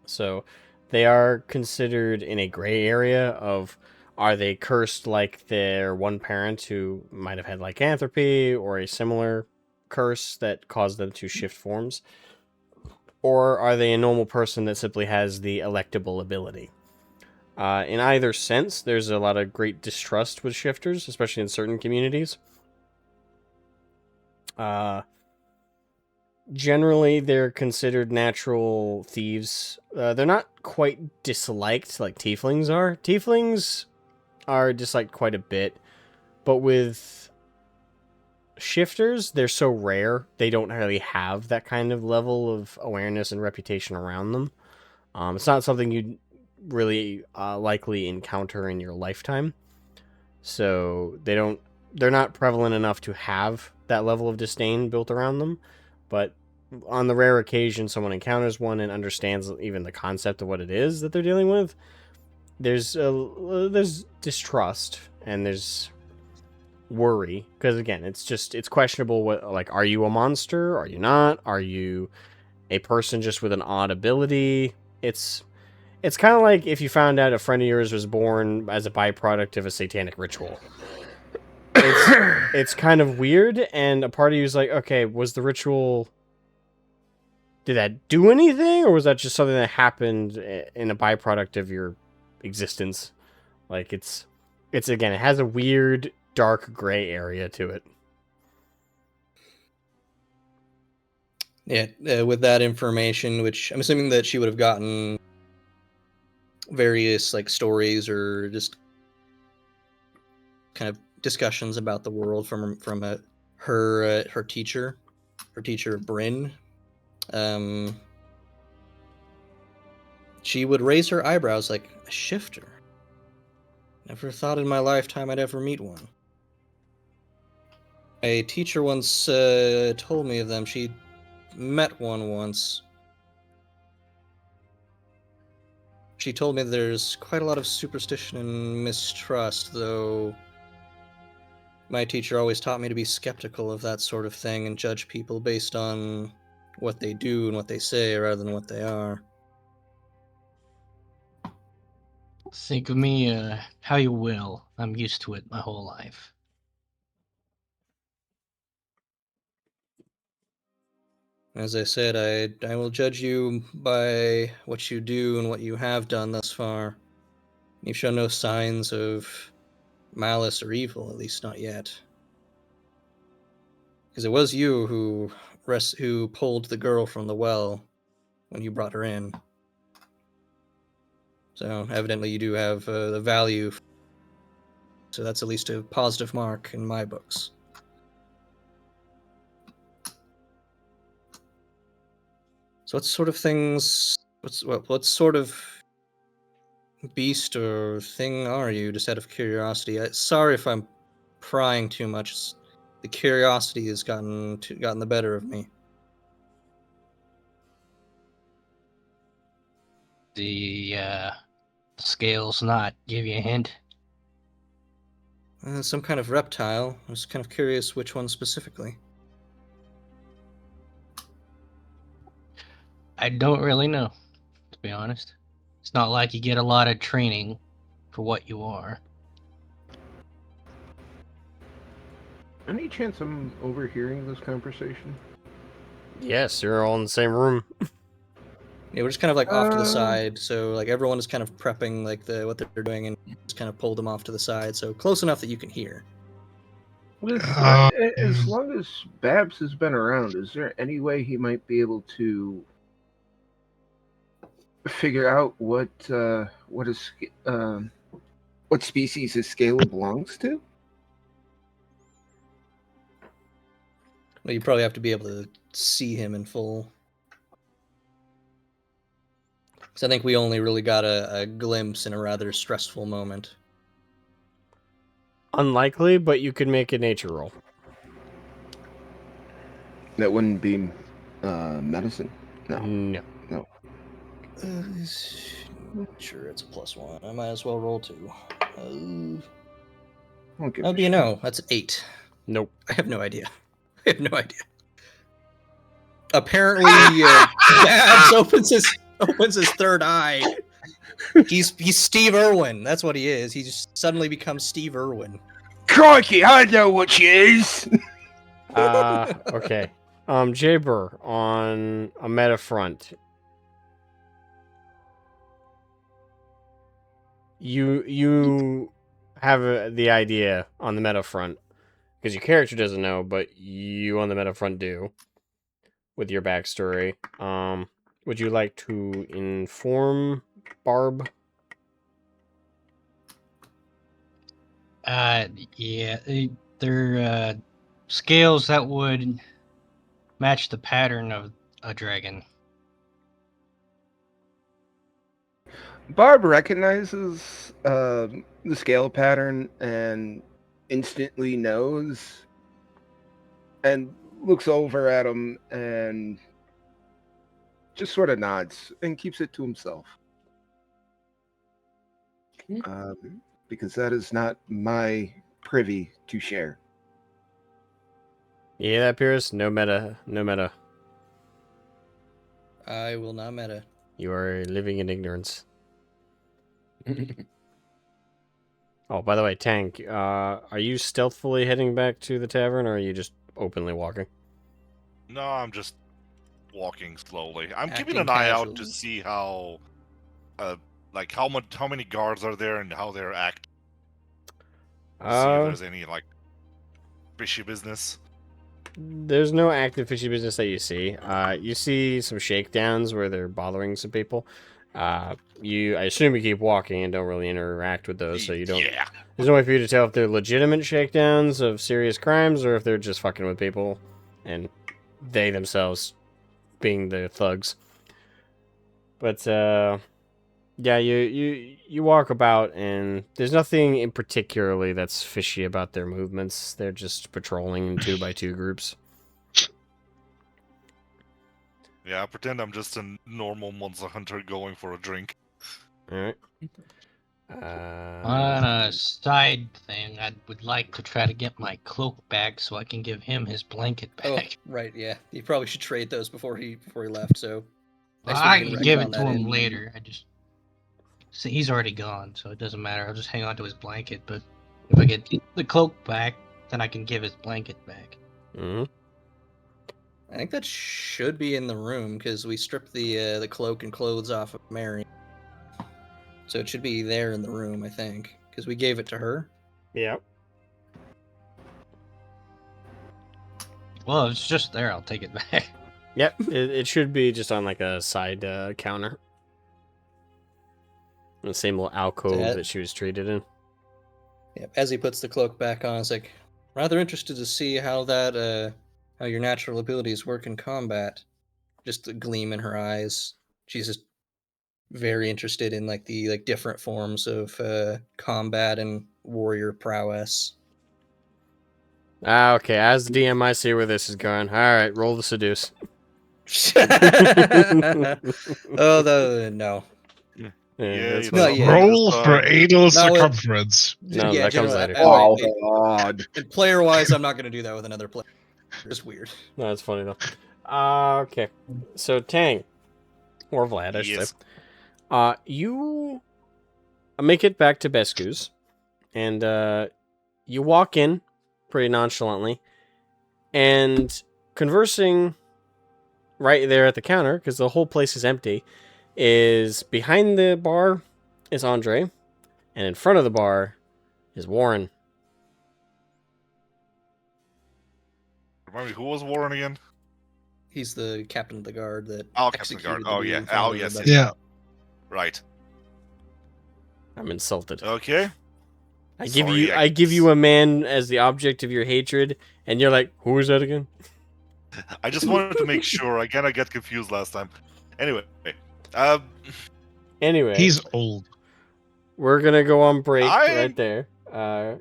[SPEAKER 1] So they are considered in a gray area of, are they cursed like their one parent who might have had lycanthropy or a similar curse that caused them to shift forms? Or are they a normal person that simply has the electable ability? In either sense, there's a lot of great distrust with shifters, especially in certain communities. Generally, they're considered natural thieves. They're not quite disliked like tieflings are. Tieflings are disliked quite a bit, but with shifters, they're so rare, they don't really have that kind of level of awareness and reputation around them. It's not something you'd really likely encounter in your lifetime. So they're not prevalent enough to have that level of disdain built around them. But on the rare occasion someone encounters one and understands even the concept of what it is that they're dealing with, there's distrust and there's worry, because again, it's questionable. What, like, are you a monster? Are you not? Are you a person just with an odd ability? It's kind of like if you found out a friend of yours was born as a byproduct of a satanic ritual. It's kind of weird, and a part of you is like, okay, was the ritual, did that do anything, or was that just something that happened in a byproduct of your existence? Like, it's again, it has a weird dark gray area to it.
[SPEAKER 2] Yeah, with that information, which I'm assuming that she would have gotten various like stories or just kind of discussions about the world from her teacher Bryn. She would raise her eyebrows like, a shifter? Never thought in my lifetime I'd ever meet one. A teacher once told me of them. She met one once. She told me there's quite a lot of superstition and mistrust, though my teacher always taught me to be skeptical of that sort of thing and judge people based on what they do and what they say rather than what they are.
[SPEAKER 3] Think of me how you will. I'm used to it my whole life.
[SPEAKER 2] As I said, I will judge you by what you do and what you have done thus far. You've shown no signs of malice or evil, at least not yet. Because it was you who pulled the girl from the well when you brought her in. So evidently you do have the value. So that's at least a positive mark in my books. So what sort of things? What sort of beast or thing are you? Just out of curiosity. Sorry if I'm prying too much. The curiosity has gotten the better of me.
[SPEAKER 3] The scales not give you a hint?
[SPEAKER 2] Some kind of reptile. I was kind of curious which one specifically.
[SPEAKER 3] I don't really know, to be honest. It's not like you get a lot of training for what you are.
[SPEAKER 5] Any chance I'm overhearing this conversation?
[SPEAKER 1] Yes, you're all in the same room.
[SPEAKER 2] Yeah, we're just kind of like off to the side, so like everyone is kind of prepping like what they're doing, and just kind of pulled them off to the side, so close enough that you can hear.
[SPEAKER 5] As long as Babs has been around, is there any way he might be able to figure out what species his scale belongs to?
[SPEAKER 2] Well, you probably have to be able to see him in full. Because I think we only really got a glimpse in a rather stressful moment.
[SPEAKER 1] Unlikely, but you could make a nature roll.
[SPEAKER 5] That wouldn't be medicine.
[SPEAKER 1] No.
[SPEAKER 2] Sure, it's a +1. I might as well roll 2.
[SPEAKER 5] Okay.
[SPEAKER 2] That'd be a no. That's an 8.
[SPEAKER 1] Nope.
[SPEAKER 2] I have no idea. I have no idea. apparently Babs opens his third eye. He's Steve Irwin. That's what he is. He just suddenly becomes Steve Irwin.
[SPEAKER 5] Crikey, I know what she is.
[SPEAKER 1] Okay. Jaber, on a meta front. You have the idea on the meta front because your character doesn't know, but you on the meta front do with your backstory. Would you like to inform Barb?
[SPEAKER 3] Yeah, they're scales that would match the pattern of a dragon.
[SPEAKER 5] Barb recognizes the scale pattern and instantly knows and looks over at him and just sort of nods and keeps it to himself. Because that is not my privy to share.
[SPEAKER 1] You hear that, Pyrrhus? No meta. No meta.
[SPEAKER 2] I will not meta.
[SPEAKER 1] You are living in ignorance. Oh, by the way, Tank, are you stealthily heading back to the tavern, or are you just openly walking?
[SPEAKER 9] No, I'm just walking slowly. I'm
[SPEAKER 2] Acting
[SPEAKER 9] keeping an eye out to
[SPEAKER 2] casually.
[SPEAKER 9] see how, like how many guards are there and how they're acting. See if there's any like fishy business.
[SPEAKER 1] There's no active fishy business that you see. You see some shakedowns where they're bothering some people. I assume you keep walking and don't really interact with those, so you don't.
[SPEAKER 9] Yeah.
[SPEAKER 1] There's no way for you to tell if they're legitimate shakedowns of serious crimes or if they're just fucking with people, and they themselves being the thugs. But yeah, you walk about, and there's nothing in particularly that's fishy about their movements. They're just patrolling in 2x2 groups.
[SPEAKER 9] Yeah, I pretend I'm just a normal monster hunter going for a drink.
[SPEAKER 1] Alright.
[SPEAKER 3] On a side thing, I would like to try to get my cloak back so I can give him his blanket
[SPEAKER 2] Oh,
[SPEAKER 3] back.
[SPEAKER 2] right, yeah. You probably should trade those before he left. So
[SPEAKER 3] I
[SPEAKER 2] we
[SPEAKER 3] can
[SPEAKER 2] can
[SPEAKER 3] give
[SPEAKER 2] retcon
[SPEAKER 3] it to
[SPEAKER 2] that
[SPEAKER 3] him
[SPEAKER 2] in.
[SPEAKER 3] later. See, he's already gone, so it doesn't matter. I'll just hang on to his blanket. But if I get the cloak back, then I can give his blanket back.
[SPEAKER 1] Mm-hmm.
[SPEAKER 2] I think that should be in the room because we stripped the cloak and clothes off of Mary. So it should be there in the room, I think, because we gave it to her.
[SPEAKER 1] Yep.
[SPEAKER 3] Well, if it's just there, I'll take it back.
[SPEAKER 1] Yep. It should be just on like a side counter. The same little alcove that she was treated in.
[SPEAKER 2] Yep. As he puts the cloak back on, it's like rather interested to see how that how your natural abilities work in combat. Just a gleam in her eyes. She's just very interested in like the different forms of combat and warrior prowess.
[SPEAKER 1] Okay, as the DM, I see where this is going. Alright, roll the seduce.
[SPEAKER 2] Oh, no.
[SPEAKER 1] Yeah, that's
[SPEAKER 9] you know,
[SPEAKER 2] Not yet.
[SPEAKER 8] Roll for anal
[SPEAKER 2] No,
[SPEAKER 8] circumference.
[SPEAKER 1] No,
[SPEAKER 2] Yeah,
[SPEAKER 1] that comes
[SPEAKER 2] generally,
[SPEAKER 1] later.
[SPEAKER 5] Oh, God.
[SPEAKER 2] Player-wise, I'm not going to do that with another player. It's weird.
[SPEAKER 1] No, that's funny though. Okay, so Tang, or Vlad, I should
[SPEAKER 9] Yes.
[SPEAKER 1] say. You make it back to Besku's, and you walk in pretty nonchalantly, and conversing right there at the counter, because the whole place is empty, is behind the bar is Andre, and in front of the bar is Warren.
[SPEAKER 9] Remind me, who was Warren again?
[SPEAKER 2] He's the captain of the guard that
[SPEAKER 9] Oh, captain of the guard.
[SPEAKER 2] executed the
[SPEAKER 9] Oh,
[SPEAKER 2] dude
[SPEAKER 9] yeah.
[SPEAKER 2] in front
[SPEAKER 9] Oh,
[SPEAKER 2] of
[SPEAKER 9] yes,
[SPEAKER 2] everybody.
[SPEAKER 8] Yeah.
[SPEAKER 9] Right.
[SPEAKER 1] I'm insulted.
[SPEAKER 9] Okay.
[SPEAKER 1] I give
[SPEAKER 9] Sorry,
[SPEAKER 1] I give you a man as the object of your hatred, and you're like, who is that again?
[SPEAKER 9] I just wanted to make sure. I kind of got confused last time. Anyway,
[SPEAKER 1] Anyway,
[SPEAKER 8] He's old.
[SPEAKER 1] we're gonna go on break
[SPEAKER 9] I-
[SPEAKER 1] right there.
[SPEAKER 9] okay.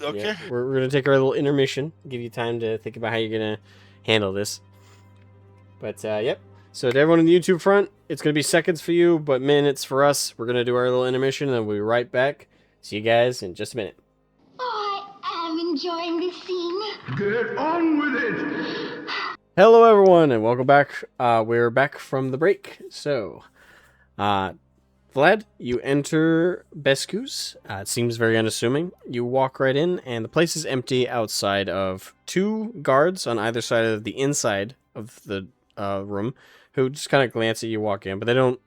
[SPEAKER 1] Yeah, we're gonna take our little intermission, give you time to think about how you're gonna handle this. But yep. So to everyone in the YouTube front, it's gonna be seconds for you, but minutes for us. We're gonna do our little intermission, and we'll be right back. See you guys in just a minute.
[SPEAKER 10] I am enjoying this scene.
[SPEAKER 6] Get on with it!
[SPEAKER 1] Hello, everyone, and welcome back. We're back from the break. So, Vlad, you enter Bescu's. It seems very unassuming. You walk right in, and the place is empty outside of 2 guards on either side of the inside of the room, who just kind of glance at you walk in, but they don't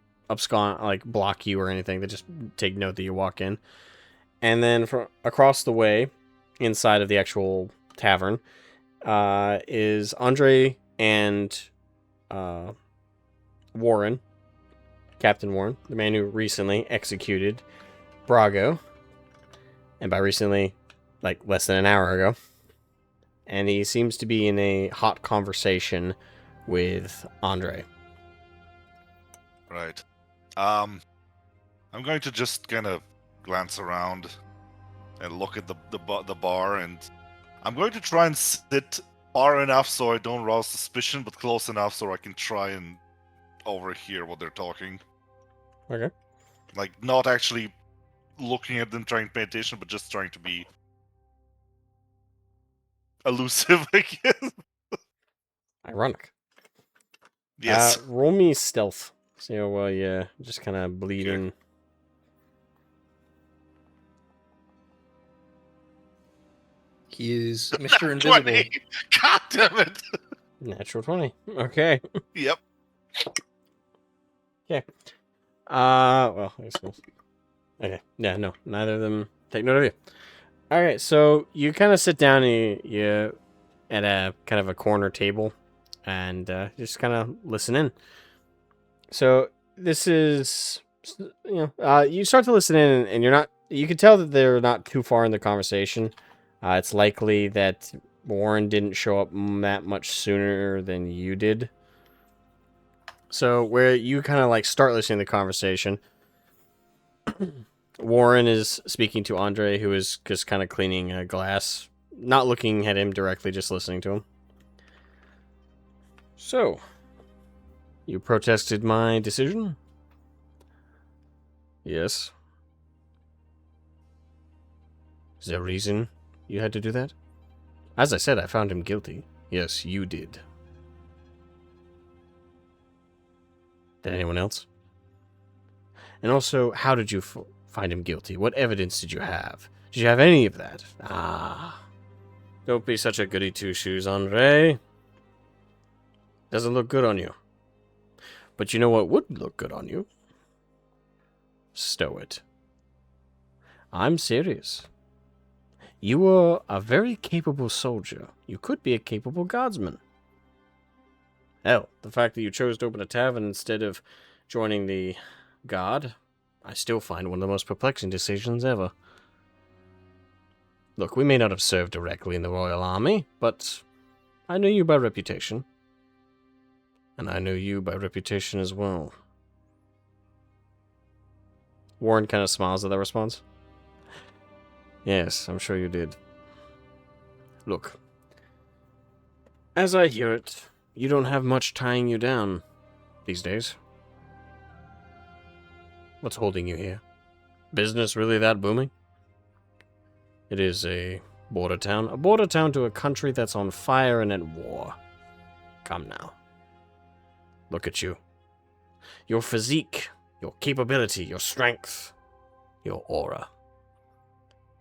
[SPEAKER 1] block you or anything. They just take note that you walk in. And then from across the way, inside of the actual tavern, is Andre and Warren, Captain Warren, the man who recently executed Brago. And by recently, like less than an hour ago. And he seems to be in a hot conversation with Andre.
[SPEAKER 9] Right. I'm going to just kind of glance around and look at the bar, and I'm going to try and sit far enough so I don't rouse suspicion, but close enough so I can try and overhear what they're talking.
[SPEAKER 1] Okay.
[SPEAKER 9] Like, not actually looking at them, trying to pay attention, but just trying to be elusive, I guess.
[SPEAKER 1] Ironic.
[SPEAKER 9] Yes.
[SPEAKER 1] Roll me stealth. So while you just kind of bleed in.
[SPEAKER 2] He is Mr. Invisible.
[SPEAKER 9] 20. God damn it!
[SPEAKER 1] Natural 20. Okay.
[SPEAKER 9] Yep.
[SPEAKER 1] Okay. Well, I suppose. Okay. Yeah, no. Neither of them take note of you. Alright, so you kind of sit down and you at a kind of a corner table and just kind of listen in. So this is, you start to listen in and you're not, you can tell that they're not too far in the conversation. It's likely that Warren didn't show up that much sooner than you did. So where you kind of like start listening to the conversation, Warren is speaking to Andre, who is just kind of cleaning a glass, not looking at him directly, just listening to him. So, you protested my decision? Yes. Is there a reason you had to do that? As I said, I found him guilty. Yes, you did. Did anyone else? And also, how did you find him guilty? What evidence did you have? Did you have any of that? Ah. Don't be such a goody two-shoes, Andre. Doesn't look good on you. But you know what would look good on you? Stow it. I'm serious. You were a very capable soldier. You could be a capable guardsman. Hell, the fact that you chose to open a tavern instead of joining the guard, I still find one of the most perplexing decisions ever. Look, we may not have served directly in the Royal Army, but I knew you by reputation. And I knew you by reputation as well. Warren kind of smiles at that response. Yes, I'm sure you did. Look, as I hear it, you don't have much tying you down these days. What's holding you here? Business really that booming? It is a border town to a country that's on fire and at war. Come now. Look at you. Your physique, your capability, your strength, your aura.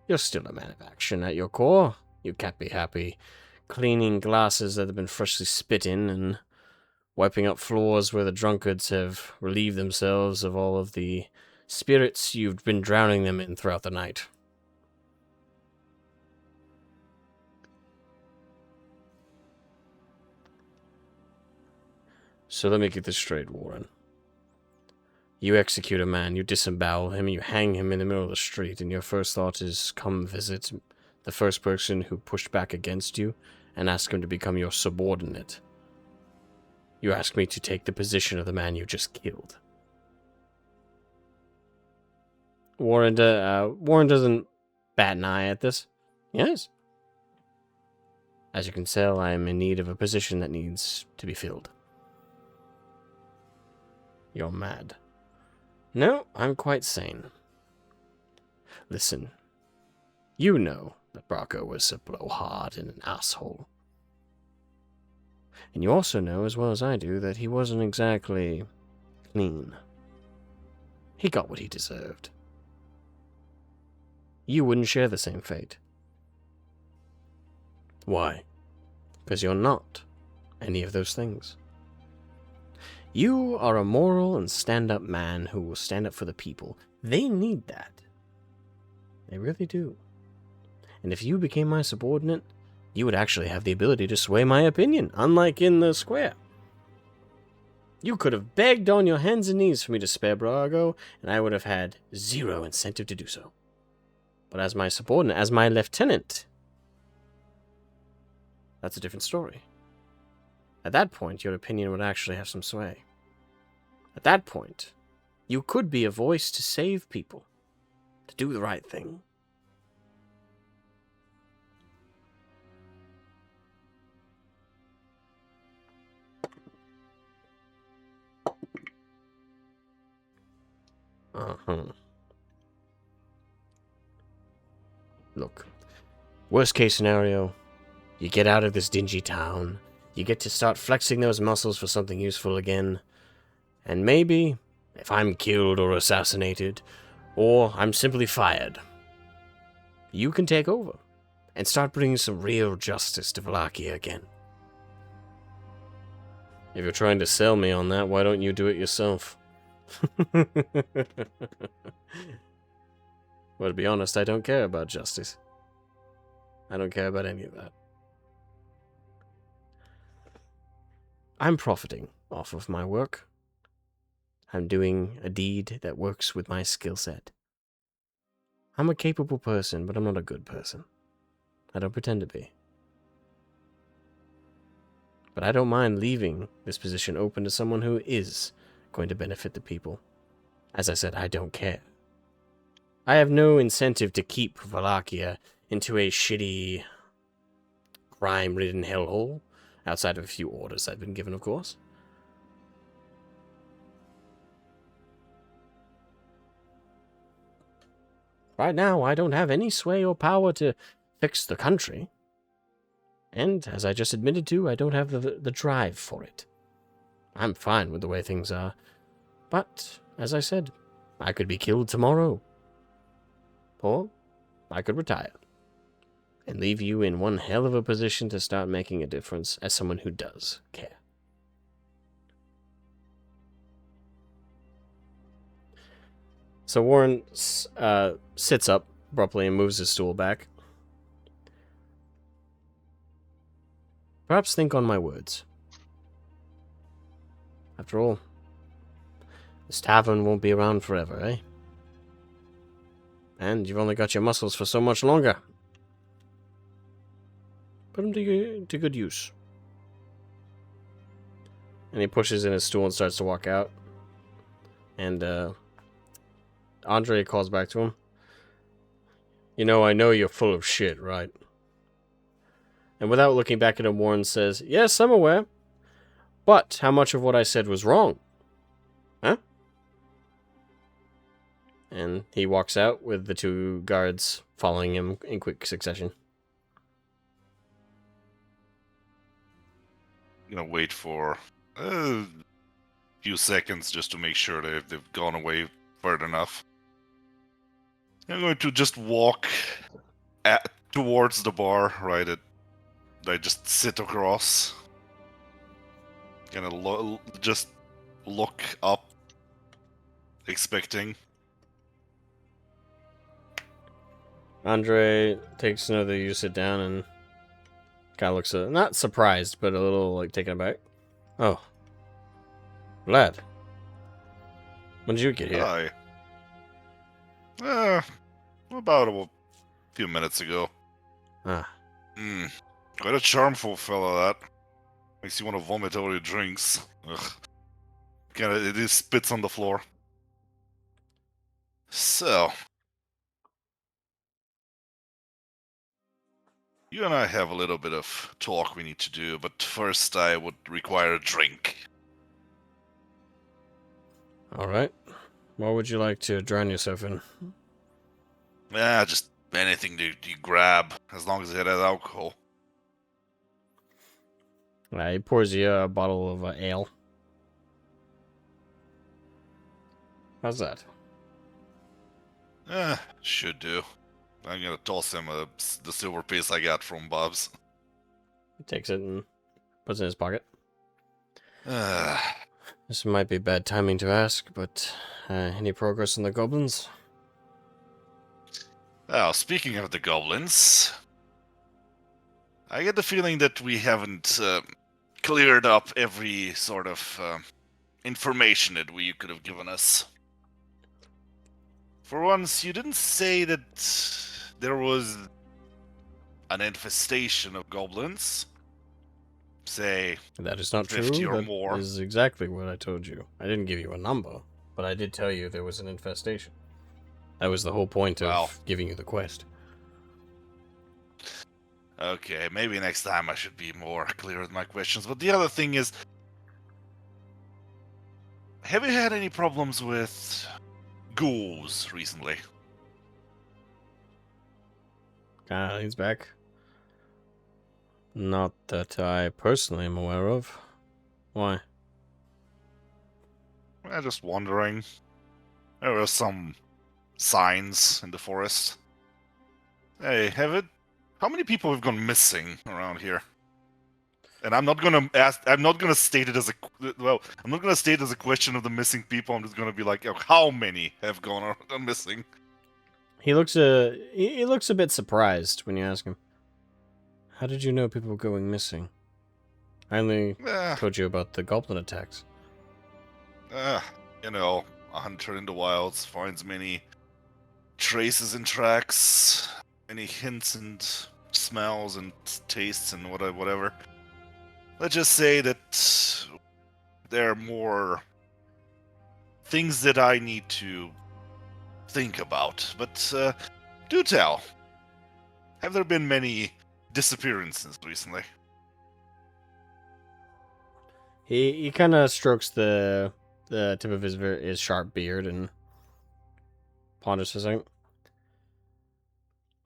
[SPEAKER 1] You're still a man of action at your core. You can't be happy cleaning glasses that have been freshly spit in and wiping up floors where the drunkards have relieved themselves of all of the spirits you've been drowning them in throughout the night. So let me get this straight, Warren. You execute a man, you disembowel him, you hang him in the middle of the street, and your first thought is come visit the first person who pushed back against you and ask him to become your subordinate. You ask me to take the position of the man you just killed. Warren doesn't bat an eye at this. Yes. As you can tell, I am in need of a position that needs to be filled. You're mad. No, I'm quite sane. Listen, you know that Braco was a blowhard and an asshole. And you also know, as well as I do, that he wasn't exactly clean. He got what he deserved. You wouldn't share the same fate. Why? Because you're not any of those things. You are a moral and stand-up man who will stand up for the people. They need that. They really do. And if you became my subordinate, you would actually have the ability to sway my opinion, unlike in the square. You could have begged on your hands and knees for me to spare Brago, and I would have had zero incentive to do so. But as my subordinate, as my lieutenant, that's a different story. At that point, your opinion would actually have some sway. At that point, you could be a voice to save people, to do the right thing. Look, worst case scenario, you get out of this dingy town, you get to start flexing those muscles for something useful again, and maybe, if I'm killed or assassinated, or I'm simply fired, you can take over and start bringing some real justice to Valakia again. If you're trying to sell me on that, why don't you do it yourself? Well, to be honest, I don't care about justice. I don't care about any of that. I'm profiting off of my work. I'm doing a deed that works with my skill set. I'm a capable person, but I'm not a good person. I don't pretend to be. But I don't mind leaving this position open to someone who is going to benefit the people. As I said, I don't care. I have no incentive to keep Valakia into a shitty, crime-ridden hellhole, outside of a few orders I've been given, of course. Right now, I don't have any sway or power to fix the country. And, as I just admitted to, I don't have the drive for it. I'm fine with the way things are. But, as I said, I could be killed tomorrow. Or I could retire. And leave you in one hell of a position to start making a difference as someone who does care. So Warren sits up abruptly and moves his stool back. Perhaps think on my words. After all, this tavern won't be around forever, eh? And you've only got your muscles for so much longer. Put them to good use. And he pushes in his stool and starts to walk out. And Andre calls back to him. You know, I know you're full of shit, right? And without looking back at him, Warren says, yes, I'm aware. But how much of what I said was wrong? Huh? And he walks out with the two guards following him in quick succession.
[SPEAKER 9] I'm gonna wait for a few seconds just to make sure that they've gone away far enough. I'm going to just walk towards the bar, right? I just sit across. Gonna just look up, expecting.
[SPEAKER 1] Andre takes another you sit down and kind of looks not surprised, but a little like taken aback. Oh, Vlad, when did you get here?
[SPEAKER 9] Hi. About a few minutes ago.
[SPEAKER 1] Ah,
[SPEAKER 9] Quite a charmful fella, that. Makes you want to vomit all your drinks. Ugh. It just spits on the floor. So, you and I have a little bit of talk we need to do, but first I would require a drink.
[SPEAKER 1] all right. What would you like to drown yourself in?
[SPEAKER 9] Just anything you grab, as long as it has alcohol.
[SPEAKER 1] He pours you a bottle of ale. How's that?
[SPEAKER 9] Should do. I'm gonna toss him the silver piece I got from Bob's.
[SPEAKER 1] He takes it and puts it in his pocket.
[SPEAKER 9] Uh,
[SPEAKER 1] This might be bad timing to ask, but any progress on the goblins?
[SPEAKER 9] Well, speaking of the goblins, I get the feeling that we haven't cleared up every sort of information that you could have given us. For once, you didn't say that there was an infestation of goblins. Say,
[SPEAKER 1] That is not
[SPEAKER 9] 50
[SPEAKER 1] true.
[SPEAKER 9] or
[SPEAKER 1] That
[SPEAKER 9] more.
[SPEAKER 1] is exactly what I told you. I didn't give you a number, but I did tell you there was an infestation. That was the whole point of
[SPEAKER 9] Well.
[SPEAKER 1] giving you the quest.
[SPEAKER 9] Okay, maybe next time I should be more clear with my questions. But the other thing is, have you had any problems with ghouls recently?
[SPEAKER 1] He's back. Not that I personally am aware of. Why?
[SPEAKER 9] I'm just wondering. There were some signs in the forest. Hey, how many people have gone missing around here? And I'm not gonna state it as I'm not gonna state it as a question of the missing people. I'm just gonna be like, how many have gone missing?
[SPEAKER 1] He looks a bit surprised when you ask him. How did you know people were going missing? I only told you about the goblin attacks.
[SPEAKER 9] You know, a hunter in the wilds finds many traces and tracks, many hints and smells and tastes and whatever. Let's just say that there are more things that I need to think about. But do tell, have there been many disappearances recently?
[SPEAKER 1] He kind of strokes the tip of his sharp beard and ponders for a second.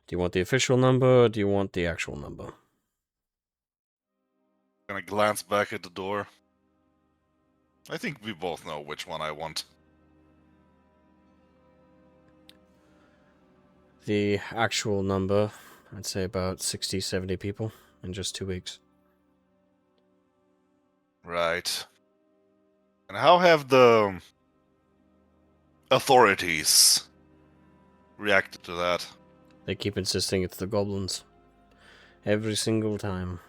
[SPEAKER 1] Do you want the official number or do you want the actual number?
[SPEAKER 9] Gonna glance back at the door. I think we both know which one I want.
[SPEAKER 1] The actual number, I'd say about 60, 70 people in just 2 weeks.
[SPEAKER 9] Right. And how have the authorities reacted to that?
[SPEAKER 1] They keep insisting it's the goblins. Every single time.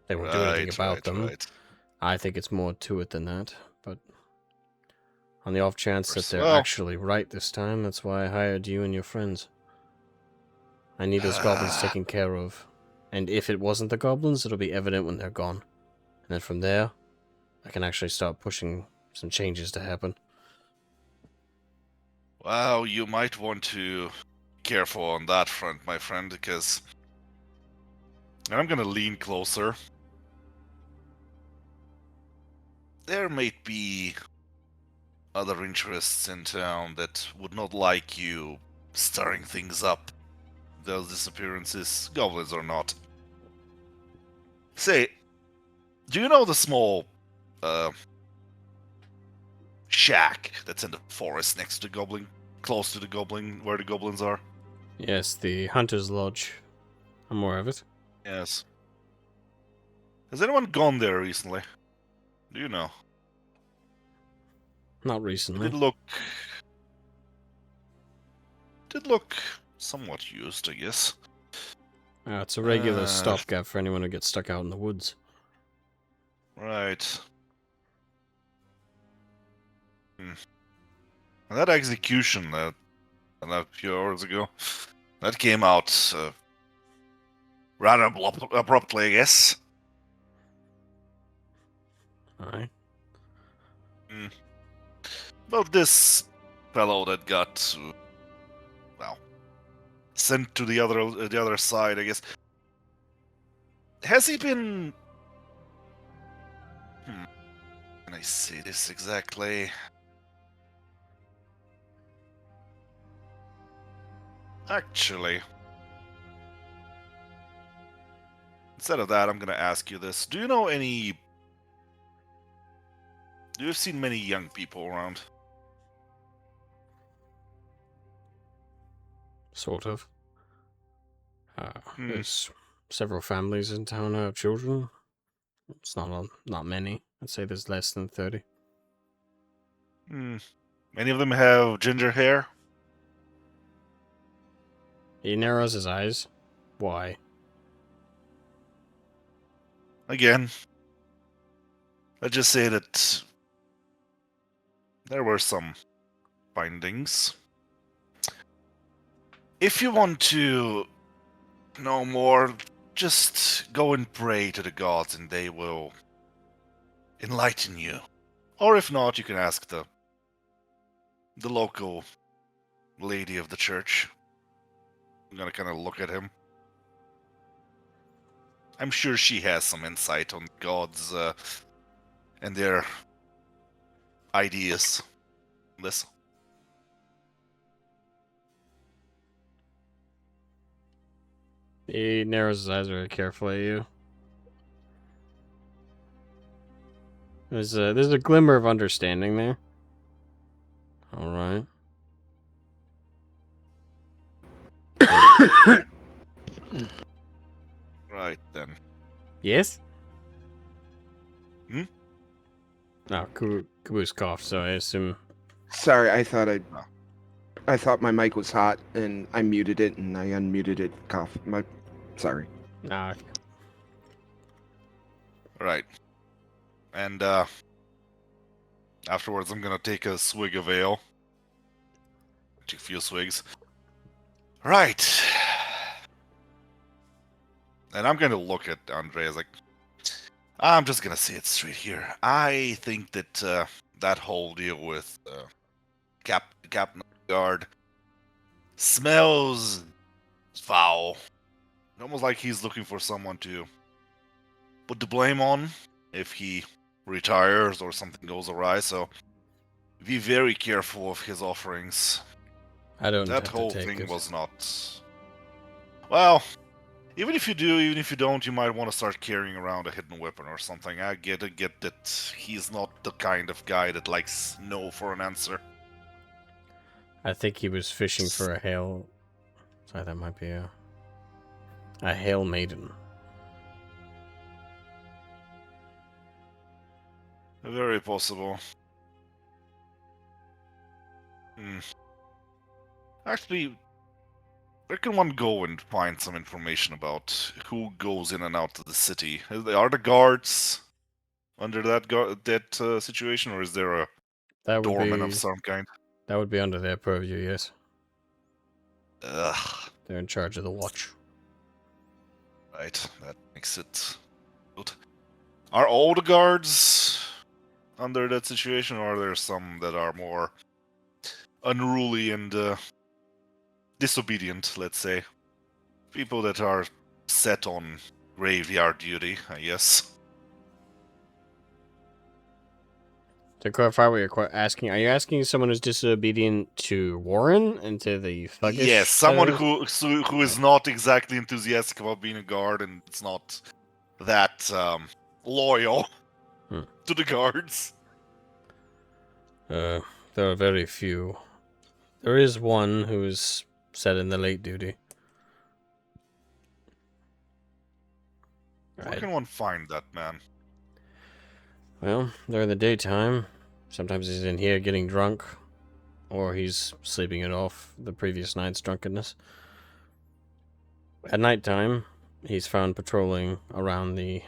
[SPEAKER 1] They won't do anything about them.
[SPEAKER 9] Right.
[SPEAKER 1] I think it's more to it than that, but on the off chance that they're
[SPEAKER 9] Well-
[SPEAKER 1] actually right this time, that's why I hired you and your friends. I need those goblins taken care of. And if it wasn't the goblins, it'll be evident when they're gone. And then from there, I can actually start pushing some changes to happen.
[SPEAKER 9] Well, you might want to be careful on that front, my friend, because... And I'm gonna lean closer. There might be other interests in town that would not like you stirring things up. Those disappearances, goblins or not. Say, do you know the small shack that's in the forest next to the goblin, close to the goblin, where the goblins are?
[SPEAKER 1] Yes, the Hunter's Lodge. I'm aware of it.
[SPEAKER 9] Yes. Has anyone gone there recently? Do you know?
[SPEAKER 1] Not recently.
[SPEAKER 9] Did look somewhat used, I guess.
[SPEAKER 1] It's a regular stopgap for anyone who gets stuck out in the woods.
[SPEAKER 9] Right. And that execution that a few hours ago, that came out rather abruptly, I guess.
[SPEAKER 1] Alright.
[SPEAKER 9] About this fellow that got, sent to the other side, I guess. Has he been? Can I say this exactly? Actually, instead of that, I'm gonna ask you this: Do you know any? Do you seen many young people around?
[SPEAKER 1] Sort of. There's several families in town who have children. It's not many. I'd say there's less than 30.
[SPEAKER 9] Many of them have ginger hair.
[SPEAKER 1] He narrows his eyes. Why?
[SPEAKER 9] Again, let's just say that there were some findings. If you want to know more, just go and pray to the gods and they will enlighten you. Or if not, you can ask the local lady of the church. I'm gonna kind of look at him. I'm sure she has some insight on gods and their ideas. Listen.
[SPEAKER 1] He narrows his eyes very carefully at you. There's a glimmer of understanding there. All right.
[SPEAKER 9] Right then.
[SPEAKER 1] Yes?
[SPEAKER 9] Hmm?
[SPEAKER 1] No, Caboose coughed, so I assume...
[SPEAKER 5] Sorry, I thought my mic was hot, and I muted it, and I unmuted it. Cough. Sorry.
[SPEAKER 1] Nah.
[SPEAKER 9] Right. And afterwards I'm gonna take a swig of ale. Take a few swigs. Right. And I'm gonna look at Andreas like, I'm just gonna say it straight here. I think that that whole deal with Captain of the Guard smells foul. Almost like he's looking for someone to put the blame on if he retires or something goes awry. So be very careful of his offerings.
[SPEAKER 1] I don't
[SPEAKER 9] That
[SPEAKER 1] have
[SPEAKER 9] whole
[SPEAKER 1] to take
[SPEAKER 9] thing
[SPEAKER 1] it.
[SPEAKER 9] was not. Well, even if you do, even if you don't, you might want to start carrying around a hidden weapon or something. I get that he's not the kind of guy that likes no for an answer.
[SPEAKER 1] I think he was fishing for a hail... Sorry, that might be a hail maiden.
[SPEAKER 9] Very possible. Actually, where can one go and find some information about who goes in and out of the city? Are the guards under that situation, or is there a
[SPEAKER 1] That would
[SPEAKER 9] doorman
[SPEAKER 1] be
[SPEAKER 9] of some kind?
[SPEAKER 1] that would be under their purview, yes.
[SPEAKER 9] Ugh.
[SPEAKER 1] They're in charge of the watch.
[SPEAKER 9] Right, that makes it good. Are all the guards under that situation, or are there some that are more unruly and disobedient, let's say? People that are set on graveyard duty, I guess.
[SPEAKER 1] To clarify what you're asking, are you asking someone who's disobedient to Warren and to the thuggish?
[SPEAKER 9] Yes, someone who is not exactly enthusiastic about being a guard and it's not that loyal to the guards.
[SPEAKER 1] There are very few. There is one who is set in the late duty.
[SPEAKER 9] Where can one find that man?
[SPEAKER 1] Well, during the daytime, sometimes he's in here getting drunk, or he's sleeping it off the previous night's drunkenness. At nighttime, he's found patrolling around the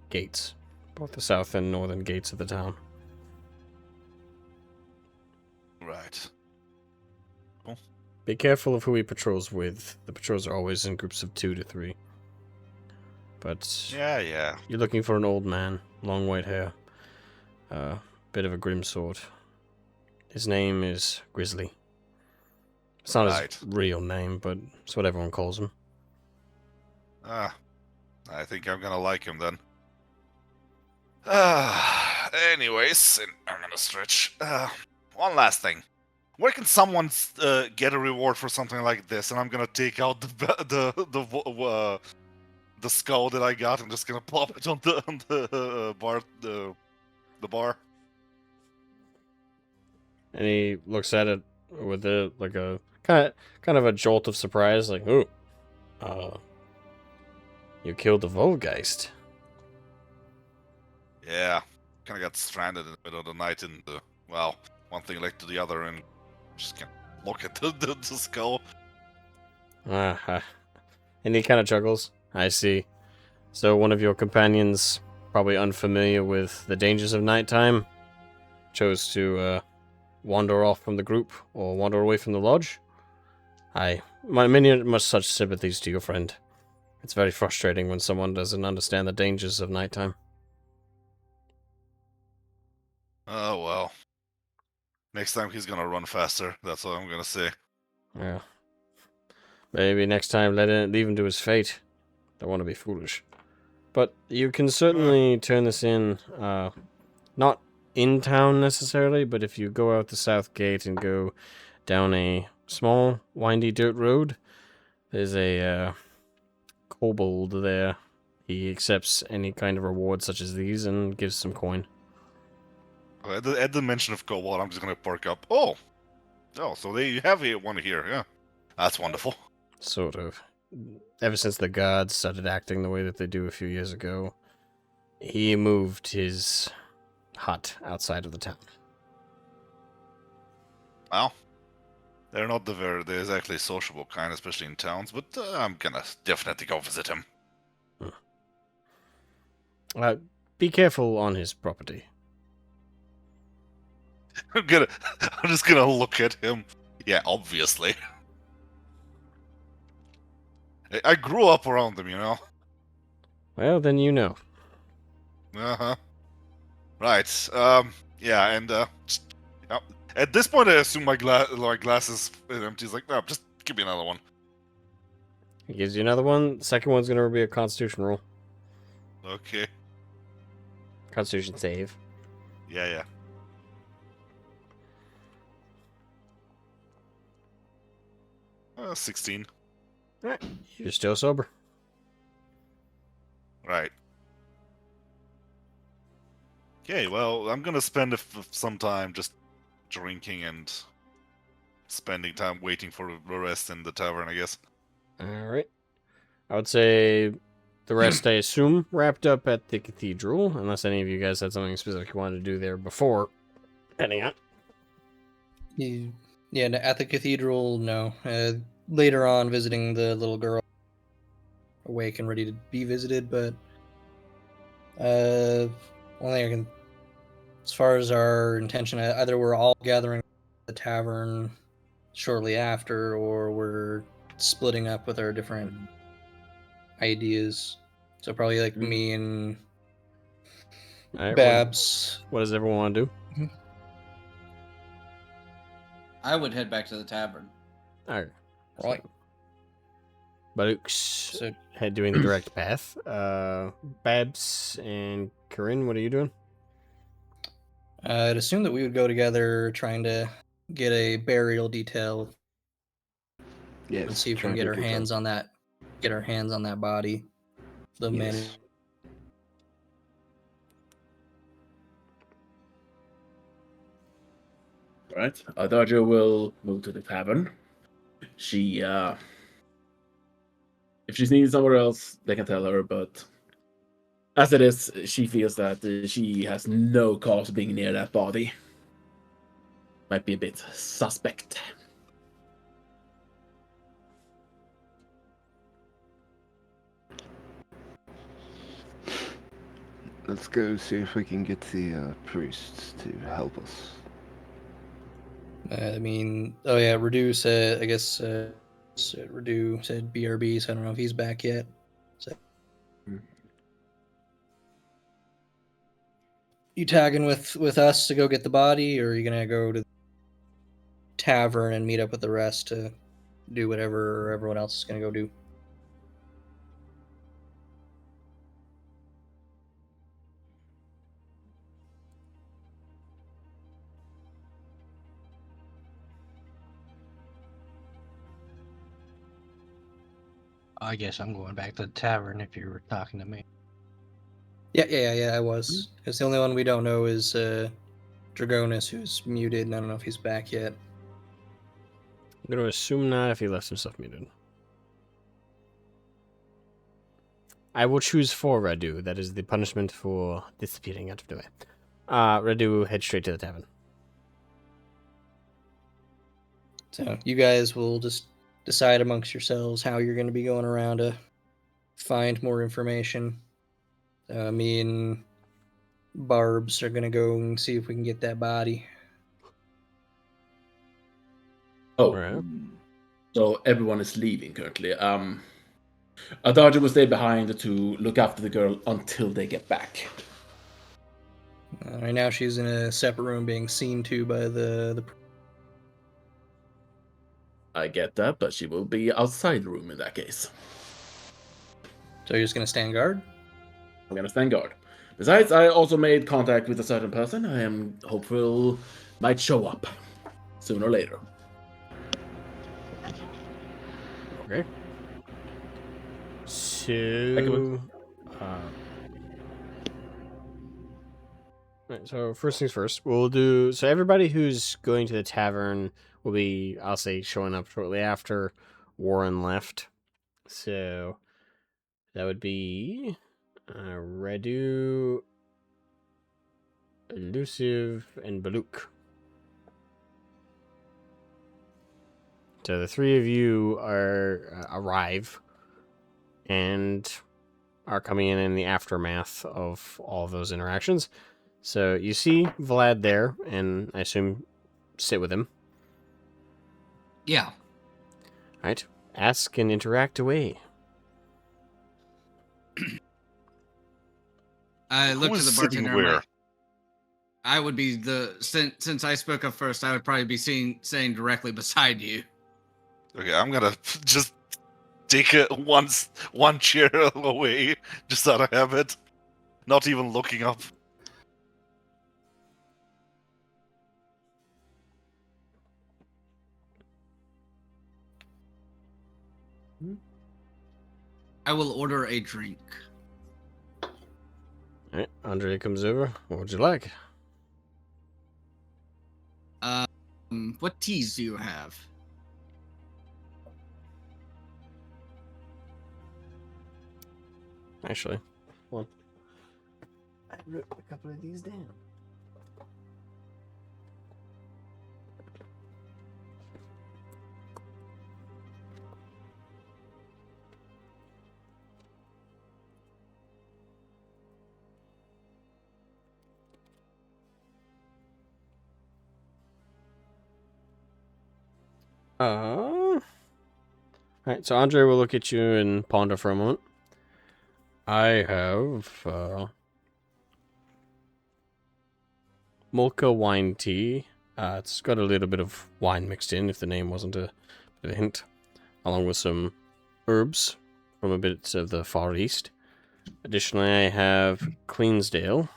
[SPEAKER 1] gates, both the south and northern gates of the town.
[SPEAKER 9] Right. Cool.
[SPEAKER 1] Be careful of who he patrols with. The patrols are always in groups of 2 to 3. But
[SPEAKER 9] yeah.
[SPEAKER 1] You're looking for an old man, long white hair, bit of a grim sort. His name is Grizzly. It's not his real name, but it's what everyone calls him.
[SPEAKER 9] I think I'm gonna like him then. Anyways, I'm gonna stretch. One last thing. Where can someone get a reward for something like this? And I'm gonna take out the skull that I got. I'm just gonna plop it on the bar, the bar.
[SPEAKER 1] And he looks at it with a kind of a jolt of surprise, like, "Ooh, you killed the Volgeist."
[SPEAKER 9] Yeah, kind of got stranded in the middle of the night, and well, one thing led to the other, and just can't look at the skull.
[SPEAKER 1] And he kind of chuckles. I see. So one of your companions, probably unfamiliar with the dangers of nighttime, chose to wander off from the group or wander away from the lodge. Much such sympathies to your friend. It's very frustrating when someone doesn't understand the dangers of nighttime.
[SPEAKER 9] Oh well. Next time he's gonna run faster. That's all I'm gonna say.
[SPEAKER 1] Yeah. Maybe next time leave him to his fate. Don't want to be foolish. But you can certainly turn this in, not in town necessarily, but if you go out the south gate and go down a small, windy dirt road, there's a kobold there. He accepts any kind of reward such as these and gives some coin.
[SPEAKER 9] At the mention of Kobold, I'm just gonna perk up. Oh, so they have one here. Yeah, that's wonderful.
[SPEAKER 1] Sort of. Ever since the gods started acting the way that they do a few years ago, he moved his hut outside of the town.
[SPEAKER 9] Well, they're not the exactly sociable kind, especially in towns. But I'm gonna definitely go visit him.
[SPEAKER 1] Be careful on his property.
[SPEAKER 9] I'm just gonna look at him. Yeah, obviously. I grew up around them, you know.
[SPEAKER 1] Well, then you know.
[SPEAKER 9] Uh-huh. Right. Yeah, and at this point, I assume my glass is empty. He's like, no, just give me another one.
[SPEAKER 1] He gives you another one. The second one's going to be a Constitution roll.
[SPEAKER 9] Okay.
[SPEAKER 1] Constitution save.
[SPEAKER 9] Yeah. 16.
[SPEAKER 1] Alright. You're still sober.
[SPEAKER 9] Right. Okay, well, I'm gonna spend some time just drinking and spending time waiting for the rest in the tavern, I guess.
[SPEAKER 1] Alright. I would say the rest, I assume, wrapped up at the cathedral, unless any of you guys had something specific you wanted to do there before heading out.
[SPEAKER 2] Yeah, at the cathedral, no. Later on, visiting the little girl, awake and ready to be visited, but one thing I can, as far as our intention, either we're all gathering at the tavern shortly after, or we're splitting up with our different ideas. So probably like me and
[SPEAKER 1] Alright,
[SPEAKER 2] Babs.
[SPEAKER 1] what does everyone want to do?
[SPEAKER 7] I would head back to the tavern.
[SPEAKER 1] Alright.
[SPEAKER 2] Right.
[SPEAKER 1] Balooks head doing the direct path. Babs and Corinne, what are you doing?
[SPEAKER 2] I'd assume that we would go together, trying to get a burial detail.
[SPEAKER 5] Yes.
[SPEAKER 2] And see if we can
[SPEAKER 5] trying
[SPEAKER 2] get
[SPEAKER 5] to
[SPEAKER 2] our
[SPEAKER 5] get
[SPEAKER 2] hands on that. Get our hands on that body. The man.
[SPEAKER 5] Yes.
[SPEAKER 4] Right. Adagio will move to the tavern. She, if she's needed somewhere else, they can tell her, but as it is, she feels that she has no cause being near that body. Might be a bit suspect.
[SPEAKER 5] Let's go see if we can get the priests to help us.
[SPEAKER 2] I mean, oh yeah, Redu said, I guess, Redu said BRB, so I don't know if he's back yet. So. You tagging with us to go get the body, or are you gonna go to the tavern and meet up with the rest to do whatever everyone else is gonna go do?
[SPEAKER 3] I guess I'm going back to the tavern if you were talking to me.
[SPEAKER 2] Yeah, I was. It's the only one we don't know is Dragonis, who's muted, and I don't know if he's back yet.
[SPEAKER 1] I'm going to assume not if he left himself muted. I will choose for Radu. That is the punishment for disappearing out of the way. Radu, head straight to the tavern.
[SPEAKER 2] So you guys will just decide amongst yourselves how you're going to be going around to find more information. Me and Barbs are going to go and see if we can get that body.
[SPEAKER 4] Oh,
[SPEAKER 1] Right.
[SPEAKER 4] so everyone is leaving currently. Adarja will stay behind to look after the girl until they get back.
[SPEAKER 2] Right now she's in a separate room being seen to by the
[SPEAKER 4] I get that, but she will be outside the room in that case.
[SPEAKER 2] So you're just going to stand guard?
[SPEAKER 4] I'm gonna stand guard. Besides, I also made contact with a certain person I am hopeful might show up sooner or later.
[SPEAKER 1] Okay. So, right, so first things first, we'll do. So everybody who's going to the tavern will be, I'll say, showing up shortly after Warren left. So that would be Redu, Elusive, and Baluk. So the three of you are arrive and are coming in the aftermath of all of those interactions. So you see Vlad there, and I assume sit with him.
[SPEAKER 7] Yeah.
[SPEAKER 1] Right? Ask and interact away.
[SPEAKER 7] I
[SPEAKER 9] Who
[SPEAKER 7] looked to
[SPEAKER 9] is
[SPEAKER 7] the
[SPEAKER 9] sitting
[SPEAKER 7] bartender.
[SPEAKER 9] where?
[SPEAKER 7] Like, I would be since I spoke up first. I would probably be saying directly beside you.
[SPEAKER 9] Okay, I'm gonna just take one chair away, just out of habit, not even looking up.
[SPEAKER 7] I will order a drink.
[SPEAKER 1] Alright, Andre comes over. What would you like?
[SPEAKER 7] What teas do you have?
[SPEAKER 1] Actually, one. I wrote a couple of these down. Alright, so Andre will look at you and ponder for a moment. I have Molka wine tea. It's got a little bit of wine mixed in, if the name wasn't a bit of a hint, along with some herbs from a bit of the Far East. Additionally, I have Cleansdale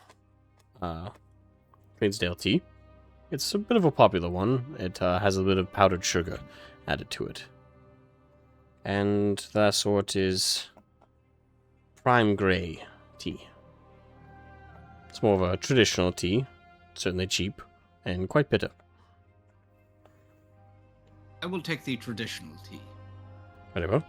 [SPEAKER 1] tea. It's a bit of a popular one. It has a bit of powdered sugar added to it. And that sort is Prime Grey tea. It's more of a traditional tea, certainly cheap, and quite bitter.
[SPEAKER 7] I will take the traditional tea.
[SPEAKER 1] Very well.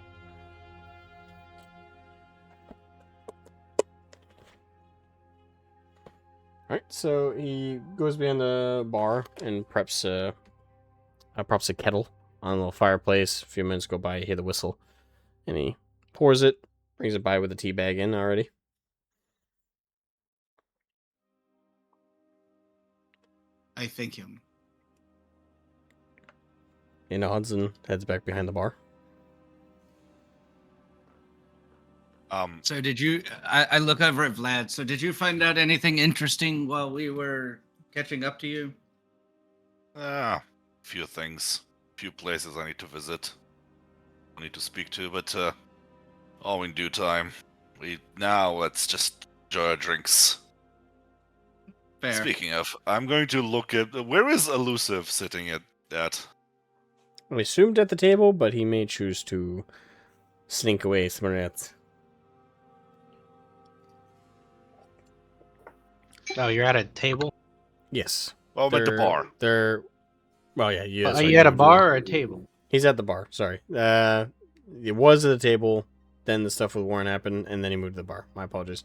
[SPEAKER 1] Alright, so he goes behind the bar and preps a kettle on a little fireplace. A few minutes go by, you hear the whistle, and he pours it, brings it by with the tea bag in already.
[SPEAKER 7] I thank him.
[SPEAKER 1] He nods and heads back behind the bar.
[SPEAKER 7] So did you? I look over at Vlad. So did you find out anything interesting while we were catching up to you?
[SPEAKER 9] Few things, few places I need to visit, I need to speak to, but all in due time. Let's just enjoy our drinks.
[SPEAKER 7] Fair.
[SPEAKER 9] Speaking of, I'm going to look at where is Elusive sitting at.
[SPEAKER 1] We assumed at the table, but he may choose to slink away somewhere else.
[SPEAKER 3] Oh, you're at a table?
[SPEAKER 1] Yes.
[SPEAKER 9] Well, I'm at the bar.
[SPEAKER 1] They're. Well, yeah. Yeah.
[SPEAKER 3] Are
[SPEAKER 1] so
[SPEAKER 3] you at a
[SPEAKER 1] moved
[SPEAKER 3] bar or a table?
[SPEAKER 1] He's at the bar. Sorry. It was at the table. Then the stuff with Warren happened, and then he moved to the bar. My apologies.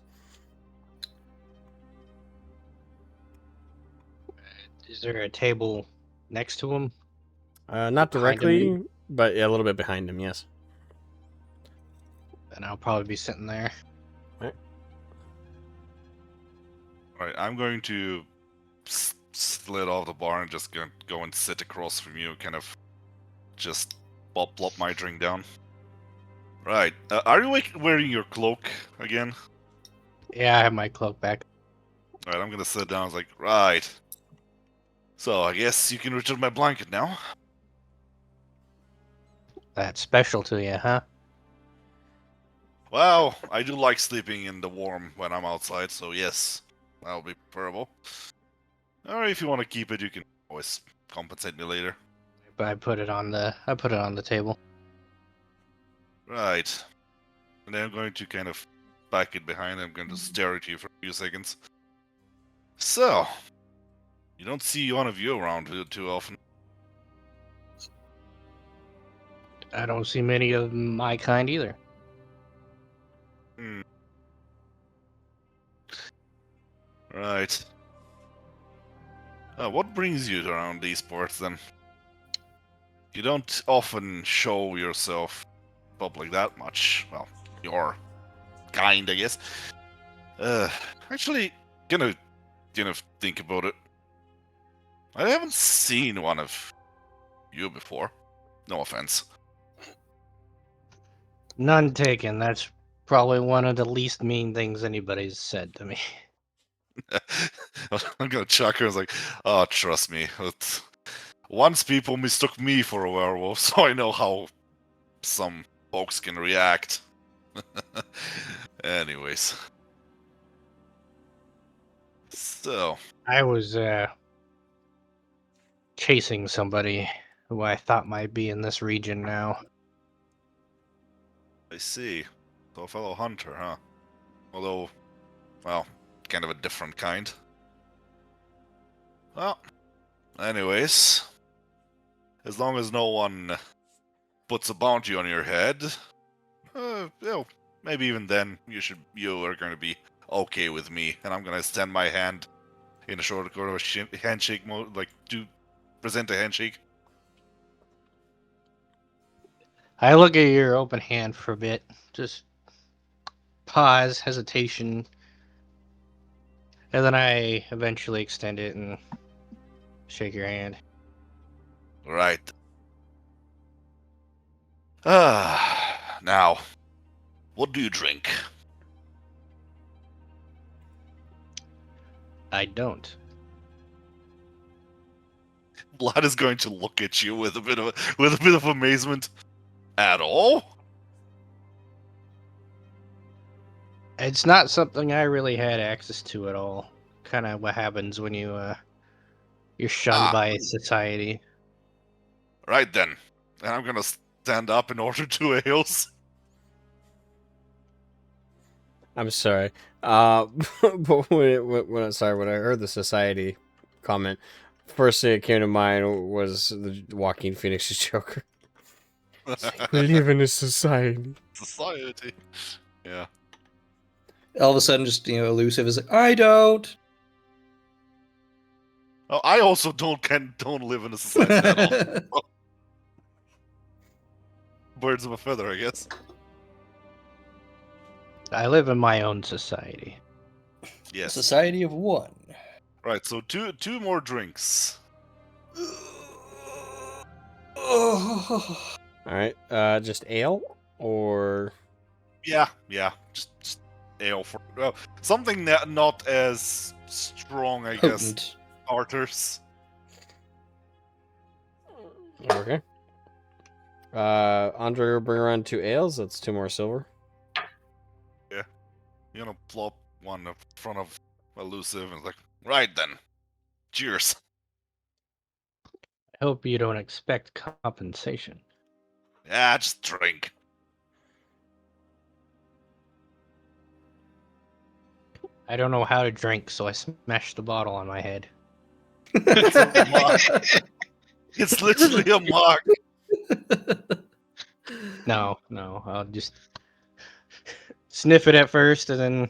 [SPEAKER 3] Is there a table next to him?
[SPEAKER 1] Not
[SPEAKER 3] Behind him,
[SPEAKER 1] directly, but yeah, a little bit behind him. Yes.
[SPEAKER 3] And I'll probably be sitting there.
[SPEAKER 9] Alright, I'm going to slid off the bar and just go and sit across from you, kind of just plop my drink down. Right. Are you wearing your cloak again?
[SPEAKER 3] Yeah, I have my cloak back.
[SPEAKER 9] Alright, I'm gonna sit down. I was like, right. So, I guess you can return my blanket now.
[SPEAKER 3] That's special to you, huh?
[SPEAKER 9] Well, I do like sleeping in the warm when I'm outside, so yes, that'll be preferable. Or if you want to keep it, you can always compensate me later.
[SPEAKER 3] But I put it on the table.
[SPEAKER 9] Right. And then I'm going to kind of back it behind. I'm going to stare at you for a few seconds. So, you don't see one of you around too often.
[SPEAKER 3] I don't see many of my kind either.
[SPEAKER 9] Hmm. Right. What brings you around these parts then? You don't often show yourself public that much. Well, your kind, I guess. Actually, gonna think about it. I haven't seen one of you before. No offense.
[SPEAKER 3] None taken. That's probably one of the least mean things anybody's said to me.
[SPEAKER 9] I'm gonna chuckle. I was like, oh, trust me. Once people mistook me for a werewolf, so I know how some folks can react. Anyways. So.
[SPEAKER 3] I was chasing somebody who I thought might be in this region now.
[SPEAKER 9] I see. So a fellow hunter, huh? Although, well, kind of a different kind. Well, anyways. As long as no one puts a bounty on your head, you know, maybe even then you are going to be okay with me, and I'm going to extend my hand in a short handshake mode, like to present a handshake.
[SPEAKER 3] I look at your open hand for a bit, just pause, hesitation, and then I eventually extend it and shake your hand.
[SPEAKER 9] Right. Now, what do you drink?
[SPEAKER 3] I don't.
[SPEAKER 9] Vlad is going to look at you with a bit of amazement. At all?
[SPEAKER 3] It's not something I really had access to at all. Kind of what happens when you're shunned by society.
[SPEAKER 9] Right then. And I'm gonna stand up and order 2 ales.
[SPEAKER 1] I'm sorry. But when I heard the society comment, first thing that came to mind was the Joaquin Phoenix's Joker. We live in a society.
[SPEAKER 9] Society. Yeah.
[SPEAKER 2] All of a sudden, just elusive is like, I don't.
[SPEAKER 9] Oh, I also don't live in a society at all. Birds of a feather, I guess.
[SPEAKER 3] I live in my own society.
[SPEAKER 9] Yes.
[SPEAKER 2] Society of one.
[SPEAKER 9] Right. So two more drinks.
[SPEAKER 2] Oh.
[SPEAKER 1] All right. Just ale or
[SPEAKER 9] Yeah. Just ale for something that not as strong, I guess.
[SPEAKER 2] Potent.
[SPEAKER 9] Starters.
[SPEAKER 1] okay. Andre will bring around 2 ales. That's 2 more silver.
[SPEAKER 9] Yeah. You're gonna plop one in front of elusive and like, right then. Cheers.
[SPEAKER 3] I hope you don't expect compensation.
[SPEAKER 9] Yeah, just drink.
[SPEAKER 3] I don't know how to drink, so I smashed the bottle on my head.
[SPEAKER 9] It's a mug. It's literally a mug.
[SPEAKER 3] No, I'll just sniff it at first and then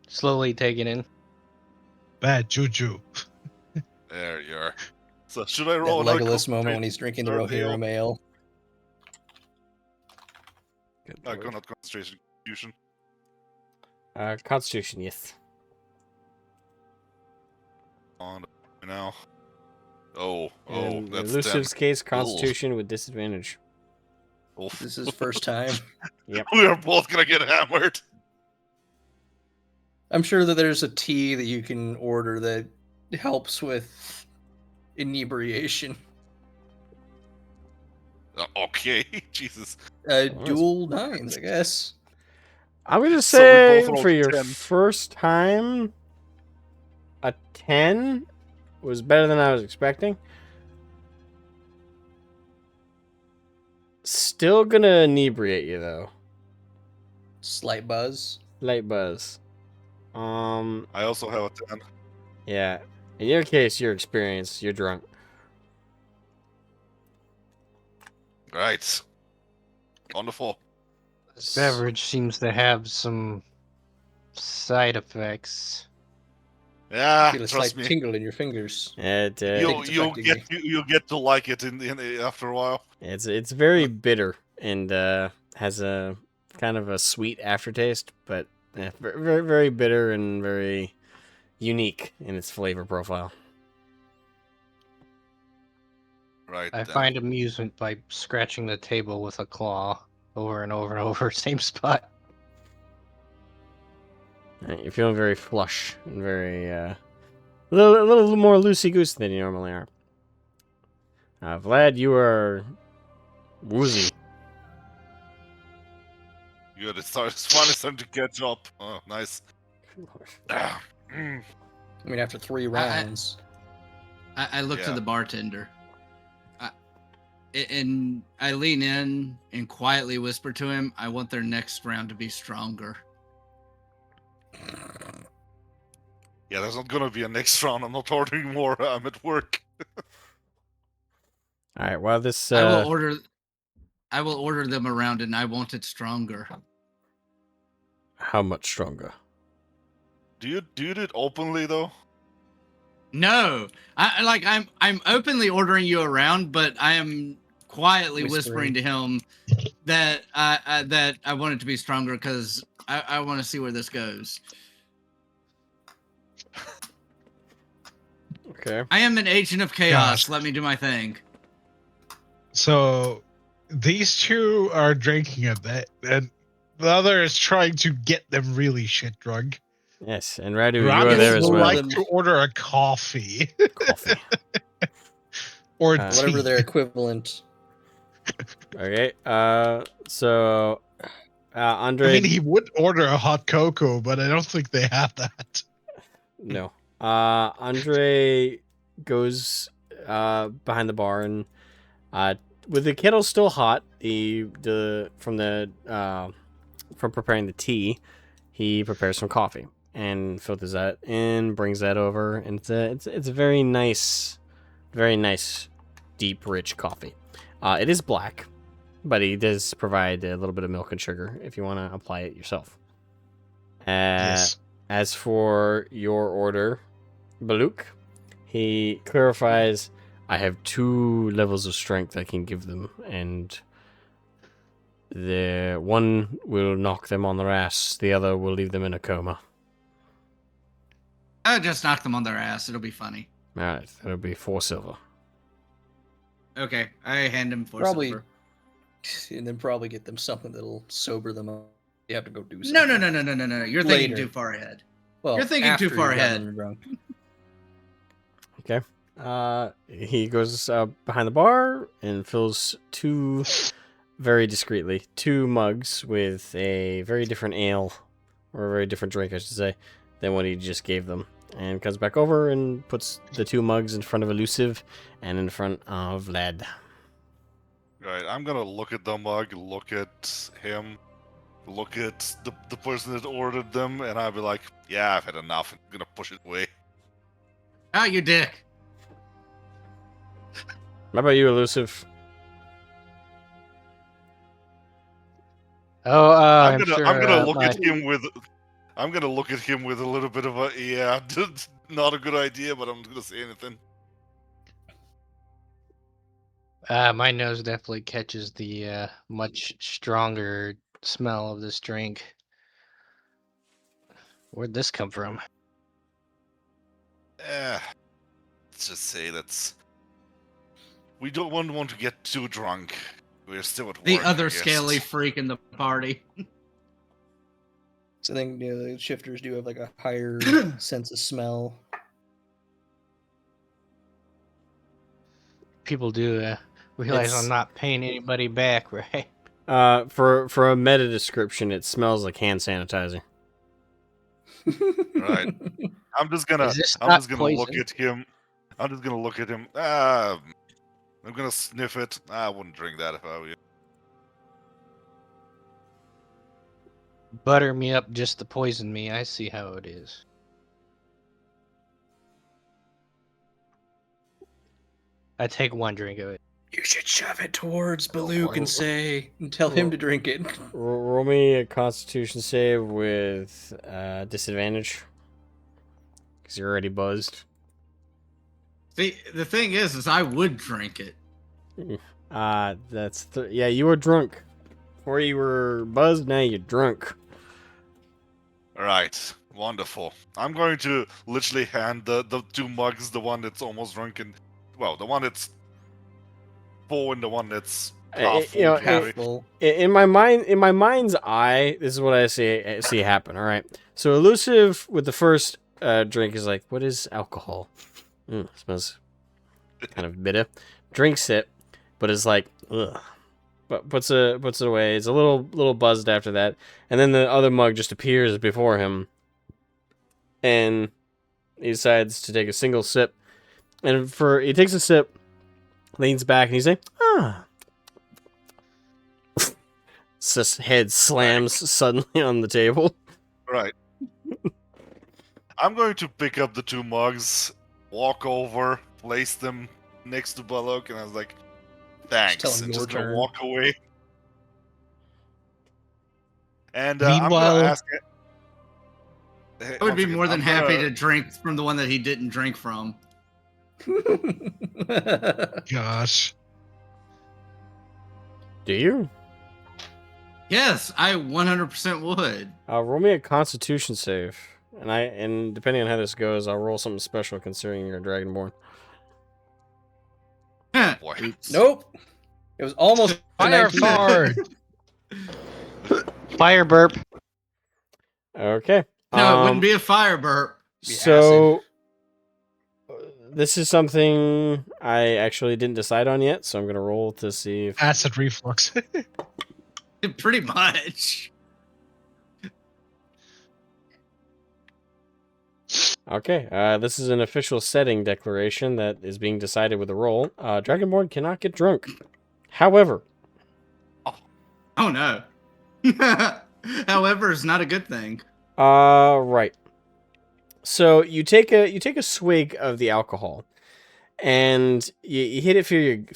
[SPEAKER 3] slowly take it in.
[SPEAKER 8] Bad juju.
[SPEAKER 9] There you are. So should I
[SPEAKER 2] That
[SPEAKER 9] roll another
[SPEAKER 2] Legolas moment when
[SPEAKER 9] concentration
[SPEAKER 2] he's drinking the
[SPEAKER 9] or ale?
[SPEAKER 2] Rohirrim ale.
[SPEAKER 1] Good
[SPEAKER 9] Not
[SPEAKER 1] lord.
[SPEAKER 9] concentration. Constitution.
[SPEAKER 1] Constitution, yes.
[SPEAKER 9] On now. Oh,
[SPEAKER 1] In
[SPEAKER 9] that's
[SPEAKER 1] Elusive's
[SPEAKER 9] 10.
[SPEAKER 1] case, Constitution with disadvantage.
[SPEAKER 9] Oof.
[SPEAKER 2] This is first time.
[SPEAKER 9] We are both gonna get hammered.
[SPEAKER 2] I'm sure that there's a tea that you can order that helps with inebriation.
[SPEAKER 9] Okay, Jesus.
[SPEAKER 2] Dual 9s, I guess.
[SPEAKER 1] I'm gonna
[SPEAKER 9] So we
[SPEAKER 1] say
[SPEAKER 9] both rolled
[SPEAKER 1] for your
[SPEAKER 9] 10.
[SPEAKER 1] first time, a 10 was better than I was expecting. Still gonna inebriate you though.
[SPEAKER 2] Slight buzz.
[SPEAKER 1] Light buzz.
[SPEAKER 9] I also have a 10.
[SPEAKER 1] Yeah. In your case, you're experienced. You're drunk.
[SPEAKER 9] Right. Wonderful.
[SPEAKER 3] This beverage seems to have some side effects.
[SPEAKER 9] Yeah,
[SPEAKER 2] Feel a
[SPEAKER 9] trust
[SPEAKER 2] slight
[SPEAKER 9] me.
[SPEAKER 2] tingle in your fingers.
[SPEAKER 1] It
[SPEAKER 2] think
[SPEAKER 9] You'll
[SPEAKER 2] it's affecting
[SPEAKER 9] you'll get to like it in after a while.
[SPEAKER 1] it's very bitter and has a kind of a sweet aftertaste, but very very bitter and very unique in its flavor profile.
[SPEAKER 9] Right.
[SPEAKER 3] I
[SPEAKER 9] then.
[SPEAKER 3] find amusement by scratching the table with a claw over and over and over, same spot.
[SPEAKER 1] You're feeling very flush and very a little more loosey goosey than you normally are. Vlad, you are woozy.
[SPEAKER 9] Good. It's finally time to catch up. Oh, nice. Ah, mm.
[SPEAKER 2] I mean, after 3 rounds.
[SPEAKER 7] I look to
[SPEAKER 9] Yeah.
[SPEAKER 7] the bartender. And I lean in and quietly whisper to him, I want their next round to be stronger.
[SPEAKER 9] Yeah, there's not gonna be a next round. I'm not ordering more. I'm at work.
[SPEAKER 1] All right. Well, this
[SPEAKER 7] I will order them around and I want it stronger.
[SPEAKER 1] how much stronger?
[SPEAKER 9] Do you do it openly though?
[SPEAKER 7] No. I'm openly ordering you around, but I am quietly whispering to him that I want it to be stronger because I want to see where this goes.
[SPEAKER 1] Okay.
[SPEAKER 7] I am an agent of chaos.
[SPEAKER 8] Gosh.
[SPEAKER 7] Let me do my thing.
[SPEAKER 8] So these two are drinking a bit, and the other is trying to get them really shit drunk.
[SPEAKER 1] Yes, and Radu, you
[SPEAKER 8] Radu
[SPEAKER 1] are there as
[SPEAKER 8] would
[SPEAKER 1] well.
[SPEAKER 8] like to order a coffee
[SPEAKER 1] Coffee.
[SPEAKER 8] or
[SPEAKER 2] Whatever
[SPEAKER 8] tea.
[SPEAKER 2] their equivalent.
[SPEAKER 1] Okay. So, Andre.
[SPEAKER 8] I mean, he would order a hot cocoa, but I don't think they have that.
[SPEAKER 1] No. Andre goes behind the bar and with the kettle still hot, from preparing the tea, he prepares some coffee and filters that and brings that over, and it's a very nice, deep, rich coffee. It is black, but he does provide a little bit of milk and sugar if you want to apply it yourself.
[SPEAKER 8] Yes.
[SPEAKER 1] As for your order, Baluk, he clarifies, I have 2 levels of strength I can give them, and the one will knock them on their ass, the other will leave them in a coma.
[SPEAKER 7] I'll just knock them on their ass. It'll be funny.
[SPEAKER 1] Alright, that'll be 4 silver.
[SPEAKER 7] Okay, I hand him 4
[SPEAKER 2] Probably.
[SPEAKER 7] silver.
[SPEAKER 2] And then probably get them something that'll sober them up. You have to go do
[SPEAKER 7] No,
[SPEAKER 2] something.
[SPEAKER 7] no. You're thinking
[SPEAKER 2] Later.
[SPEAKER 7] too far ahead.
[SPEAKER 2] Well,
[SPEAKER 7] You're thinking too
[SPEAKER 2] after
[SPEAKER 7] far
[SPEAKER 2] you've gotten
[SPEAKER 7] ahead.
[SPEAKER 2] them drunk.
[SPEAKER 1] Okay. He goes behind the bar and fills 2 very discreetly 2 mugs with a very different ale, or a very different drink, I should say, than what he just gave them. And comes back over and puts the 2 mugs in front of Elusive and in front of Vlad.
[SPEAKER 9] Right. I'm gonna look at the mug, look at him, look at the person that ordered them, and I'll be like, yeah, I've had enough. I'm gonna push it away.
[SPEAKER 7] Oh, you dick.
[SPEAKER 1] How about you, Elusive?
[SPEAKER 3] Oh,
[SPEAKER 9] I'm
[SPEAKER 3] I'm
[SPEAKER 9] gonna
[SPEAKER 3] sure.
[SPEAKER 9] I'm gonna look
[SPEAKER 3] my-
[SPEAKER 9] at him with a little bit of a yeah, not a good idea, but I'm not gonna say anything.
[SPEAKER 3] My nose definitely catches the much stronger smell of this drink. Where'd this come from?
[SPEAKER 9] Let's just say we don't want to get too drunk. We're still at work.
[SPEAKER 7] The
[SPEAKER 9] I
[SPEAKER 7] other
[SPEAKER 9] guess.
[SPEAKER 7] scaly freak in the party.
[SPEAKER 2] So I think the shifters do have like a higher sense of smell.
[SPEAKER 3] People do realize
[SPEAKER 1] It's-
[SPEAKER 3] I'm not paying anybody back, right?
[SPEAKER 1] For a meta description, it smells like hand sanitizer.
[SPEAKER 9] Right. I'm just gonna
[SPEAKER 3] Is this
[SPEAKER 9] I'm
[SPEAKER 3] not
[SPEAKER 9] just gonna look
[SPEAKER 3] poison?
[SPEAKER 9] at him. I'm just gonna look at him. I'm gonna sniff it. I wouldn't drink that if I were you.
[SPEAKER 3] Butter me up just to poison me. I see how it is. I take one drink of it.
[SPEAKER 2] You should shove it towards Baluk and tell him to drink it.
[SPEAKER 1] Roll me a Constitution save with disadvantage, because you're already buzzed.
[SPEAKER 7] See, the thing is I would drink it.
[SPEAKER 1] Yeah, you were drunk. Before you were buzzed, now you're drunk.
[SPEAKER 9] Right. Wonderful. I'm going to literally hand the two mugs, the one that's almost drunk and the one that's full and the one that's half full.
[SPEAKER 1] You know,
[SPEAKER 9] carry.
[SPEAKER 2] Full.
[SPEAKER 1] In my mind's eye, this is what I see happen. All right. So Elusive with the first drink is like, "What is alcohol? Smells kind of bitter." Drinks it, but is like, "Ugh." But puts it away. It's a little buzzed after that, and then the other mug just appears before him, and he decides to take a single sip. And he takes a sip, leans back, and he's like, "Ah." His head slams suddenly on the table.
[SPEAKER 9] Right. I'm going to pick up the two mugs, walk over, place them next to Balok, and I was like, thanks,
[SPEAKER 2] tell him
[SPEAKER 9] and
[SPEAKER 2] your
[SPEAKER 9] just gonna
[SPEAKER 2] turn.
[SPEAKER 9] walk away. And
[SPEAKER 8] Meanwhile-
[SPEAKER 9] I'm gonna ask it.
[SPEAKER 7] I would be more than happy to drink from the one that he didn't drink from.
[SPEAKER 8] Gosh.
[SPEAKER 1] Do you?
[SPEAKER 7] Yes, I 100% would.
[SPEAKER 1] Roll me a Constitution save, and depending on how this goes, I'll roll something special considering you're a Dragonborn.
[SPEAKER 9] Boy.
[SPEAKER 2] Nope. It was almost a
[SPEAKER 8] Fire
[SPEAKER 2] 19.
[SPEAKER 8] forward.
[SPEAKER 3] Fire burp.
[SPEAKER 1] Okay.
[SPEAKER 7] No, it wouldn't be a fire burp.
[SPEAKER 2] Be
[SPEAKER 1] So this is something I actually didn't decide on yet, so I'm gonna roll to see if.
[SPEAKER 8] Acid reflux.
[SPEAKER 7] Pretty much.
[SPEAKER 1] Okay. This is an official setting declaration that is being decided with a roll. Dragonborn cannot get drunk. However,
[SPEAKER 7] Oh no. However, it's not a good thing.
[SPEAKER 1] right. So you take a swig of the alcohol, and you hit it,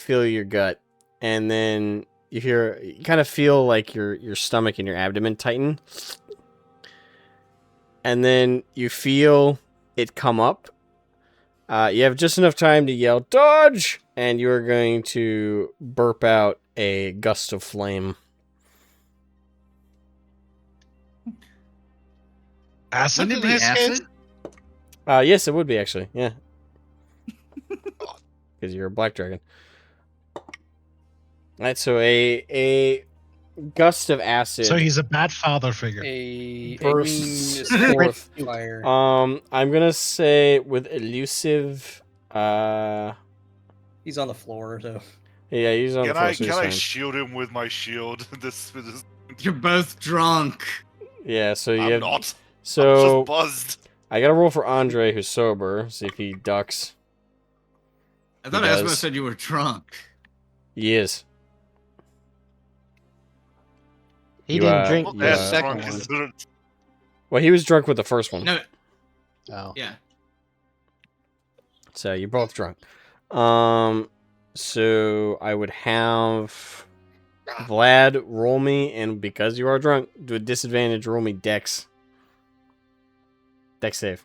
[SPEAKER 1] feel your gut, and then you kind of feel like your stomach and your abdomen tighten, and then you feel it come up. You have just enough time to yell "Dodge!" and you are going to burp out a gust of flame.
[SPEAKER 8] Acid
[SPEAKER 7] Wouldn't
[SPEAKER 8] in
[SPEAKER 7] it be
[SPEAKER 8] this
[SPEAKER 7] acid?
[SPEAKER 8] case?
[SPEAKER 1] Yes, it would be actually. Yeah, because you're a black dragon. Right, so a gust of acid.
[SPEAKER 8] So he's a bad father figure.
[SPEAKER 2] A
[SPEAKER 1] Bursts
[SPEAKER 2] green
[SPEAKER 1] forth.
[SPEAKER 2] fire.
[SPEAKER 1] I'm gonna say with elusive.
[SPEAKER 2] He's on the floor, so
[SPEAKER 1] Yeah, he's on
[SPEAKER 9] Can
[SPEAKER 1] the floor,
[SPEAKER 9] I
[SPEAKER 1] so he's
[SPEAKER 9] can I
[SPEAKER 1] fine.
[SPEAKER 9] shield him with my shield? This
[SPEAKER 7] You're both drunk.
[SPEAKER 1] Yeah, so you
[SPEAKER 9] I'm
[SPEAKER 1] have.
[SPEAKER 9] not.
[SPEAKER 1] So
[SPEAKER 9] I'm just buzzed.
[SPEAKER 1] I gotta roll for Andre, who's sober. See if he ducks.
[SPEAKER 7] I thought
[SPEAKER 1] He
[SPEAKER 7] Asmo
[SPEAKER 1] does.
[SPEAKER 7] said you were drunk.
[SPEAKER 1] He is.
[SPEAKER 10] He
[SPEAKER 1] You,
[SPEAKER 10] didn't drink
[SPEAKER 9] Not
[SPEAKER 10] the
[SPEAKER 9] as
[SPEAKER 10] second
[SPEAKER 9] drunk
[SPEAKER 10] one.
[SPEAKER 9] as the-
[SPEAKER 1] Well, he was drunk with the first one.
[SPEAKER 7] No,
[SPEAKER 10] Oh.
[SPEAKER 7] yeah.
[SPEAKER 1] So you're both drunk. So I would have Vlad roll me, and because you are drunk, do a disadvantage. Roll me Dex. Dex save.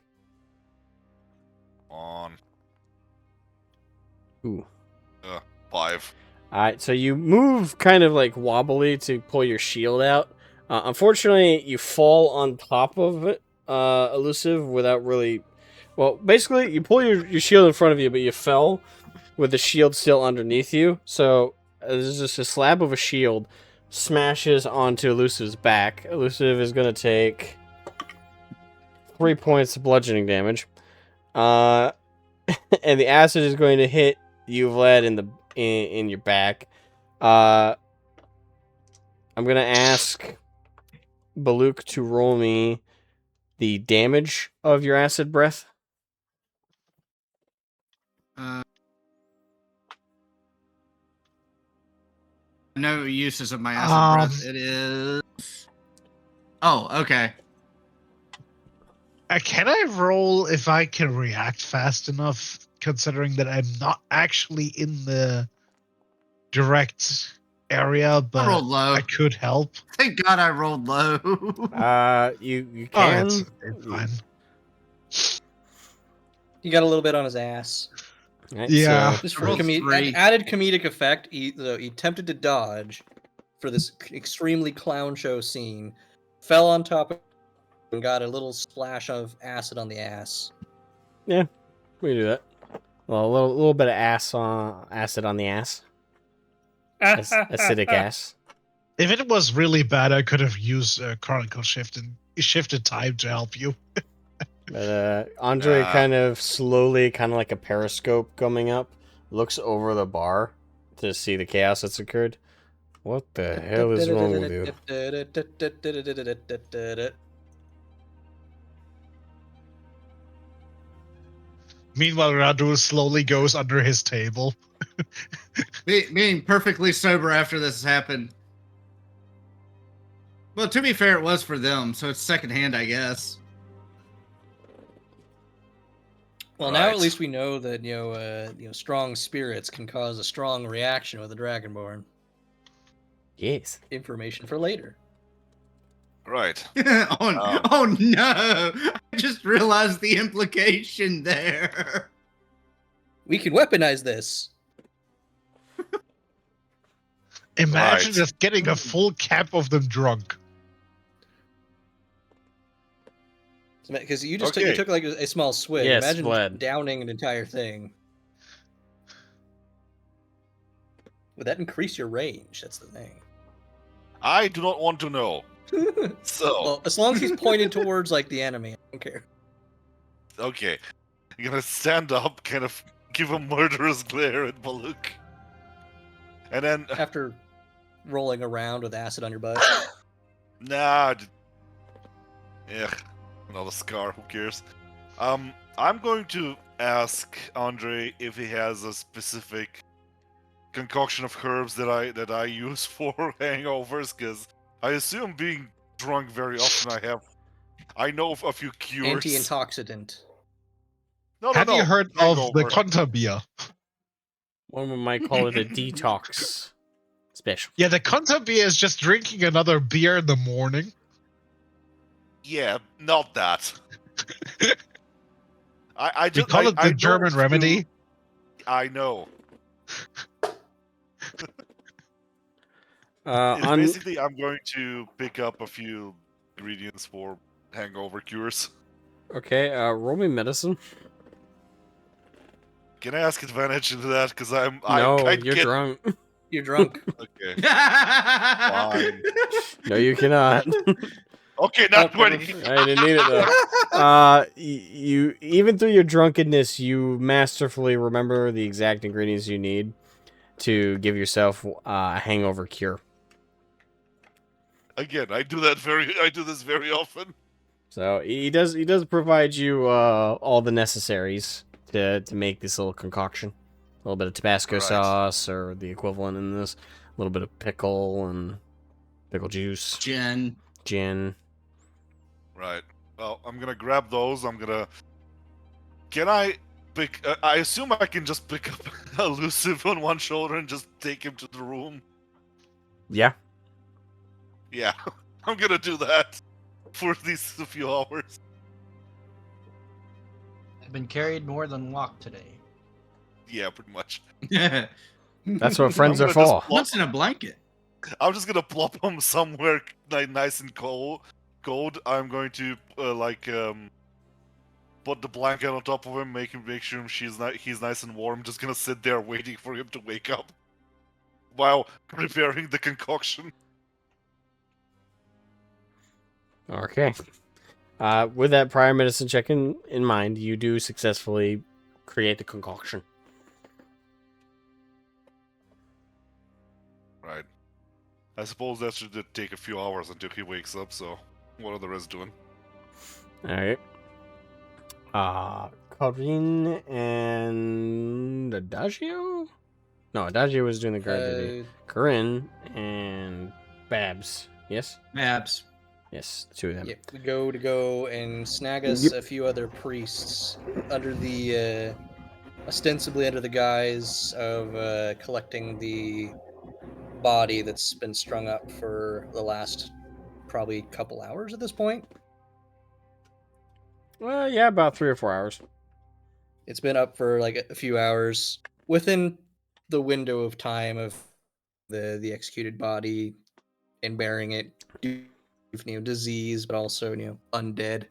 [SPEAKER 9] On
[SPEAKER 1] Ooh.
[SPEAKER 9] 5.
[SPEAKER 1] Alright, so you move kind of like wobbly to pull your shield out. Unfortunately, you fall on top of it, Elusive, without really... Well, basically, you pull your shield in front of you, but you fell with the shield still underneath you. So, there's just a slab of a shield smashes onto Elusive's back. Elusive is going to take 3 points of bludgeoning damage. And the acid is going to hit you, Vlad, in your back. I'm gonna ask Baluk to roll me the damage of your acid breath.
[SPEAKER 7] No uses of my acid breath. It is. Oh, okay.
[SPEAKER 8] Can I roll if I can react fast enough, considering that I'm not actually in the direct area,
[SPEAKER 7] I
[SPEAKER 8] but
[SPEAKER 7] rolled low.
[SPEAKER 8] I could help?
[SPEAKER 7] Thank God I rolled low.
[SPEAKER 1] You
[SPEAKER 8] Oh,
[SPEAKER 1] can.
[SPEAKER 8] it's fine.
[SPEAKER 2] He got a little bit on his ass.
[SPEAKER 1] Right,
[SPEAKER 8] Yeah.
[SPEAKER 1] so-
[SPEAKER 2] Just
[SPEAKER 7] I
[SPEAKER 2] for
[SPEAKER 7] rolled three.
[SPEAKER 2] added comedic effect, he attempted to dodge for this extremely clown show scene, fell on top of and got a little splash of acid on the ass.
[SPEAKER 1] yeah, we can do that. Well, a little bit of acid on the ass. Acidic ass.
[SPEAKER 8] If it was really bad, I could have used Chronicle shifted time to help you.
[SPEAKER 1] But Andre kind of slowly, kind of like a periscope coming up, looks over the bar to see the chaos that's occurred. What the hell is wrong with you?
[SPEAKER 8] Meanwhile, Radu slowly goes under his table.
[SPEAKER 7] Being perfectly sober after this happened. Well, to be fair, it was for them, so it's secondhand, I guess.
[SPEAKER 2] Well, now at least we know that strong spirits can cause a strong reaction with a dragonborn.
[SPEAKER 1] Yes.
[SPEAKER 2] Information for later.
[SPEAKER 9] Right.
[SPEAKER 7] Oh no! I just realized the implication there.
[SPEAKER 2] We can weaponize this.
[SPEAKER 8] Imagine just getting a full cap of them drunk.
[SPEAKER 2] Because you just took like a small swig.
[SPEAKER 1] Yes,
[SPEAKER 2] Imagine
[SPEAKER 1] Vlad.
[SPEAKER 2] downing an entire thing. Would that increase your range? That's the thing.
[SPEAKER 9] I do not want to know. So,
[SPEAKER 2] Well, as long as he's pointed towards like the enemy, I don't care.
[SPEAKER 9] okay. I'm gonna stand up, kind of give a murderous glare at Baluk. And then,
[SPEAKER 2] After rolling around with acid on your butt.
[SPEAKER 9] nah. Yeah, another scar, who cares? I'm going to ask Andre if he has a specific concoction of herbs that I use for hangovers, because I assume being drunk very often I know of a few cures.
[SPEAKER 2] Anti-intoxicant.
[SPEAKER 9] No,
[SPEAKER 8] Have you heard of the
[SPEAKER 9] hangover.
[SPEAKER 8] Konterbier?
[SPEAKER 1] One might call it a detox special.
[SPEAKER 8] Yeah, the Konterbier is just drinking another beer in the morning.
[SPEAKER 9] Yeah, not that. I
[SPEAKER 8] We
[SPEAKER 9] just
[SPEAKER 8] call it the
[SPEAKER 9] know
[SPEAKER 8] German
[SPEAKER 9] few-
[SPEAKER 8] remedy.
[SPEAKER 9] I know.
[SPEAKER 1] On
[SPEAKER 9] Basically, I'm going to pick up a few ingredients for hangover cures.
[SPEAKER 1] okay, roll me medicine.
[SPEAKER 9] Can I ask advantage into that? Because
[SPEAKER 1] No,
[SPEAKER 9] I
[SPEAKER 1] you're
[SPEAKER 9] get...
[SPEAKER 1] drunk.
[SPEAKER 2] You're drunk.
[SPEAKER 9] Okay. Fine.
[SPEAKER 1] No, you cannot.
[SPEAKER 9] Okay, not 20.
[SPEAKER 1] I didn't need it though. You even through your drunkenness, you masterfully remember the exact ingredients you need to give yourself a hangover cure.
[SPEAKER 9] Again, I do this very often.
[SPEAKER 1] So he does provide you all the necessaries to make this little concoction. A little bit of Tabasco
[SPEAKER 9] Right.
[SPEAKER 1] sauce or the equivalent in this. A little bit of pickle and Pickle juice.
[SPEAKER 7] Jen.
[SPEAKER 1] Gin.
[SPEAKER 9] Right. Well, I'm gonna grab those. Can I pick? I assume I can just pick up Elusive on one shoulder and just take him to the room.
[SPEAKER 1] Yeah.
[SPEAKER 9] Yeah, I'm gonna do that for these few hours.
[SPEAKER 3] I've been carried more than walked today.
[SPEAKER 9] Yeah, pretty much.
[SPEAKER 1] That's what friends
[SPEAKER 9] I'm
[SPEAKER 1] are
[SPEAKER 9] gonna
[SPEAKER 1] for.
[SPEAKER 9] just
[SPEAKER 7] What's in a blanket?
[SPEAKER 9] I'm just gonna plop him somewhere nice and cold. I'm going to put the blanket on top of him, make sure he's nice and warm. Just gonna sit there waiting for him to wake up while preparing the concoction.
[SPEAKER 1] Okay. With that prior medicine check in mind, you do successfully create the concoction.
[SPEAKER 9] Right. I suppose that should take a few hours until he wakes up. So, what are the rest doing?
[SPEAKER 1] All right. Corinne and Adagio? No, Adagio was doing the guard duty. Corinne and Babs. Yes?
[SPEAKER 2] Maps.
[SPEAKER 1] Yes, the two of them.
[SPEAKER 2] Yep, we go and snag us a few other priests under the ostensibly under the guise of collecting the body that's been strung up for the last probably couple hours at this point.
[SPEAKER 1] Well, yeah, about 3 or 4 hours.
[SPEAKER 2] It's been up for like a few hours within the window of time of the executed body and burying it. Disease, but also undead.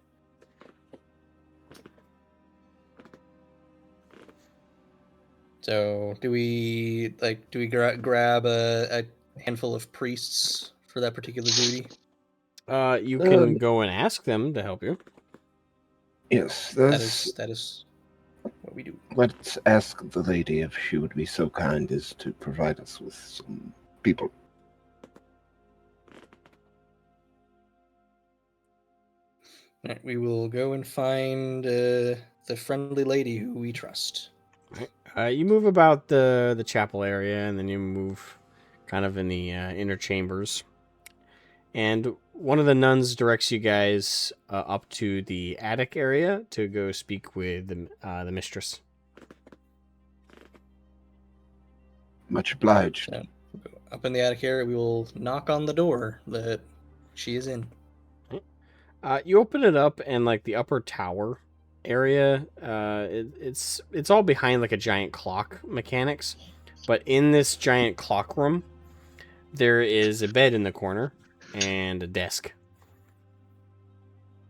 [SPEAKER 2] So do we grab a handful of priests for that particular duty?
[SPEAKER 1] You can go and ask them to help you.
[SPEAKER 5] Yes,
[SPEAKER 2] That is what we do.
[SPEAKER 5] let's ask the lady if she would be so kind as to provide us with some people.
[SPEAKER 2] All right, we will go and find the friendly lady who we trust.
[SPEAKER 1] You move about the chapel area, and then you move kind of in the inner chambers. And one of the nuns directs you guys up to the attic area to go speak with the mistress.
[SPEAKER 5] Much obliged.
[SPEAKER 2] So, up in the attic area, we will knock on the door that she is in.
[SPEAKER 1] You open it up, and like the upper tower area, it's all behind like a giant clock mechanics. But in this giant clock room, there is a bed in the corner and a desk.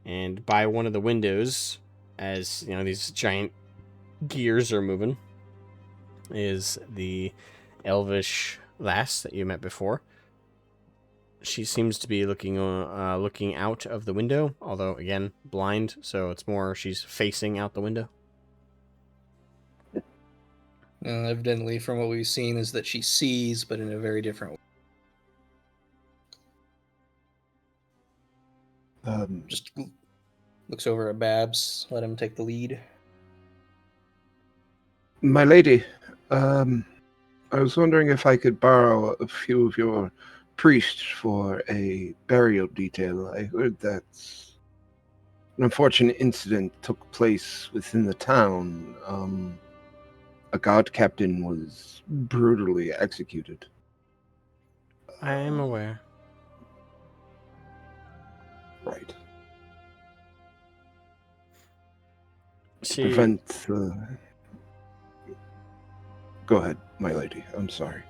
[SPEAKER 1] And by one of the windows, as these giant gears are moving, is the elvish lass that you met before. She seems to be looking out of the window, although again blind, so it's more she's facing out the window.
[SPEAKER 2] Evidently, from what we've seen, is that she sees, but in a very different way. Just looks over at Babs. Let him take the lead.
[SPEAKER 5] My lady, I was wondering if I could borrow a few of your priests for a burial detail. I heard that an unfortunate incident took place within the town. A guard captain was brutally executed.
[SPEAKER 1] I am aware.
[SPEAKER 5] Right.
[SPEAKER 1] She
[SPEAKER 5] Prevent. Go ahead, my lady. I'm sorry.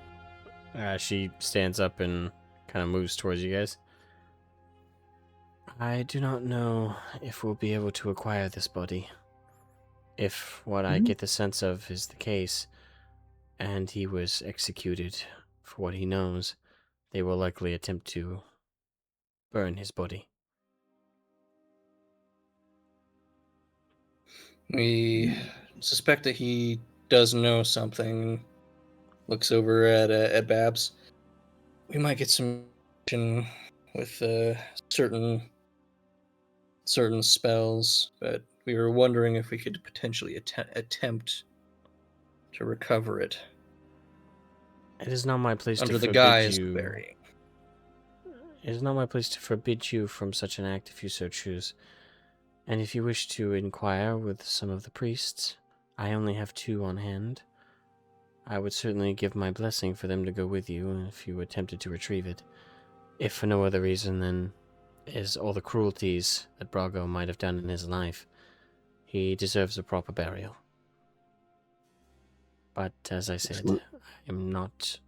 [SPEAKER 1] She stands up and kind of moves towards you guys. I do not know if we'll be able to acquire this body. If what I get the sense of is the case, and he was executed for what he knows, they will likely attempt to burn his body.
[SPEAKER 2] We suspect that he does know something. Looks over at Babs. We might get some action with certain spells, but we were wondering if we could potentially attempt to recover it.
[SPEAKER 1] It is not my place
[SPEAKER 2] Under
[SPEAKER 1] to
[SPEAKER 2] the
[SPEAKER 1] forbid
[SPEAKER 2] guise
[SPEAKER 1] you.
[SPEAKER 2] of burying.
[SPEAKER 1] it is not my place to forbid you from such an act if you so choose. And if you wish to inquire with some of the priests, I only have 2 on hand. I would certainly give my blessing for them to go with you if you attempted to retrieve it. If for no other reason than is all the cruelties that Brago might have done in his life. He deserves a proper burial. But as I said, I am not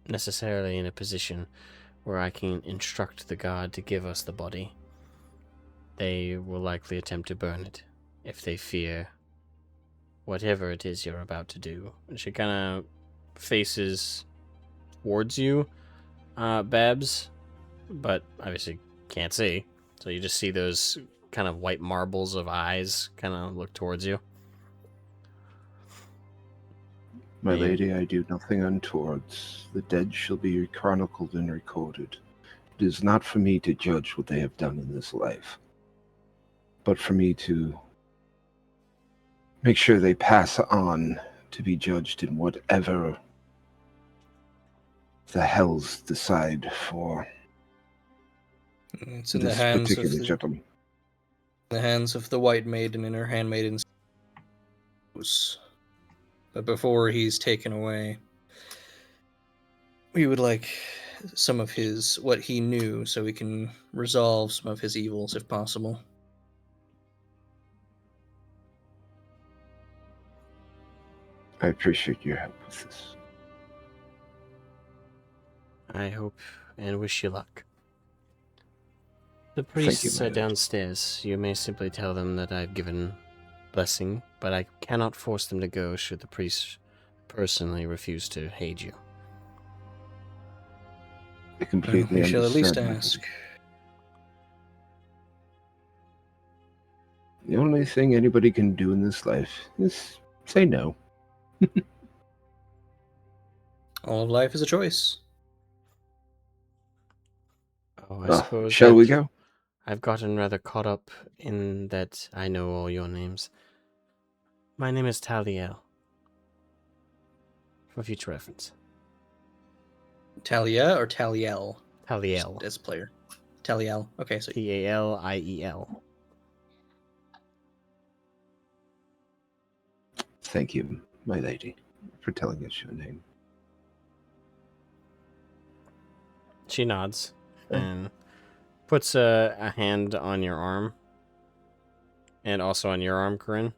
[SPEAKER 1] necessarily in a position where I can instruct the guard to give us the body. They will likely attempt to burn it if they fear whatever it is you're about to do. And she kind of faces towards you, Babs, but obviously can't see. So you just see those kind of white marbles of eyes kind of look towards you.
[SPEAKER 5] My lady, I do nothing untowards. The dead shall be chronicled and recorded. It is not for me to judge what they have done in this life, but for me to make sure they pass on to be judged in whatever the hells decide for
[SPEAKER 2] It's in
[SPEAKER 5] this
[SPEAKER 2] the hands of
[SPEAKER 5] particular gentleman.
[SPEAKER 2] the hands of the White Maiden and her handmaidens. But before he's taken away, we would like some of his what he knew, so we can resolve some of his evils, if possible.
[SPEAKER 5] I appreciate your help with this.
[SPEAKER 1] I hope and wish you luck. The
[SPEAKER 5] Thank you,
[SPEAKER 1] priests
[SPEAKER 5] my
[SPEAKER 1] are
[SPEAKER 5] lord.
[SPEAKER 1] downstairs. You may simply tell them that I've given blessing, but I cannot force them to go should the priests personally refuse to aid you.
[SPEAKER 5] I completely
[SPEAKER 2] We shall at least
[SPEAKER 5] understand, my
[SPEAKER 2] ask.
[SPEAKER 5] lady. The only thing anybody can do in this life is say no.
[SPEAKER 2] All of life is a choice.
[SPEAKER 1] Oh, I suppose
[SPEAKER 5] Shall we
[SPEAKER 1] that
[SPEAKER 5] go?
[SPEAKER 1] I've gotten rather caught up in that I know all your names. My name is Taliel. For future reference.
[SPEAKER 2] Talia or Taliel?
[SPEAKER 1] Taliel.
[SPEAKER 2] As a player. Taliel. Okay, so
[SPEAKER 1] Taliel.
[SPEAKER 5] Thank you, my lady, for telling us your name.
[SPEAKER 1] She nods and puts a hand on your arm. And also on your arm, Corinne.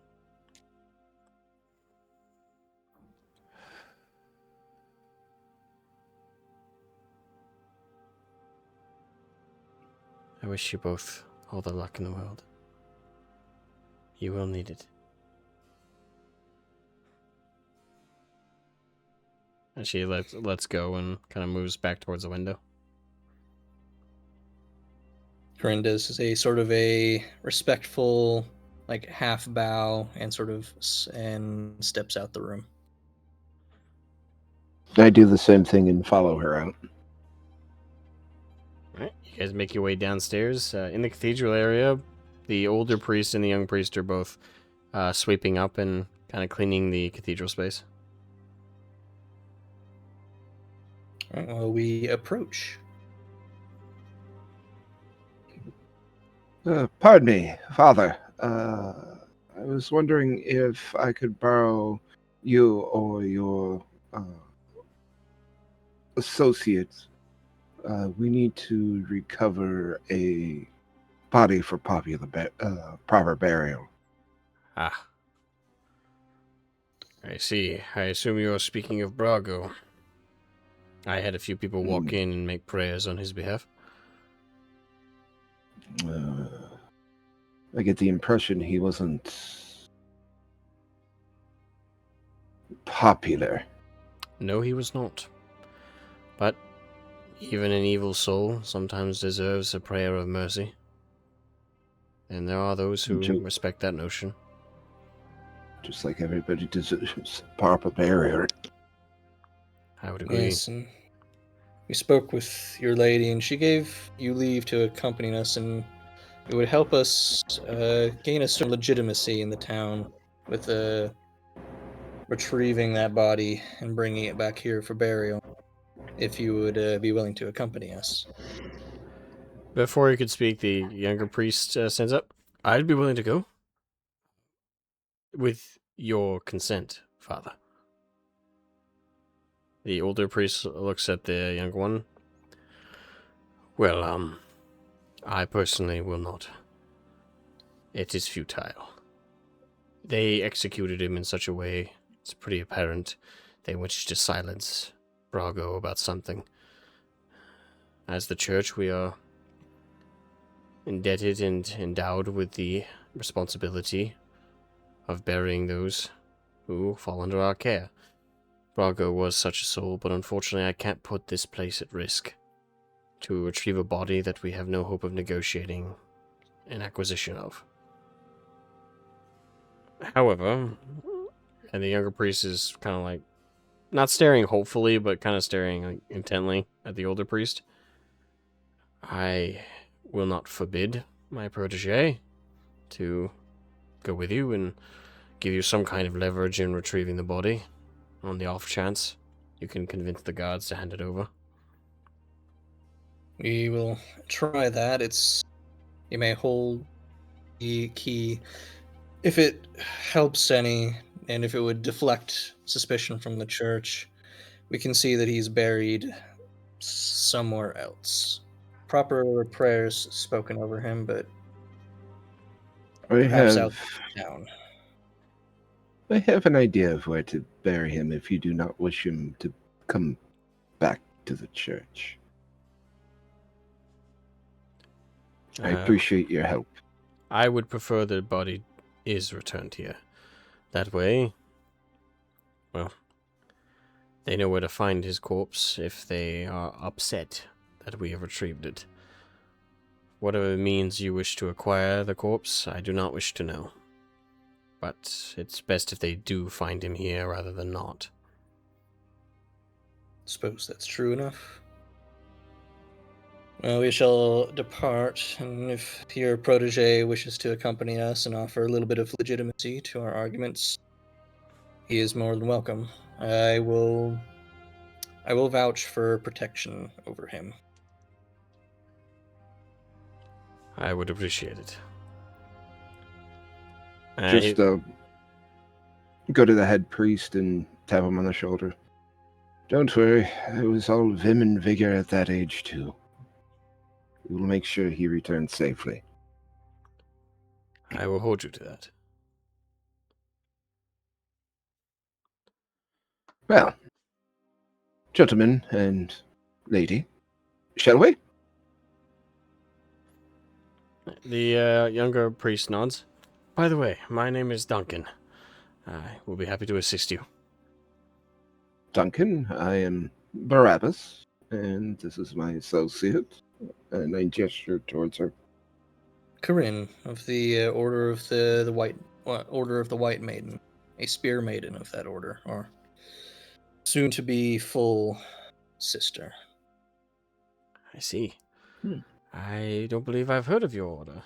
[SPEAKER 1] I wish you both all the luck in the world. You will need it. And she lets go and kind of moves back towards the window.
[SPEAKER 2] Corinne does a sort of a respectful, like half bow, and and steps out the room.
[SPEAKER 5] I do the same thing and follow her out.
[SPEAKER 1] Alright, you guys make your way downstairs. In the cathedral area, the older priest and the young priest are both sweeping up and kind of cleaning the cathedral space.
[SPEAKER 2] Alright, well, we approach.
[SPEAKER 5] Pardon me, Father. I was wondering if I could borrow you or your associates. We need to recover a body for proper burial.
[SPEAKER 1] Ah. I see. I assume you are speaking of Brago. I had a few people walk in and make prayers on his behalf.
[SPEAKER 5] I get the impression he wasn't popular.
[SPEAKER 1] No, he was not. But even an evil soul sometimes deserves a prayer of mercy. And there are those who respect that notion.
[SPEAKER 5] Just like everybody deserves proper burial.
[SPEAKER 1] I would agree.
[SPEAKER 2] Yes, and we spoke with your lady, and she gave you leave to accompany us, and it would help us gain a certain legitimacy in the town with retrieving that body and bringing it back here for burial, if you would be willing to accompany us.
[SPEAKER 1] Before he could speak, the younger priest stands up. I'd be willing to go. With your consent, Father. The older priest looks at the younger one. Well, I personally will not. It is futile. They executed him in such a way, it's pretty apparent, they wished to silence Brago about something. As the church, we are indebted and endowed with the responsibility of burying those who fall under our care. Brago was such a soul, but unfortunately I can't put this place at risk to retrieve a body that we have no hope of negotiating an acquisition of. However, and the younger priest is kind of like, not staring hopefully, but kind of staring like, intently at the older priest. I will not forbid my protege to go with you and give you some kind of leverage in retrieving the body on the off chance you can convince the guards to hand it over.
[SPEAKER 2] We will try that. You may hold the key if it helps any, and if it would deflect suspicion from the church. We can see that he's buried somewhere else. Proper prayers spoken over him, but perhaps out of town.
[SPEAKER 5] I have an idea of where to bury him if you do not wish him to come back to the church. I appreciate your help.
[SPEAKER 1] I would prefer the body is returned here. That way, well, they know where to find his corpse if they are upset that we have retrieved it. Whatever means you wish to acquire the corpse, I do not wish to know. But it's best if they do find him here rather than not.
[SPEAKER 2] Suppose that's true enough. Well, we shall depart, and if your protege wishes to accompany us and offer a little bit of legitimacy to our arguments, he is more than welcome. I will vouch for protection over him.
[SPEAKER 1] I would appreciate it.
[SPEAKER 5] Just go to the head priest and tap him on the shoulder. Don't worry, I was all vim and vigor at that age too. We will make sure he returns safely.
[SPEAKER 1] I will hold you to that.
[SPEAKER 5] Well, gentlemen and lady, shall we?
[SPEAKER 1] The younger priest nods. By the way, my name is Duncan. I will be happy to assist you.
[SPEAKER 5] Duncan, I am Barabbas, and this is my associate. And I gesture towards her.
[SPEAKER 2] Corinne of the Order of the White Maiden, a spear maiden of that order, or soon to be full sister.
[SPEAKER 1] I see. I don't believe I've heard of your order.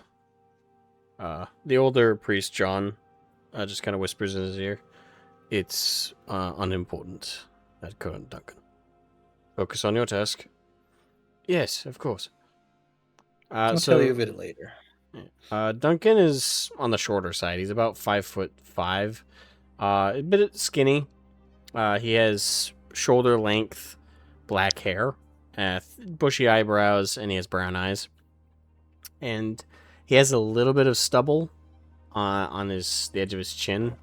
[SPEAKER 1] The older priest, John, just kind of whispers in his ear. It's unimportant at current, Duncan. Focus on your task. Yes, of course.
[SPEAKER 2] I'll tell you of it later.
[SPEAKER 1] Duncan is on the shorter side. He's about 5'5", a bit skinny. He has shoulder length black hair, bushy eyebrows, and he has brown eyes. And he has a little bit of stubble on the edge of his chin.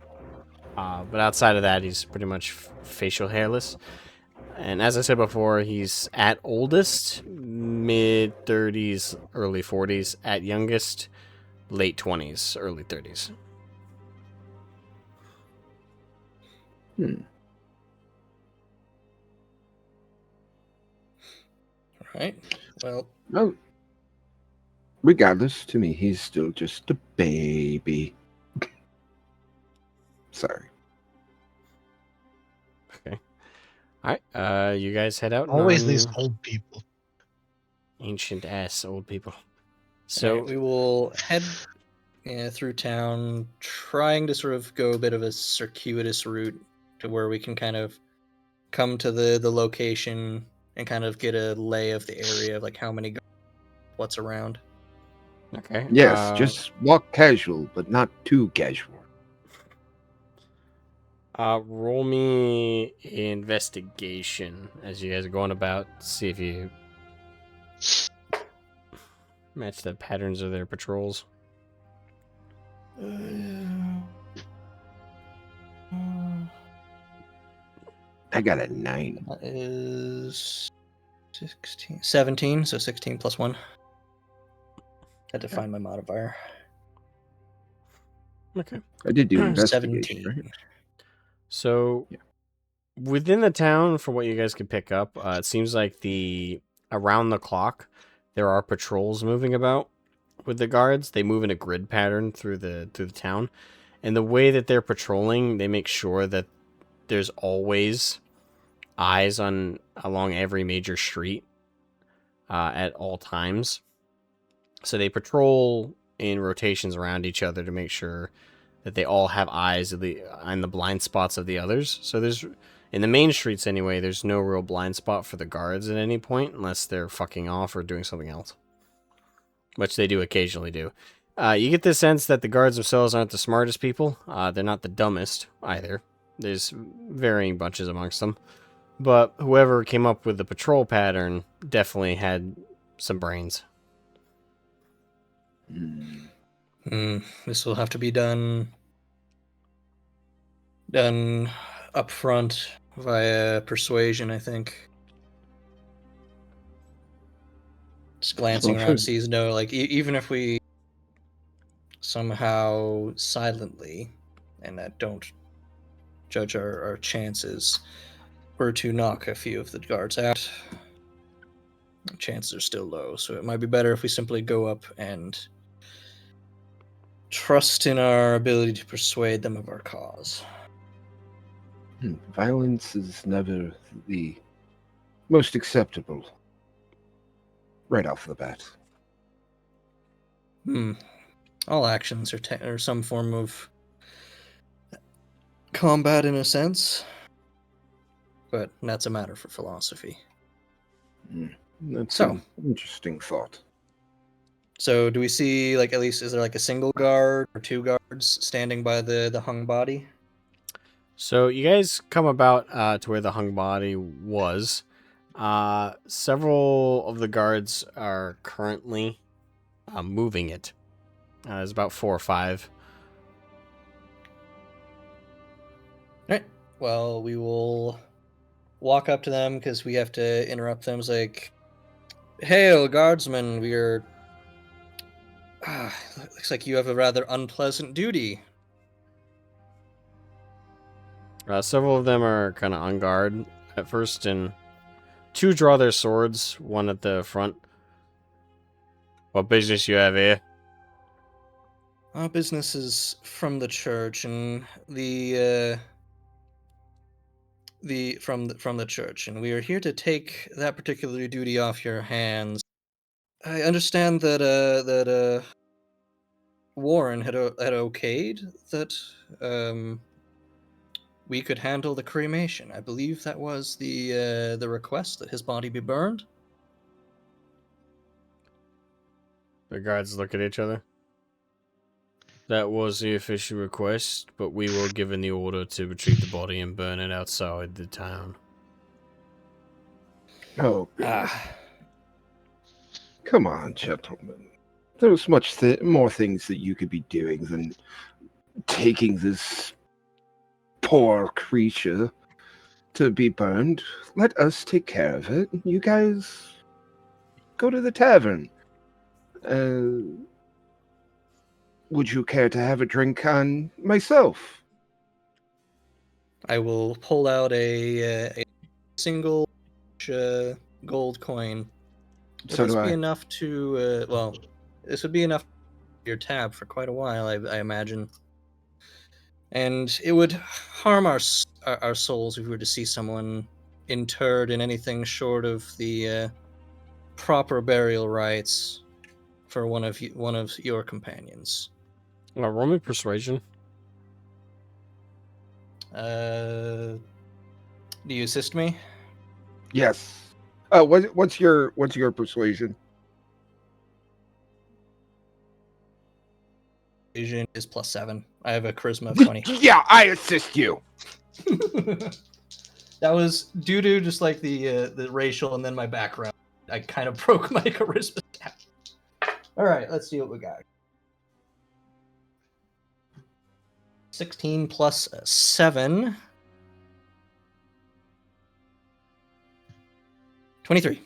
[SPEAKER 1] But outside of that, he's pretty much facial hairless. And as I said before, he's at oldest, mid-30s, early 40s. At youngest, late 20s, early 30s.
[SPEAKER 2] Right. Well,
[SPEAKER 5] regardless, to me, he's still just a baby. Sorry.
[SPEAKER 1] Okay. All right. You guys head out.
[SPEAKER 8] Always these old people.
[SPEAKER 1] Ancient ass old people. So
[SPEAKER 2] we will head through town, trying to sort of go a bit of a circuitous route to where we can kind of come to the location and kind of get a lay of the area, like how many what's around.
[SPEAKER 1] Okay.
[SPEAKER 5] Yes, just walk casual, but not too casual.
[SPEAKER 1] Roll me investigation as you guys are going about. See if you match the patterns of their patrols.
[SPEAKER 5] I got a 9.
[SPEAKER 2] That is 16, 17, so 16 plus 1. Had to find my modifier.
[SPEAKER 1] Okay.
[SPEAKER 5] I did do investigation,
[SPEAKER 2] 17.
[SPEAKER 5] right?
[SPEAKER 1] So,
[SPEAKER 5] Yeah.
[SPEAKER 1] within the town, from what you guys could pick up, it seems like around the clock, there are patrols moving about with the guards. They move in a grid pattern through the town, and the way that they're patrolling, they make sure that there's always eyes along every major street at all times. So they patrol in rotations around each other to make sure that they all have eyes on the blind spots of the others. So in the main streets anyway, there's no real blind spot for the guards at any point unless they're fucking off or doing something else, which they do occasionally do. You get the sense that the guards themselves aren't the smartest people. They're not the dumbest either. There's varying bunches amongst them. But whoever came up with the patrol pattern definitely had some brains.
[SPEAKER 2] This will have to be done up front via persuasion, I think. Just glancing around sees no, like, even if we somehow silently, and that don't judge our chances, were to knock a few of the guards out, the chances are still low. So it might be better if we simply go up and trust in our ability to persuade them of our cause.
[SPEAKER 5] Violence is never the most acceptable right off the bat.
[SPEAKER 2] All actions are some form of combat in a sense, but that's a matter for philosophy.
[SPEAKER 5] That's
[SPEAKER 2] So-
[SPEAKER 5] an interesting thought.
[SPEAKER 2] So do we see, like, at least, is there like a single guard or two guards standing by the hung body?
[SPEAKER 1] So you guys come about to where the hung body was. Several of the guards are currently moving it. There's about 4 or 5.
[SPEAKER 2] Right. Well, we will walk up to them because we have to interrupt them. It's like, "Hail, guardsmen! Looks like you have a rather unpleasant duty."
[SPEAKER 1] Several of them are kind of on guard at first, and 2 draw their swords, one at the front. What business you have here?
[SPEAKER 2] Our business is from the church, and from the church, and we are here to take that particular duty off your hands. I understand that Warren had okayed that we could handle the cremation. I believe that was the request, that his body be burned.
[SPEAKER 1] The guards look at each other. That was the official request, but we were given the order to retrieve the body and burn it outside the town.
[SPEAKER 5] Oh,
[SPEAKER 2] Ah,
[SPEAKER 5] come on, gentlemen. There's much more things that you could be doing than taking this poor creature to be burned. Let us take care of it. You guys go to the tavern. Would you care to have a drink on myself?
[SPEAKER 2] I will pull out a single gold coin.
[SPEAKER 5] So
[SPEAKER 2] Would
[SPEAKER 5] do
[SPEAKER 2] this be
[SPEAKER 5] I.
[SPEAKER 2] enough to? This would be enough for your tab for quite a while, I imagine. And it would harm our souls if we were to see someone interred in anything short of the proper burial rites for one of your companions.
[SPEAKER 1] Roll me persuasion.
[SPEAKER 2] Do you assist me?
[SPEAKER 5] Yes. What's your persuasion?
[SPEAKER 2] persuasion is +7. I have a charisma of 20.
[SPEAKER 5] Yeah, I assist you.
[SPEAKER 2] That was due to just like the racial and then my background. I kind of broke my charisma stat. All right, let's see what we got. 16 plus 7. 23.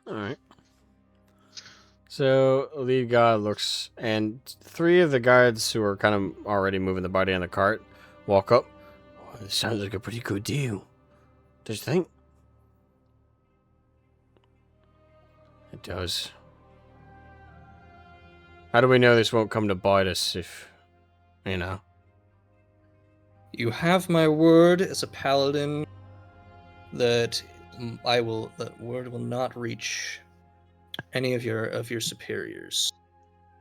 [SPEAKER 1] All right. So lead guard looks, and 3 of the guards who are kind of already moving the body on the cart walk up. Oh, this sounds like a pretty good deal. Don't you think? It does. How do we know this won't come to bite us if, you know?
[SPEAKER 2] You have my word as a paladin that that word will not reach any of your superiors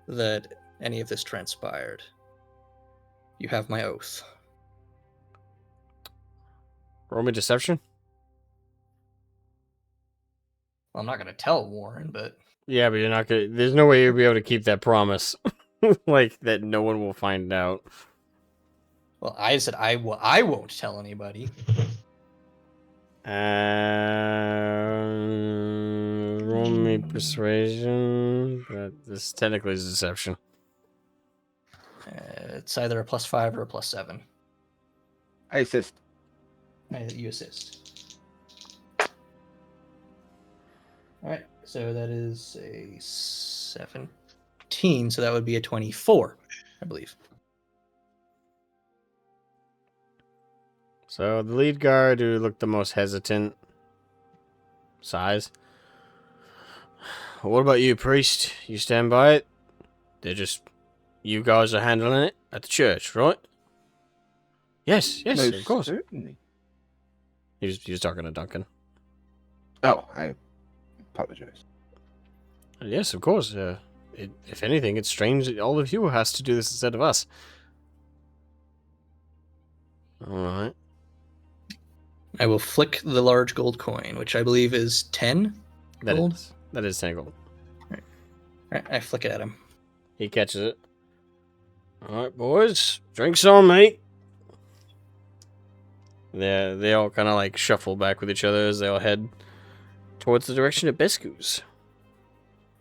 [SPEAKER 2] that any of this transpired. You have my oath.
[SPEAKER 1] Roll me deception?
[SPEAKER 2] Well, I'm not going to tell Warren, but
[SPEAKER 1] Yeah, but you're not gonna. There's no way you'll be able to keep that promise. Like, that no one will find out.
[SPEAKER 2] well, I said I won't tell anybody.
[SPEAKER 1] Roll me persuasion, but this technically is deception.
[SPEAKER 2] It's either a +5 or a +7.
[SPEAKER 5] I assist.
[SPEAKER 2] You assist. All right, so that is a 17, so that would be a 24, I believe.
[SPEAKER 1] So the lead guard, who looked the most hesitant, sighs. What about you, priest? You stand by it? They're just... You guys are handling it at the church, right? Yes, yes,
[SPEAKER 5] Most
[SPEAKER 1] of course.
[SPEAKER 5] certainly.
[SPEAKER 1] He was talking to Duncan.
[SPEAKER 5] Oh, I apologize.
[SPEAKER 1] Yes, of course. If anything, it's strange that all of you has to do this instead of us. All right.
[SPEAKER 2] I will flick the large gold coin, which I believe is 10 gold.
[SPEAKER 1] That is 10 gold.
[SPEAKER 2] All right, I flick it at him.
[SPEAKER 1] He catches it. All right, boys, drinks on, mate. They all kind of like shuffle back with each other as they all head towards the direction of Bescu's.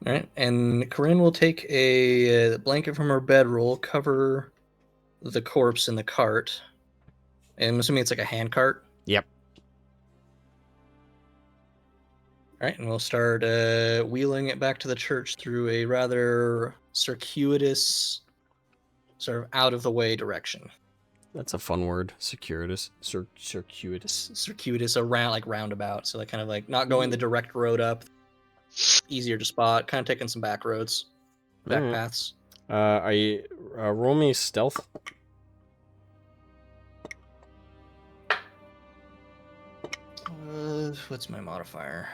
[SPEAKER 2] All right, and Corinne will take a blanket from her bedroll, cover the corpse in the cart. I'm assuming it's like a hand cart.
[SPEAKER 1] Yep.
[SPEAKER 2] All right, and we'll start wheeling it back to the church through a rather circuitous, sort of out of the way direction.
[SPEAKER 1] That's a fun word. Circuitous. Circuitous.
[SPEAKER 2] Circuitous, around like roundabout, so like kind of like not going the direct road up, easier to spot, kind of taking some back roads, back
[SPEAKER 1] Alright.
[SPEAKER 2] paths.
[SPEAKER 1] Are you roll me stealth?
[SPEAKER 2] What's my modifier?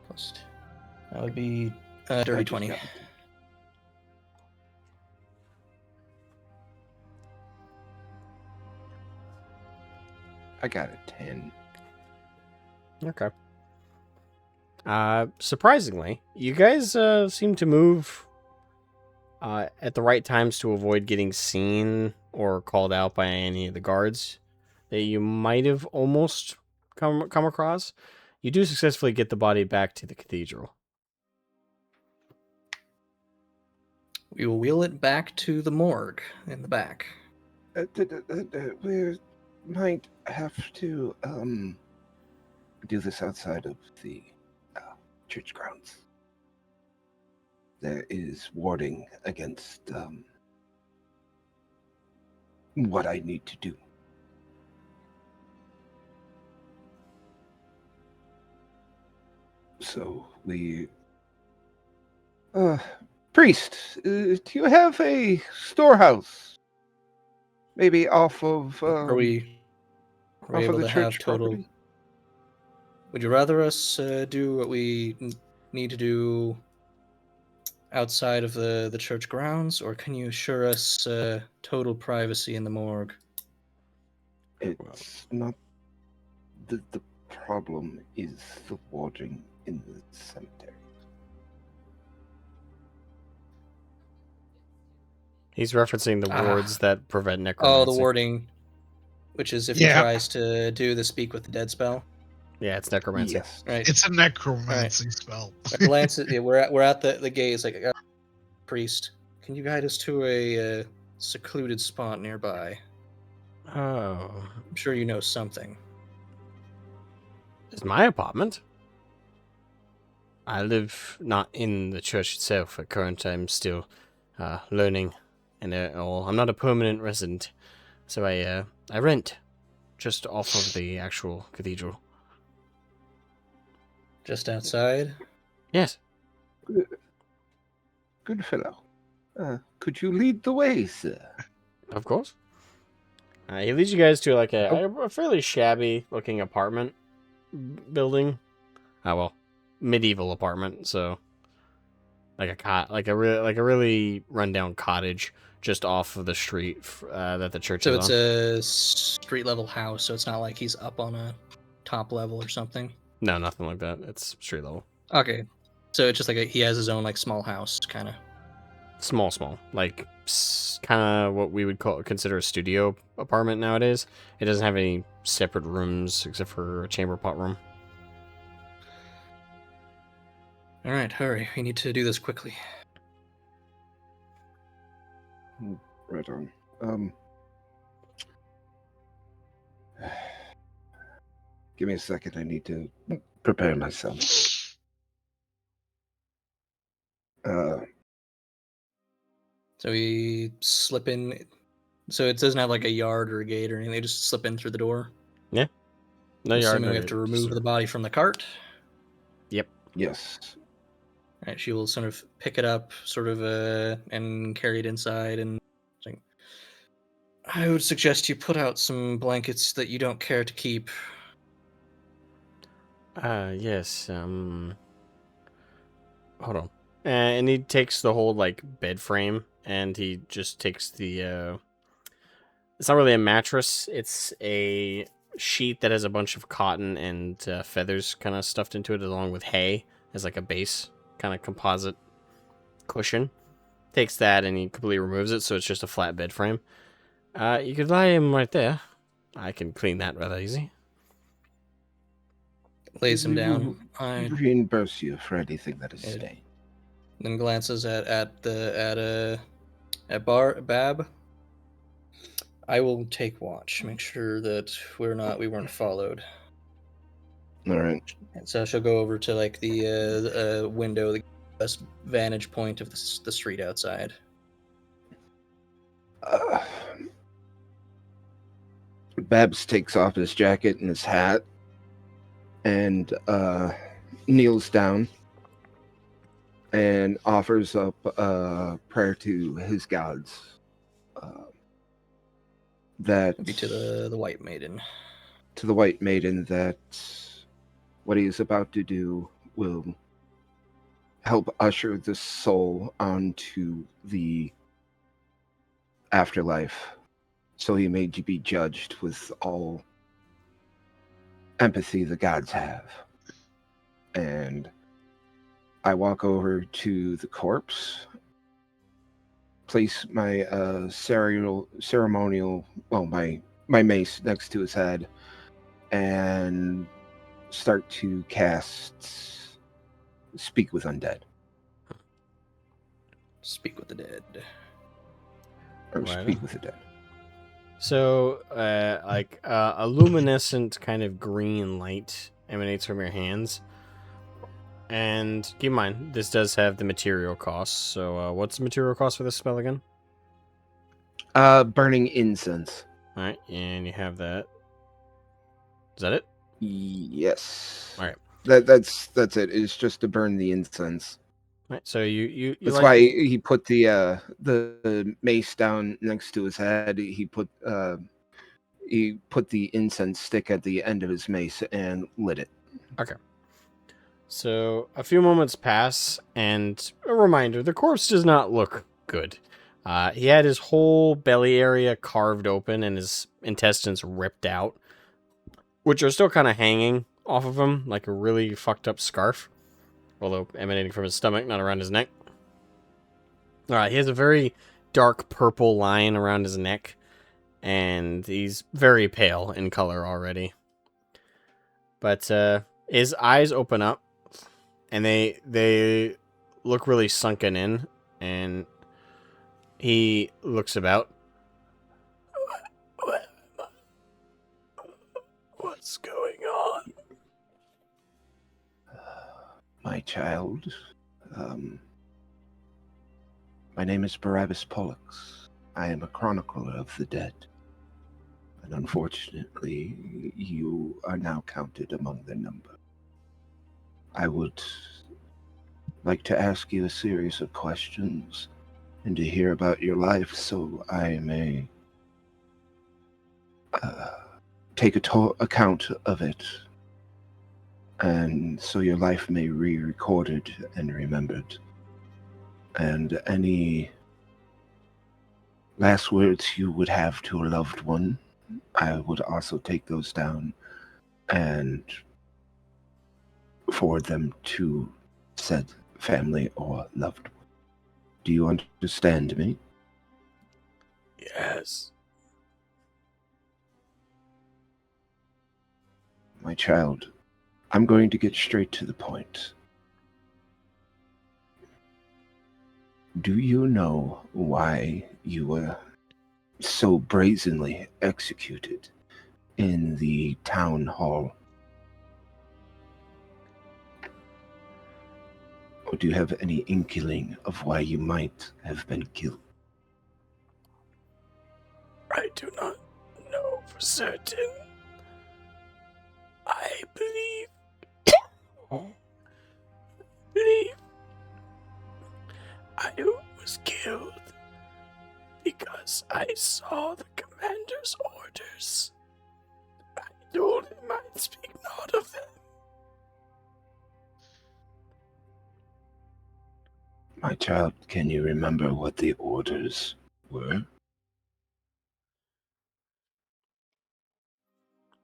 [SPEAKER 2] Plus two. That would be dirty 20.
[SPEAKER 5] I got a 10.
[SPEAKER 1] Okay. Surprisingly, you guys seem to move at the right times to avoid getting seen or called out by any of the guards that you might have almost come across. You do successfully get the body back to the cathedral.
[SPEAKER 2] We will wheel it back to the morgue in the back.
[SPEAKER 5] We might have to do this outside of the church grounds. There is warding against what I need to do. So we... priest, do you have a storehouse? Maybe off of...
[SPEAKER 2] Are we
[SPEAKER 5] off of
[SPEAKER 2] able
[SPEAKER 5] the
[SPEAKER 2] to have
[SPEAKER 5] church
[SPEAKER 2] total...
[SPEAKER 5] property?
[SPEAKER 2] Would you rather us do what we need to do outside of the church grounds, or can you assure us total privacy in the morgue?
[SPEAKER 5] It's not... The problem is the warding in the cemetery.
[SPEAKER 1] He's referencing the wards that prevent
[SPEAKER 2] Oh,
[SPEAKER 1] necromancy.
[SPEAKER 2] the warding, which is if
[SPEAKER 8] Yeah.
[SPEAKER 2] he tries to do the speak with the dead spell.
[SPEAKER 1] Yeah, it's necromancy.
[SPEAKER 5] Yes.
[SPEAKER 2] Right.
[SPEAKER 8] It's a necromancy spell.
[SPEAKER 2] I glance at, yeah, we're at the gaze like priest. Can you guide us to a secluded spot nearby?
[SPEAKER 1] Oh,
[SPEAKER 2] I'm sure you know something.
[SPEAKER 1] it's my apartment. I live not in the church itself. At current, I'm still learning, and I'm not a permanent resident, so I rent just off of the actual cathedral.
[SPEAKER 2] Just outside.
[SPEAKER 1] Yes.
[SPEAKER 5] Good fellow. Could you lead the way, sir?
[SPEAKER 1] Of course. He leads you guys to like a fairly shabby looking apartment building. Well, medieval apartment. So like a really rundown cottage just off of the street that the church
[SPEAKER 2] So
[SPEAKER 1] is
[SPEAKER 2] it's
[SPEAKER 1] on.
[SPEAKER 2] a street level house, so it's not like he's up on a top level or something.
[SPEAKER 1] No, nothing like that. It's street level.
[SPEAKER 2] Okay. So it's just like he has his own like small house kind of.
[SPEAKER 1] Small, like kind of what we would consider a studio apartment nowadays. It doesn't have any separate rooms except for a chamber pot room.
[SPEAKER 2] All right, hurry. We need to do this quickly.
[SPEAKER 5] Right on. Give me a second. I need to prepare myself.
[SPEAKER 2] So we slip in. So it doesn't have like a yard or a gate or anything. They just slip in through the door.
[SPEAKER 1] No yard.
[SPEAKER 2] Assuming we have to remove the body from the cart.
[SPEAKER 5] Yes.
[SPEAKER 2] Right, she will sort of pick it up, sort of, and carry it inside. And like, I would suggest you put out some blankets that you don't care to keep.
[SPEAKER 1] Yes. Hold on. And he takes the whole like bed frame, and he just takes the. It's not really a mattress. It's a sheet that has a bunch of cotton and feathers kind of stuffed into it, along with hay as like a base, kind of composite cushion. Takes that and he completely removes it, so it's just a flat bed frame. You could lie him right there. I can clean that rather easy.
[SPEAKER 2] Lays him
[SPEAKER 5] We
[SPEAKER 2] down.
[SPEAKER 5] will
[SPEAKER 2] Fine.
[SPEAKER 5] reimburse you for anything that is
[SPEAKER 2] Yeah.
[SPEAKER 5] stained.
[SPEAKER 2] Then glances at Bab. I will take watch. Make sure that we weren't followed.
[SPEAKER 5] All right.
[SPEAKER 2] And so she'll go over to like the window, the best vantage point of the street outside.
[SPEAKER 5] Babs takes off his jacket and his hat and kneels down and offers up a prayer to his gods. That
[SPEAKER 2] Maybe to the White Maiden.
[SPEAKER 5] To the White Maiden, that what he is about to do will help usher the soul onto the afterlife, so he may be judged with all empathy the gods have. And I walk over to the corpse, place my ceremonial, well, my mace next to his head, and start to cast Speak with Undead.
[SPEAKER 2] Speak with the dead.
[SPEAKER 5] Or
[SPEAKER 1] Right
[SPEAKER 5] Speak
[SPEAKER 1] on.
[SPEAKER 5] with the Dead.
[SPEAKER 1] So, a luminescent kind of green light emanates from your hands. And keep in mind, this does have the material costs. So, what's the material cost for this spell again?
[SPEAKER 5] Burning incense.
[SPEAKER 1] All right, and you have that. Is that it?
[SPEAKER 5] Yes.
[SPEAKER 1] All right.
[SPEAKER 5] That's it. It's just to burn the incense.
[SPEAKER 1] All right. So you
[SPEAKER 5] That's
[SPEAKER 1] like-
[SPEAKER 5] why he put the mace down next to his head. He put the incense stick at the end of his mace and lit it.
[SPEAKER 1] Okay. So a few moments pass, and a reminder: the corpse does not look good. He had his whole belly area carved open and his intestines ripped out, which are still kind of hanging off of him, like a really fucked up scarf, although emanating from his stomach, not around his neck. He has a very dark purple line around his neck, and he's very pale in color already. But his eyes open up, and they look really sunken in, and he looks about. What's going on?
[SPEAKER 5] My child, my name is Pyrrhus Links. I am a chronicler of the dead. And unfortunately, you are now counted among their number. I would like to ask you a series of questions and to hear about your life so I may take account of it, and so your life may be re-recorded and remembered. And any last words you would have to a loved one, I would also take those down and forward them to said family or loved one. Do you understand me?
[SPEAKER 1] Yes.
[SPEAKER 5] My child, I'm going to get straight to the point. Do you know why you were so brazenly executed in the town hall? Or do you have any inkling of why you might have been killed?
[SPEAKER 1] I do not know for certain. I believe I was killed because I saw the commander's orders. I told him I'd speak not of them.
[SPEAKER 5] My child, can you remember what the orders were?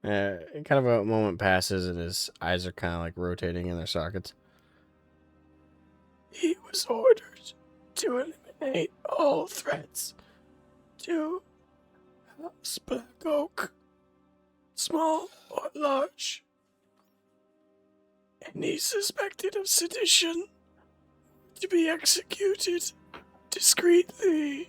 [SPEAKER 1] Kind of a moment passes and his eyes are kind of like rotating in their sockets. He was ordered to eliminate all threats to House Black Oak, small or large. Any suspected of sedition to be executed discreetly.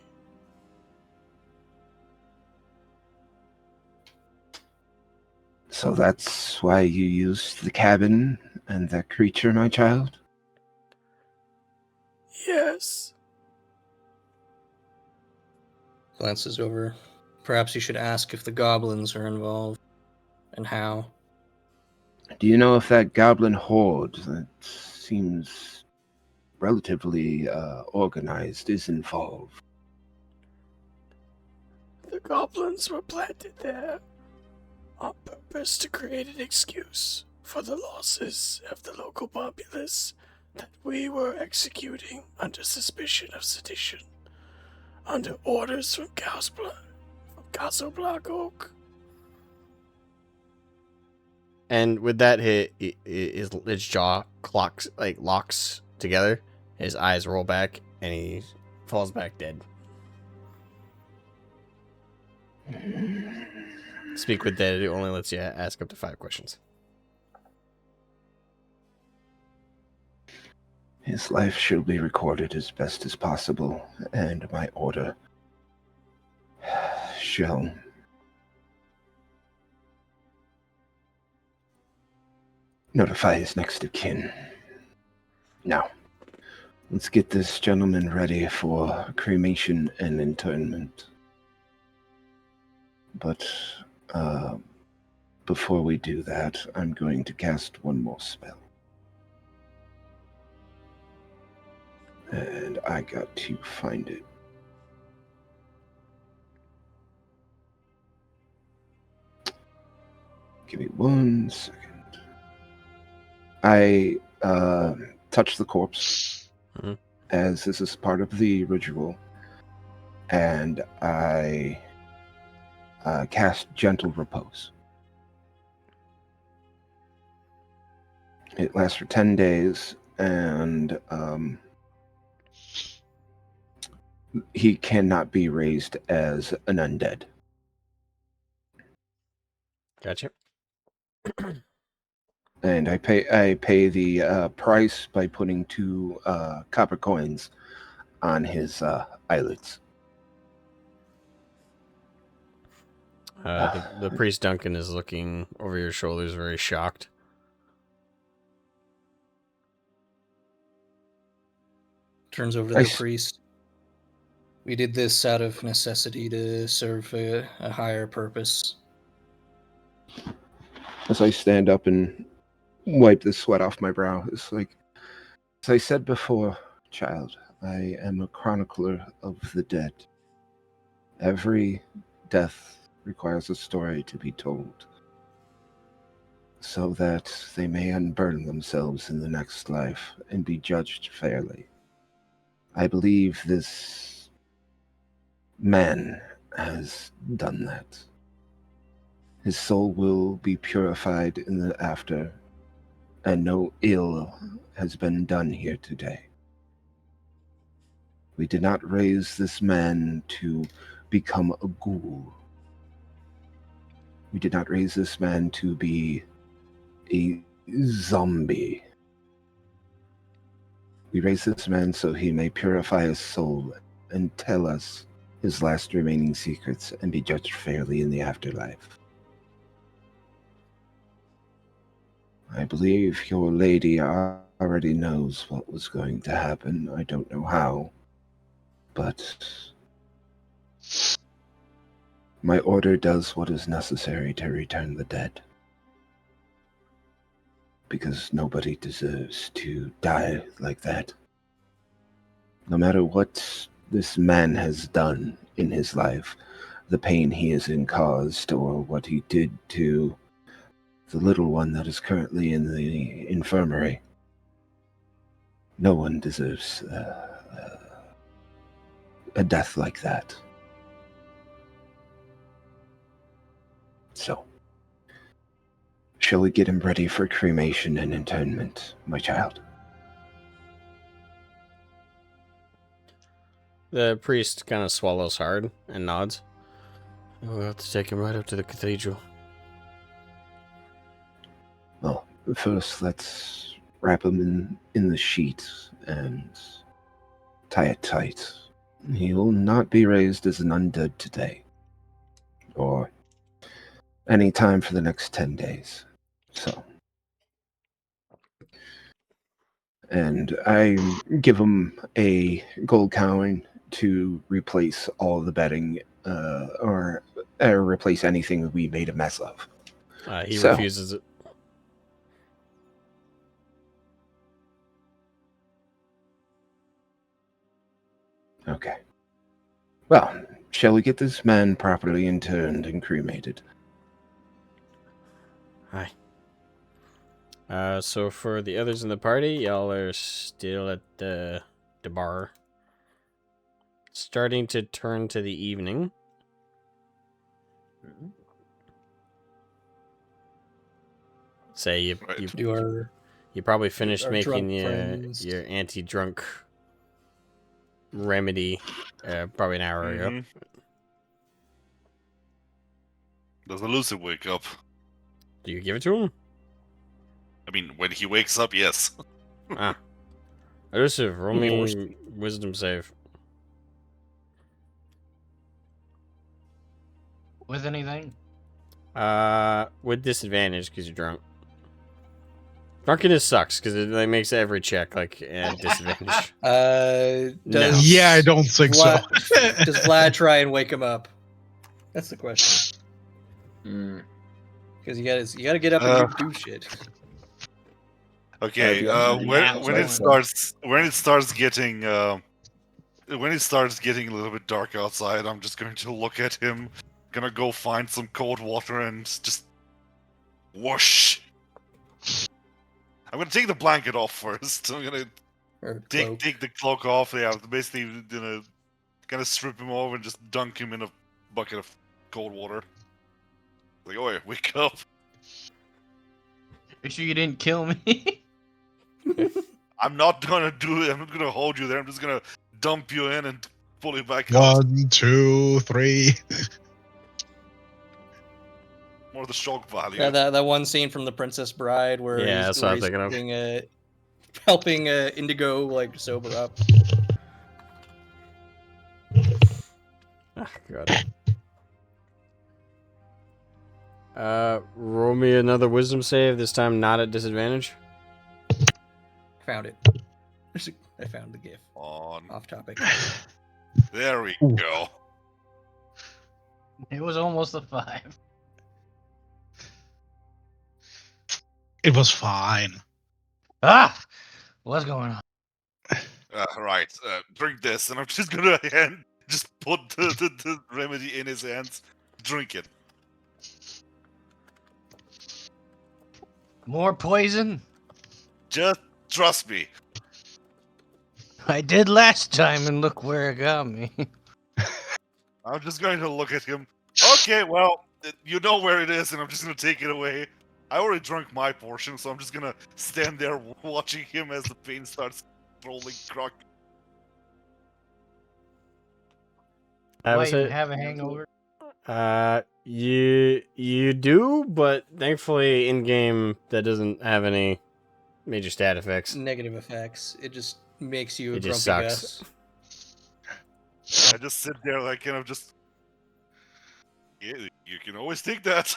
[SPEAKER 5] So that's why you used the cabin and that creature, my child?
[SPEAKER 1] Yes.
[SPEAKER 2] Glances over. Perhaps you should ask if the goblins are involved, and how.
[SPEAKER 5] Do you know if that goblin horde that seems relatively organized is involved?
[SPEAKER 1] The goblins were planted there on purpose to create an excuse for the losses of the local populace that we were executing under suspicion of sedition, under orders from Castle Black Oak. And with that, his jaw locks together, his eyes roll back, and he falls back dead. Speak with dead, it only lets you ask up to 5 questions.
[SPEAKER 5] His life shall be recorded as best as possible, and my order shall notify his next of kin. Now, let's get this gentleman ready for cremation and internment. But before we do that, I'm going to cast one more spell. And I got to find it. Give me 1 second. I touch the corpse, as this is part of the ritual, and I cast Gentle Repose. It lasts for 10 days, and he cannot be raised as an undead.
[SPEAKER 1] Gotcha.
[SPEAKER 5] And I pay the price by putting 2 copper coins on his eyelids.
[SPEAKER 1] The priest Duncan is looking over your shoulders, very shocked.
[SPEAKER 2] Turns over to the priest. We did this out of necessity to serve a higher purpose.
[SPEAKER 5] As I stand up and wipe the sweat off my brow, it's like, as I said before, child, I am a chronicler of the dead. Every death requires a story to be told, so that they may unburden themselves in the next life and be judged fairly. I believe this man has done that. His soul will be purified in the after, and no ill has been done here today. We did not raise this man to become a ghoul. We did not raise this man to be a zombie. We raised this man so he may purify his soul and tell us his last remaining secrets and be judged fairly in the afterlife. I believe your lady already knows what was going to happen. I don't know how, but my order does what is necessary to return the dead. Because nobody deserves to die like that. No matter what this man has done in his life, the pain he has caused, or what he did to the little one that is currently in the infirmary, no one deserves a death like that. So, shall we get him ready for cremation and internment, my child?
[SPEAKER 1] The priest kind of swallows hard and nods. We'll have to take him right up to the cathedral.
[SPEAKER 5] Well, first let's wrap him in the sheet and tie it tight. He will not be raised as an undead today, or any time for the next 10 days. So, and I give him a gold coin to replace all the bedding, or replace anything that we made a mess of.
[SPEAKER 1] He refuses it.
[SPEAKER 5] Okay. Well, shall we get this man properly interned and cremated?
[SPEAKER 1] Hi. So for the others in the party, y'all are still at the bar. Starting to turn to the evening. Say you probably finished making your anti-drunk remedy probably an hour ago.
[SPEAKER 9] Does Elusive wake up?
[SPEAKER 1] Do you give it to him?
[SPEAKER 9] I mean, when he wakes up, yes.
[SPEAKER 1] Elusive, roll me wisdom save.
[SPEAKER 3] With anything?
[SPEAKER 1] With disadvantage because you're drunk. Drunkenness sucks because it makes every check like at disadvantage.
[SPEAKER 8] Yeah, I don't think so.
[SPEAKER 2] Does Vlad try and wake him up? That's the question. Because you gotta get up and do shit.
[SPEAKER 9] Okay, when it starts getting a little bit dark outside, I'm just going to look at him. Gonna go find some cold water and just whoosh. I'm gonna take the blanket off first. I'm gonna take the cloak off. Yeah, basically gonna strip him over and just dunk him in a bucket of cold water. Like, oh yeah, wake up.
[SPEAKER 3] You sure you didn't kill me?
[SPEAKER 9] I'm not gonna do it. I'm not gonna hold you there. I'm just gonna dump you in and pull you back out.
[SPEAKER 8] 1, 2, 3.
[SPEAKER 9] More the shock value.
[SPEAKER 2] Yeah, that one scene from The Princess Bride where
[SPEAKER 1] Yeah, that's what I'm
[SPEAKER 2] he's
[SPEAKER 1] thinking of.
[SPEAKER 2] helping Indigo like sober up.
[SPEAKER 1] Ah, God. Roll me another wisdom save, this time not at disadvantage.
[SPEAKER 2] Found it. I found the GIF.
[SPEAKER 9] On.
[SPEAKER 2] Off topic.
[SPEAKER 9] There we go.
[SPEAKER 3] It was almost a 5.
[SPEAKER 8] It was fine.
[SPEAKER 3] Ah! What's going on?
[SPEAKER 9] Right. Drink this, and I'm just gonna just put the remedy in his hands. Drink it.
[SPEAKER 3] More poison?
[SPEAKER 9] Just trust me.
[SPEAKER 3] I did last time, and look where it got me.
[SPEAKER 9] I'm just going to look at him. Okay, well, you know where it is, and I'm just gonna take it away. I already drank my portion, so I'm just gonna stand there watching him as the pain starts rolling crock.
[SPEAKER 3] Why, you have a hangover?
[SPEAKER 1] You do, but thankfully in game that doesn't have any major stat effects.
[SPEAKER 2] Negative effects. It just makes you a
[SPEAKER 1] It
[SPEAKER 2] grumpy
[SPEAKER 1] just sucks.
[SPEAKER 2] Gus.
[SPEAKER 9] I just sit there like kind of just. Yeah, you can always take that.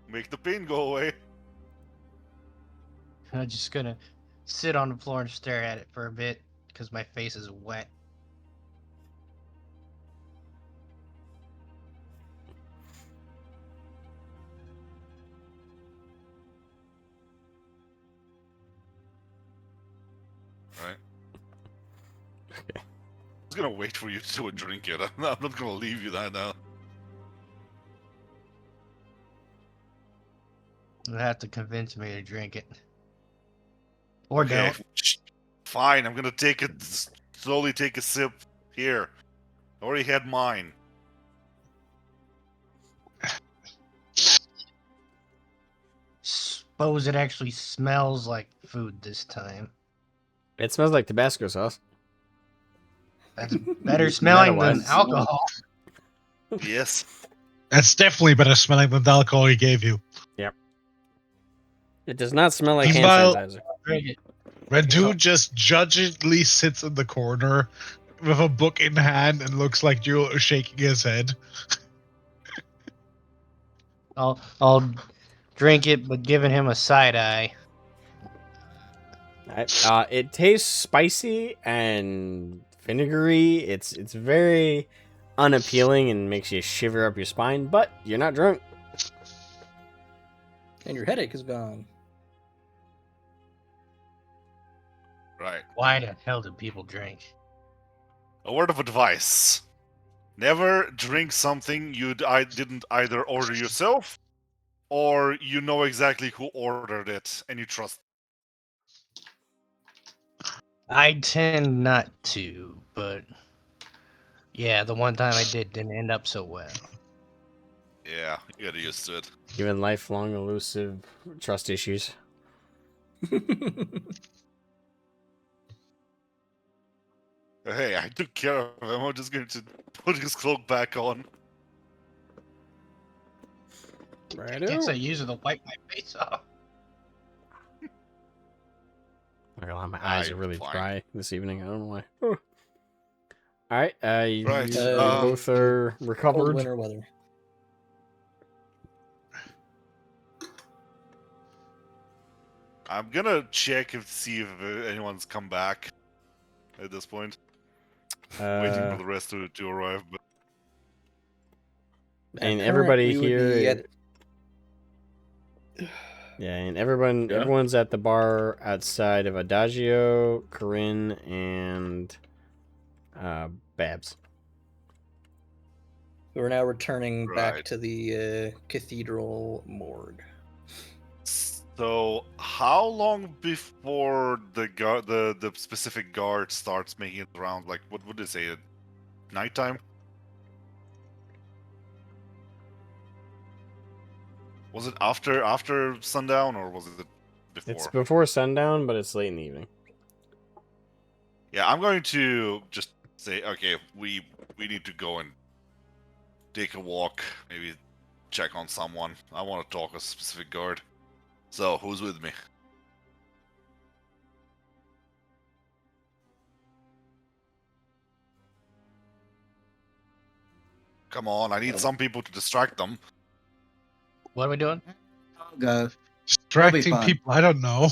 [SPEAKER 9] Make the pain go away.
[SPEAKER 3] I'm just gonna sit on the floor and stare at it for a bit because my face is wet.
[SPEAKER 9] Right. Okay. I was gonna wait for you to drink it. I'm not gonna leave you that now.
[SPEAKER 3] You'll have to convince me to drink it. Or
[SPEAKER 9] Okay,
[SPEAKER 3] don't.
[SPEAKER 9] fine. I'm gonna take it. Slowly take a sip. Here. I already had mine.
[SPEAKER 3] Suppose it actually smells like food this time.
[SPEAKER 1] It smells like Tabasco sauce.
[SPEAKER 3] That's better smelling than
[SPEAKER 1] Meta-wise.
[SPEAKER 3] alcohol.
[SPEAKER 9] Yes.
[SPEAKER 8] That's definitely better smelling than the alcohol he gave you.
[SPEAKER 1] Yep. It does not smell like hand
[SPEAKER 8] Meanwhile-
[SPEAKER 1] sanitizer.
[SPEAKER 3] Drink it.
[SPEAKER 8] Rendu just judgingly sits in the corner with a book in hand and looks like Jewel is shaking his head.
[SPEAKER 3] I'll drink it, but giving him a side eye.
[SPEAKER 1] Alright, it tastes spicy and vinegary. It's very unappealing and makes you shiver up your spine, but you're not drunk.
[SPEAKER 2] And your headache is gone.
[SPEAKER 9] Right.
[SPEAKER 3] Why the hell do people drink?
[SPEAKER 9] A word of advice. Never drink something I didn't either order yourself, or you know exactly who ordered it and you trust.
[SPEAKER 3] I tend not to, but yeah, the one time I didn't end up so well.
[SPEAKER 9] Yeah, you got used to it.
[SPEAKER 1] Given lifelong elusive trust issues.
[SPEAKER 9] Hey, I took care of him. I'm just going to put his cloak back on.
[SPEAKER 3] I guess I use it to wipe my face off.
[SPEAKER 1] My eyes are really
[SPEAKER 9] fine.
[SPEAKER 1] dry this evening. I don't know why. Alright, you
[SPEAKER 9] Right,
[SPEAKER 1] both are
[SPEAKER 2] Cold
[SPEAKER 1] recovered.
[SPEAKER 2] winter weather.
[SPEAKER 9] I'm gonna check if see if anyone's come back at this point. Waiting for the rest to arrive. But
[SPEAKER 1] And
[SPEAKER 2] At
[SPEAKER 1] everybody
[SPEAKER 2] current, we would
[SPEAKER 1] here.
[SPEAKER 2] be at-
[SPEAKER 1] Yeah, and everyone's at the bar outside of Adagio, Corinne, and Babs.
[SPEAKER 2] We're now returning back
[SPEAKER 9] Right.
[SPEAKER 2] to the cathedral morgue.
[SPEAKER 9] so, how long before the specific guard starts making it around? Like, what would they say? Nighttime? Was it after sundown or was it before?
[SPEAKER 1] It's before sundown, but it's late in the evening.
[SPEAKER 9] Yeah, I'm going to just say, okay, we need to go and take a walk, maybe check on someone. I want to talk a specific guard. So, who's with me? Come on, I need some people to distract them.
[SPEAKER 3] What are we doing?
[SPEAKER 2] I'll go.
[SPEAKER 8] Distracting
[SPEAKER 2] fun.
[SPEAKER 8] people, I don't know.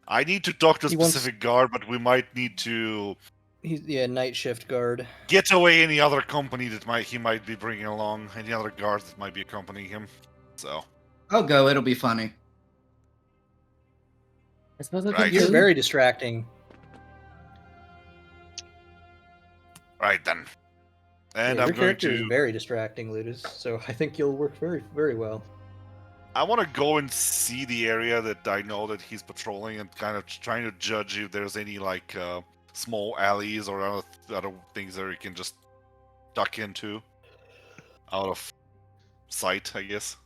[SPEAKER 9] I need to talk to a
[SPEAKER 2] He wants-
[SPEAKER 9] specific guard, but we might need to
[SPEAKER 2] He's night shift guard.
[SPEAKER 9] get away any other company that he might be bringing along, any other guards that might be accompanying him. So,
[SPEAKER 10] I'll go. It'll be funny.
[SPEAKER 4] I suppose I
[SPEAKER 9] Right.
[SPEAKER 4] can
[SPEAKER 2] You're
[SPEAKER 4] do-
[SPEAKER 2] very distracting.
[SPEAKER 9] right then. And
[SPEAKER 2] Yeah,
[SPEAKER 9] I'm
[SPEAKER 2] your
[SPEAKER 9] going
[SPEAKER 2] character is
[SPEAKER 9] to.
[SPEAKER 2] very distracting, Ludus. So I think you'll work very, very well.
[SPEAKER 9] I want to go and see the area that I know that he's patrolling and kind of trying to judge if there's any like small alleys or other things that we can just duck into out of sight, I guess.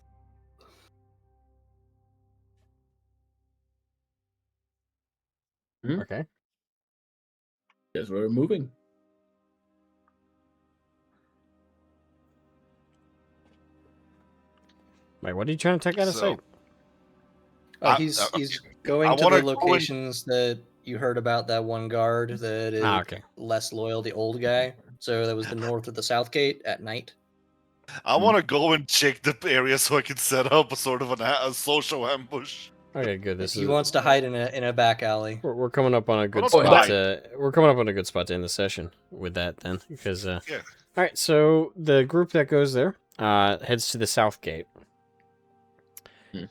[SPEAKER 1] Okay.
[SPEAKER 4] Guess we're moving.
[SPEAKER 1] Wait, what are you trying to take out of
[SPEAKER 9] So-
[SPEAKER 1] sight?
[SPEAKER 2] He's
[SPEAKER 9] okay.
[SPEAKER 2] going
[SPEAKER 9] I
[SPEAKER 2] to
[SPEAKER 9] wanna
[SPEAKER 2] the
[SPEAKER 9] go and-
[SPEAKER 2] locations that you heard about. That one guard that is
[SPEAKER 1] Okay.
[SPEAKER 2] less loyal, the old guy. So that was the north of the south gate at night.
[SPEAKER 9] I want to go and check the area so I can set up a sort of a social ambush.
[SPEAKER 1] Okay, good. This
[SPEAKER 2] He
[SPEAKER 1] is
[SPEAKER 2] wants to hide in a back alley.
[SPEAKER 1] we're coming up on a good
[SPEAKER 9] Oh,
[SPEAKER 1] spot.
[SPEAKER 9] nice.
[SPEAKER 1] We're coming up on a good spot to end the session with that then, because
[SPEAKER 9] Yeah.
[SPEAKER 1] All right, so the group that goes there heads to the south gate,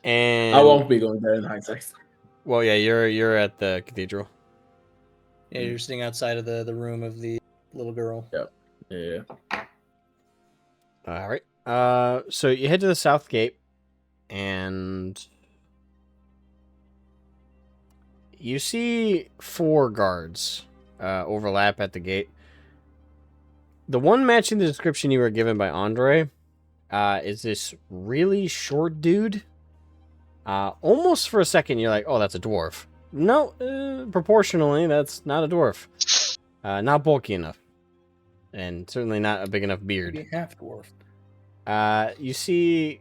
[SPEAKER 1] and
[SPEAKER 4] I won't be going there in hindsight.
[SPEAKER 1] Well, yeah, you're at the cathedral.
[SPEAKER 2] Yeah, you're sitting outside of the room of the little girl.
[SPEAKER 4] Yeah.
[SPEAKER 1] All right. So you head to the south gate, and you see 4 guards overlap at the gate. The one matching the description you were given by Andre is this really short dude. Almost for a second, you're like, "Oh, that's a dwarf." No, proportionally, that's not a dwarf. Not bulky enough, and certainly not a big enough beard.
[SPEAKER 2] Maybe half dwarf.
[SPEAKER 1] You see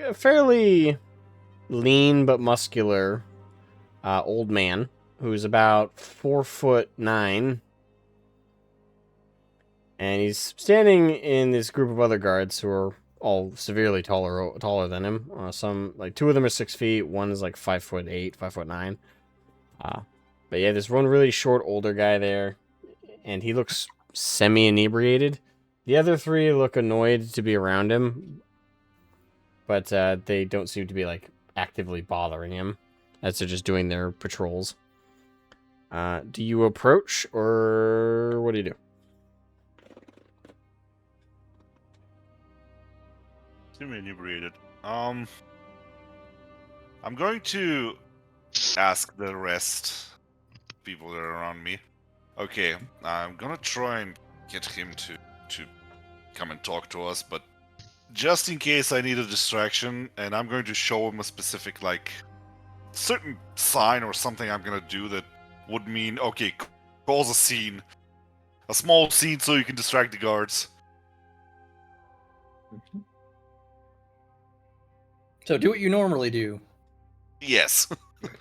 [SPEAKER 1] a fairly lean but muscular old man who's about 4'9", and he's standing in this group of other guards who are all severely taller than him. Some, like, 2 of them are 6 feet, one is like 5'8", 5'9". But yeah, there's one really short older guy there, and he looks semi-inebriated. The other 3 look annoyed to be around him, but they don't seem to be like actively bothering him, as they're just doing their patrols. Do you approach, or what do you do?
[SPEAKER 9] Semi-inebriated. I'm going to ask the rest people that are around me. Okay, I'm gonna try and get him to come and talk to us, but just in case I need a distraction, and I'm going to show him a specific, like, certain sign or something I'm gonna do that would mean, okay, cause a scene. A small scene so you can distract the guards.
[SPEAKER 2] So do what you normally do
[SPEAKER 9] Yes.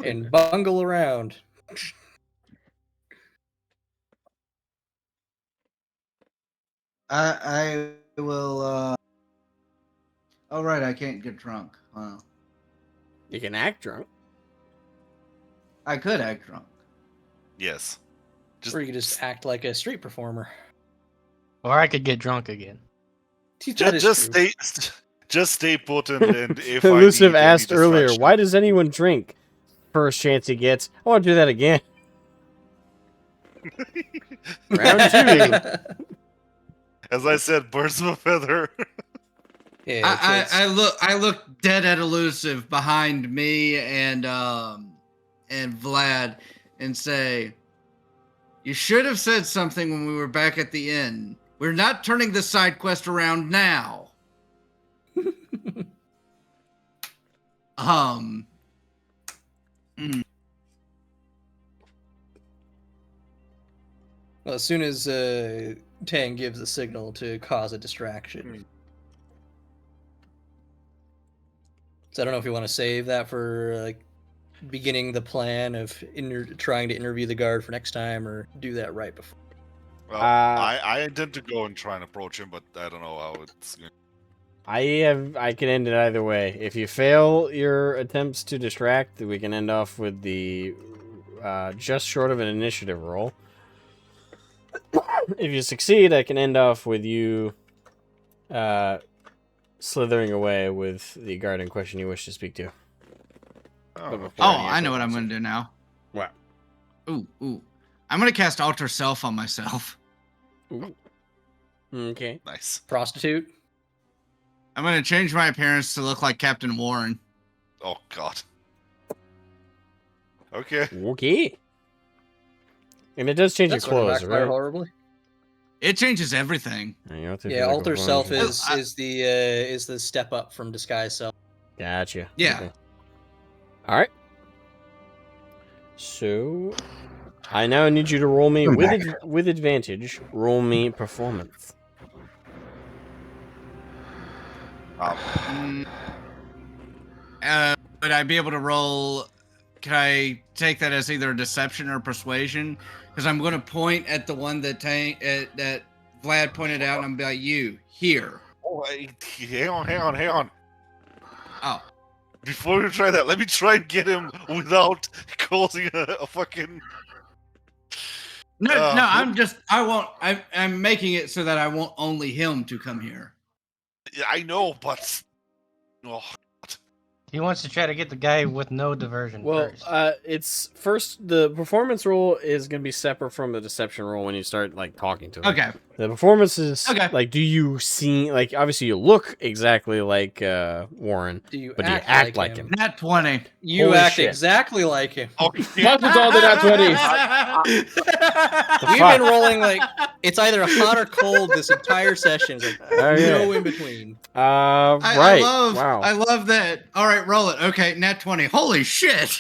[SPEAKER 2] and bungle around.
[SPEAKER 10] I will. Oh right, I can't get drunk. Wow.
[SPEAKER 1] You can act drunk.
[SPEAKER 10] I could act drunk.
[SPEAKER 9] Yes. Just-
[SPEAKER 2] Or you could just act like a street performer.
[SPEAKER 3] Or I could get drunk again.
[SPEAKER 2] That is true.
[SPEAKER 9] Just stay put, and if
[SPEAKER 1] Elusive
[SPEAKER 9] I need any
[SPEAKER 1] asked earlier,
[SPEAKER 9] distraction-
[SPEAKER 1] why does anyone drink? First chance he gets. I want to do that again. Round 2.
[SPEAKER 9] As I said, birds of a feather.
[SPEAKER 2] Yeah,
[SPEAKER 7] I look dead at Elusive behind me and Vlad and say, "You should have said something when we were back at the inn. We're not turning the side quest around now." mm,
[SPEAKER 2] Well, as soon as Tang gives a signal to cause a distraction. So I don't know if you want to save that for like beginning the plan of trying to interview the guard for next time, or do that right before.
[SPEAKER 9] Well, I intend to go and try and approach him, but I don't know how it's going.
[SPEAKER 1] I can end it either way. If you fail your attempts to distract, we can end off with the just short of an initiative roll. If you succeed, I can end off with you slithering away with the guard in question you wish to speak to.
[SPEAKER 9] Oh,
[SPEAKER 7] I know what I'm going to do now.
[SPEAKER 1] What?
[SPEAKER 7] Ooh. I'm going to cast Alter Self on myself.
[SPEAKER 1] Ooh. Okay.
[SPEAKER 9] nice.
[SPEAKER 2] Prostitute.
[SPEAKER 7] I'm going to change my appearance to look like Captain Warren.
[SPEAKER 9] Oh God. Okay.
[SPEAKER 1] Okay. And it does change
[SPEAKER 2] That's
[SPEAKER 1] your clothes, right?
[SPEAKER 2] horribly.
[SPEAKER 7] It changes everything.
[SPEAKER 2] Yeah, alter self is the step up from disguise self.
[SPEAKER 1] Gotcha.
[SPEAKER 7] Yeah.
[SPEAKER 1] Okay. All right. So, I now need you to roll me with advantage. Roll me performance.
[SPEAKER 7] Would I be able to roll? Can I take that as either deception or persuasion? Because I'm going to point at the one that that Vlad pointed out, and I'm going to be like, you, here.
[SPEAKER 9] Oh, hang on.
[SPEAKER 7] Oh.
[SPEAKER 9] Before you try that, let me try and get him without causing a fucking...
[SPEAKER 7] No, I'm making it so that I want only him to come here.
[SPEAKER 9] Yeah, I know, but... Oh.
[SPEAKER 3] He wants to try to get the guy with no diversion first.
[SPEAKER 1] It's first, the performance roll is going to be separate from the deception roll when you start, like, talking to him.
[SPEAKER 7] Okay.
[SPEAKER 1] The performance is,
[SPEAKER 7] okay.
[SPEAKER 1] like, do you see, like, obviously you look exactly like Warren, but do you act like him?
[SPEAKER 7] Nat 20.
[SPEAKER 2] You
[SPEAKER 1] Holy
[SPEAKER 2] act
[SPEAKER 1] shit.
[SPEAKER 2] exactly like him.
[SPEAKER 9] Okay.
[SPEAKER 1] Fuck with all the nat 20s.
[SPEAKER 2] We've been rolling, like, it's either hot or cold this entire session. Like, no in between.
[SPEAKER 1] Right.
[SPEAKER 7] I love that. All right, roll it. Okay, nat 20. Holy shit.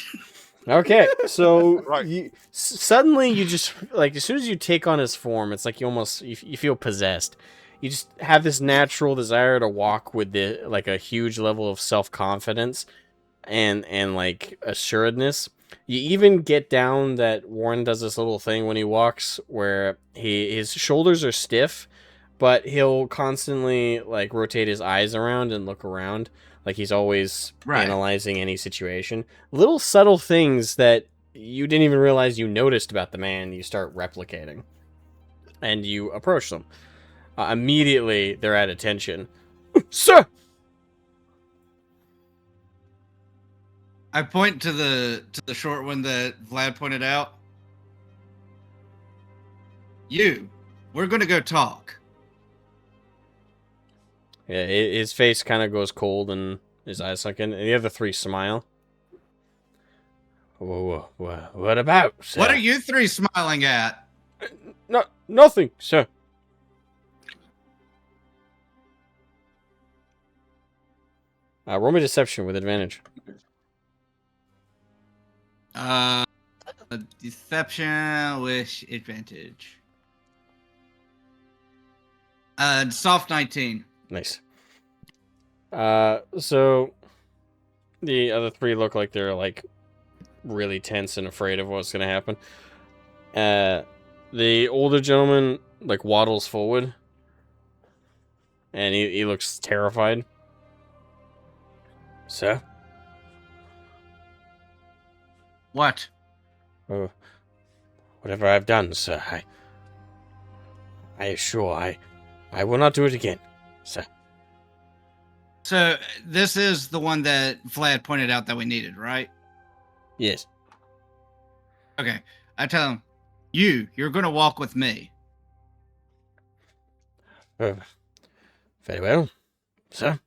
[SPEAKER 1] Okay, so
[SPEAKER 9] Right.
[SPEAKER 1] suddenly you just, like, as soon as you take on his form, it's like you feel possessed. You just have this natural desire to walk with like a huge level of self-confidence and like assuredness. You even get down that Warren does this little thing when he walks where his shoulders are stiff, but he'll constantly, like, rotate his eyes around and look around. Like he's always analyzing any situation. Little subtle things that you didn't even realize you noticed about the man, you start replicating. And you approach them. Immediately, they're at attention. Sir!
[SPEAKER 7] I point to the short one that Vlad pointed out. We're going to go talk.
[SPEAKER 1] Yeah, his face kind of goes cold and his eyes sunk in. And the other three smile. Whoa, what about, sir?
[SPEAKER 7] What are you three smiling at?
[SPEAKER 1] No, nothing, sir. Roll me deception with advantage.
[SPEAKER 7] Deception with advantage. Soft 19.
[SPEAKER 1] Nice. So the other three look like they're, like, really tense and afraid of what's gonna happen. The older gentleman, like, waddles forward, and he looks terrified. Sir?
[SPEAKER 7] What?
[SPEAKER 1] Whatever I've done, sir, I assure I will not do it again, sir.
[SPEAKER 7] So this is the one that Vlad pointed out that we needed, right?
[SPEAKER 1] Yes.
[SPEAKER 7] Okay. I tell him, you're going to walk with me.
[SPEAKER 1] Very well, sir.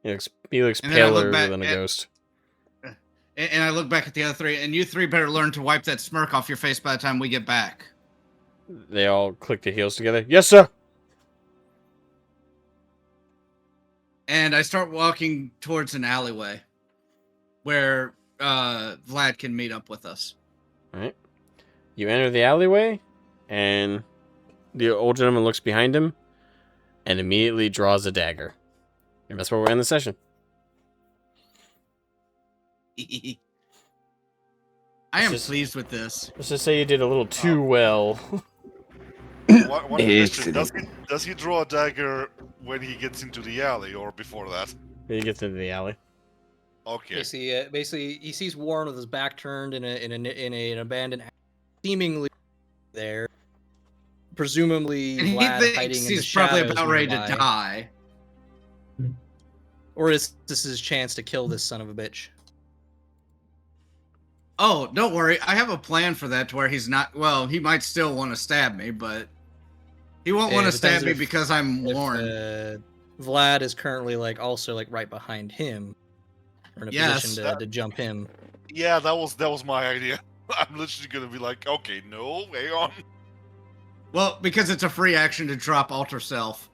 [SPEAKER 1] He looks
[SPEAKER 7] And then I look
[SPEAKER 1] paler
[SPEAKER 7] back
[SPEAKER 1] than a ghost.
[SPEAKER 7] And I look back at the other three, and you three better learn to wipe that smirk off your face by the time we get back.
[SPEAKER 1] They all click their heels together. Yes, sir.
[SPEAKER 7] and I start walking towards an alleyway where Vlad can meet up with us.
[SPEAKER 1] All right. You enter the alleyway, and the old gentleman looks behind him and immediately draws a dagger. And that's where we're in the session.
[SPEAKER 7] I am
[SPEAKER 1] Just-
[SPEAKER 7] pleased with this.
[SPEAKER 1] Let's just say you did a little too well.
[SPEAKER 9] One question:
[SPEAKER 5] Excellent.
[SPEAKER 9] does he draw a dagger when he gets into the alley or before that?
[SPEAKER 1] He gets into the alley.
[SPEAKER 9] Okay.
[SPEAKER 2] Basically, he sees Warren with his back turned in an abandoned, seemingly there. Presumably,
[SPEAKER 7] And he
[SPEAKER 2] Vlad
[SPEAKER 7] thinks
[SPEAKER 2] hiding in the
[SPEAKER 7] he's probably
[SPEAKER 2] shadows
[SPEAKER 7] about ready to
[SPEAKER 2] nearby.
[SPEAKER 7] die.
[SPEAKER 2] Or is this his chance to kill this son of a bitch?
[SPEAKER 7] Oh, don't worry. I have a plan for that to where he's not. Well, he might still want to stab me, but he won't
[SPEAKER 2] Yeah,
[SPEAKER 7] want
[SPEAKER 2] it
[SPEAKER 7] to stab
[SPEAKER 2] depends
[SPEAKER 7] me
[SPEAKER 2] if-
[SPEAKER 7] because I'm
[SPEAKER 2] If,
[SPEAKER 7] Warren.
[SPEAKER 2] Vlad is currently also right behind him, or in a
[SPEAKER 7] Yes.
[SPEAKER 2] position to jump him.
[SPEAKER 9] Yeah, that was my idea. I'm literally gonna be like, okay, no, hang on.
[SPEAKER 7] Well, because it's a free action to drop alter self.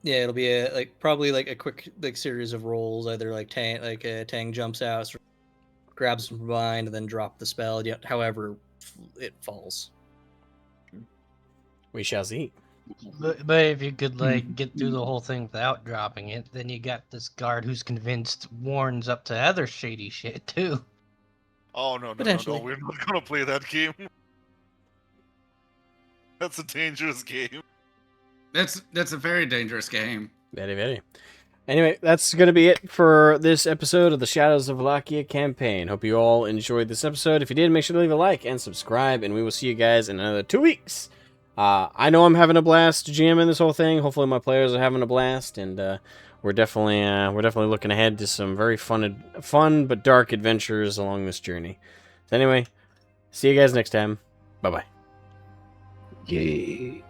[SPEAKER 2] Yeah, it'll be probably a quick series of rolls. Either Tang jumps out, sort of grabs him from behind, and then drop the spell. However, it falls.
[SPEAKER 1] We shall see.
[SPEAKER 3] But if you could get through the whole thing without dropping it, then you got this guard who's convinced Warren's up to other shady shit too.
[SPEAKER 9] Oh no,
[SPEAKER 2] Potentially.
[SPEAKER 9] we're not gonna play that game. That's a dangerous game.
[SPEAKER 7] That's a very dangerous game.
[SPEAKER 1] Very, very. Anyway, that's going to be it for this episode of the Shadows of Valakia campaign. Hope you all enjoyed this episode. If you did, make sure to leave a like and subscribe, and we will see you guys in another 2 weeks. I know I'm having a blast GMing this whole thing. Hopefully my players are having a blast, and we're definitely looking ahead to some very fun but dark adventures along this journey. So anyway, see you guys next time. Bye-bye.
[SPEAKER 5] Yay.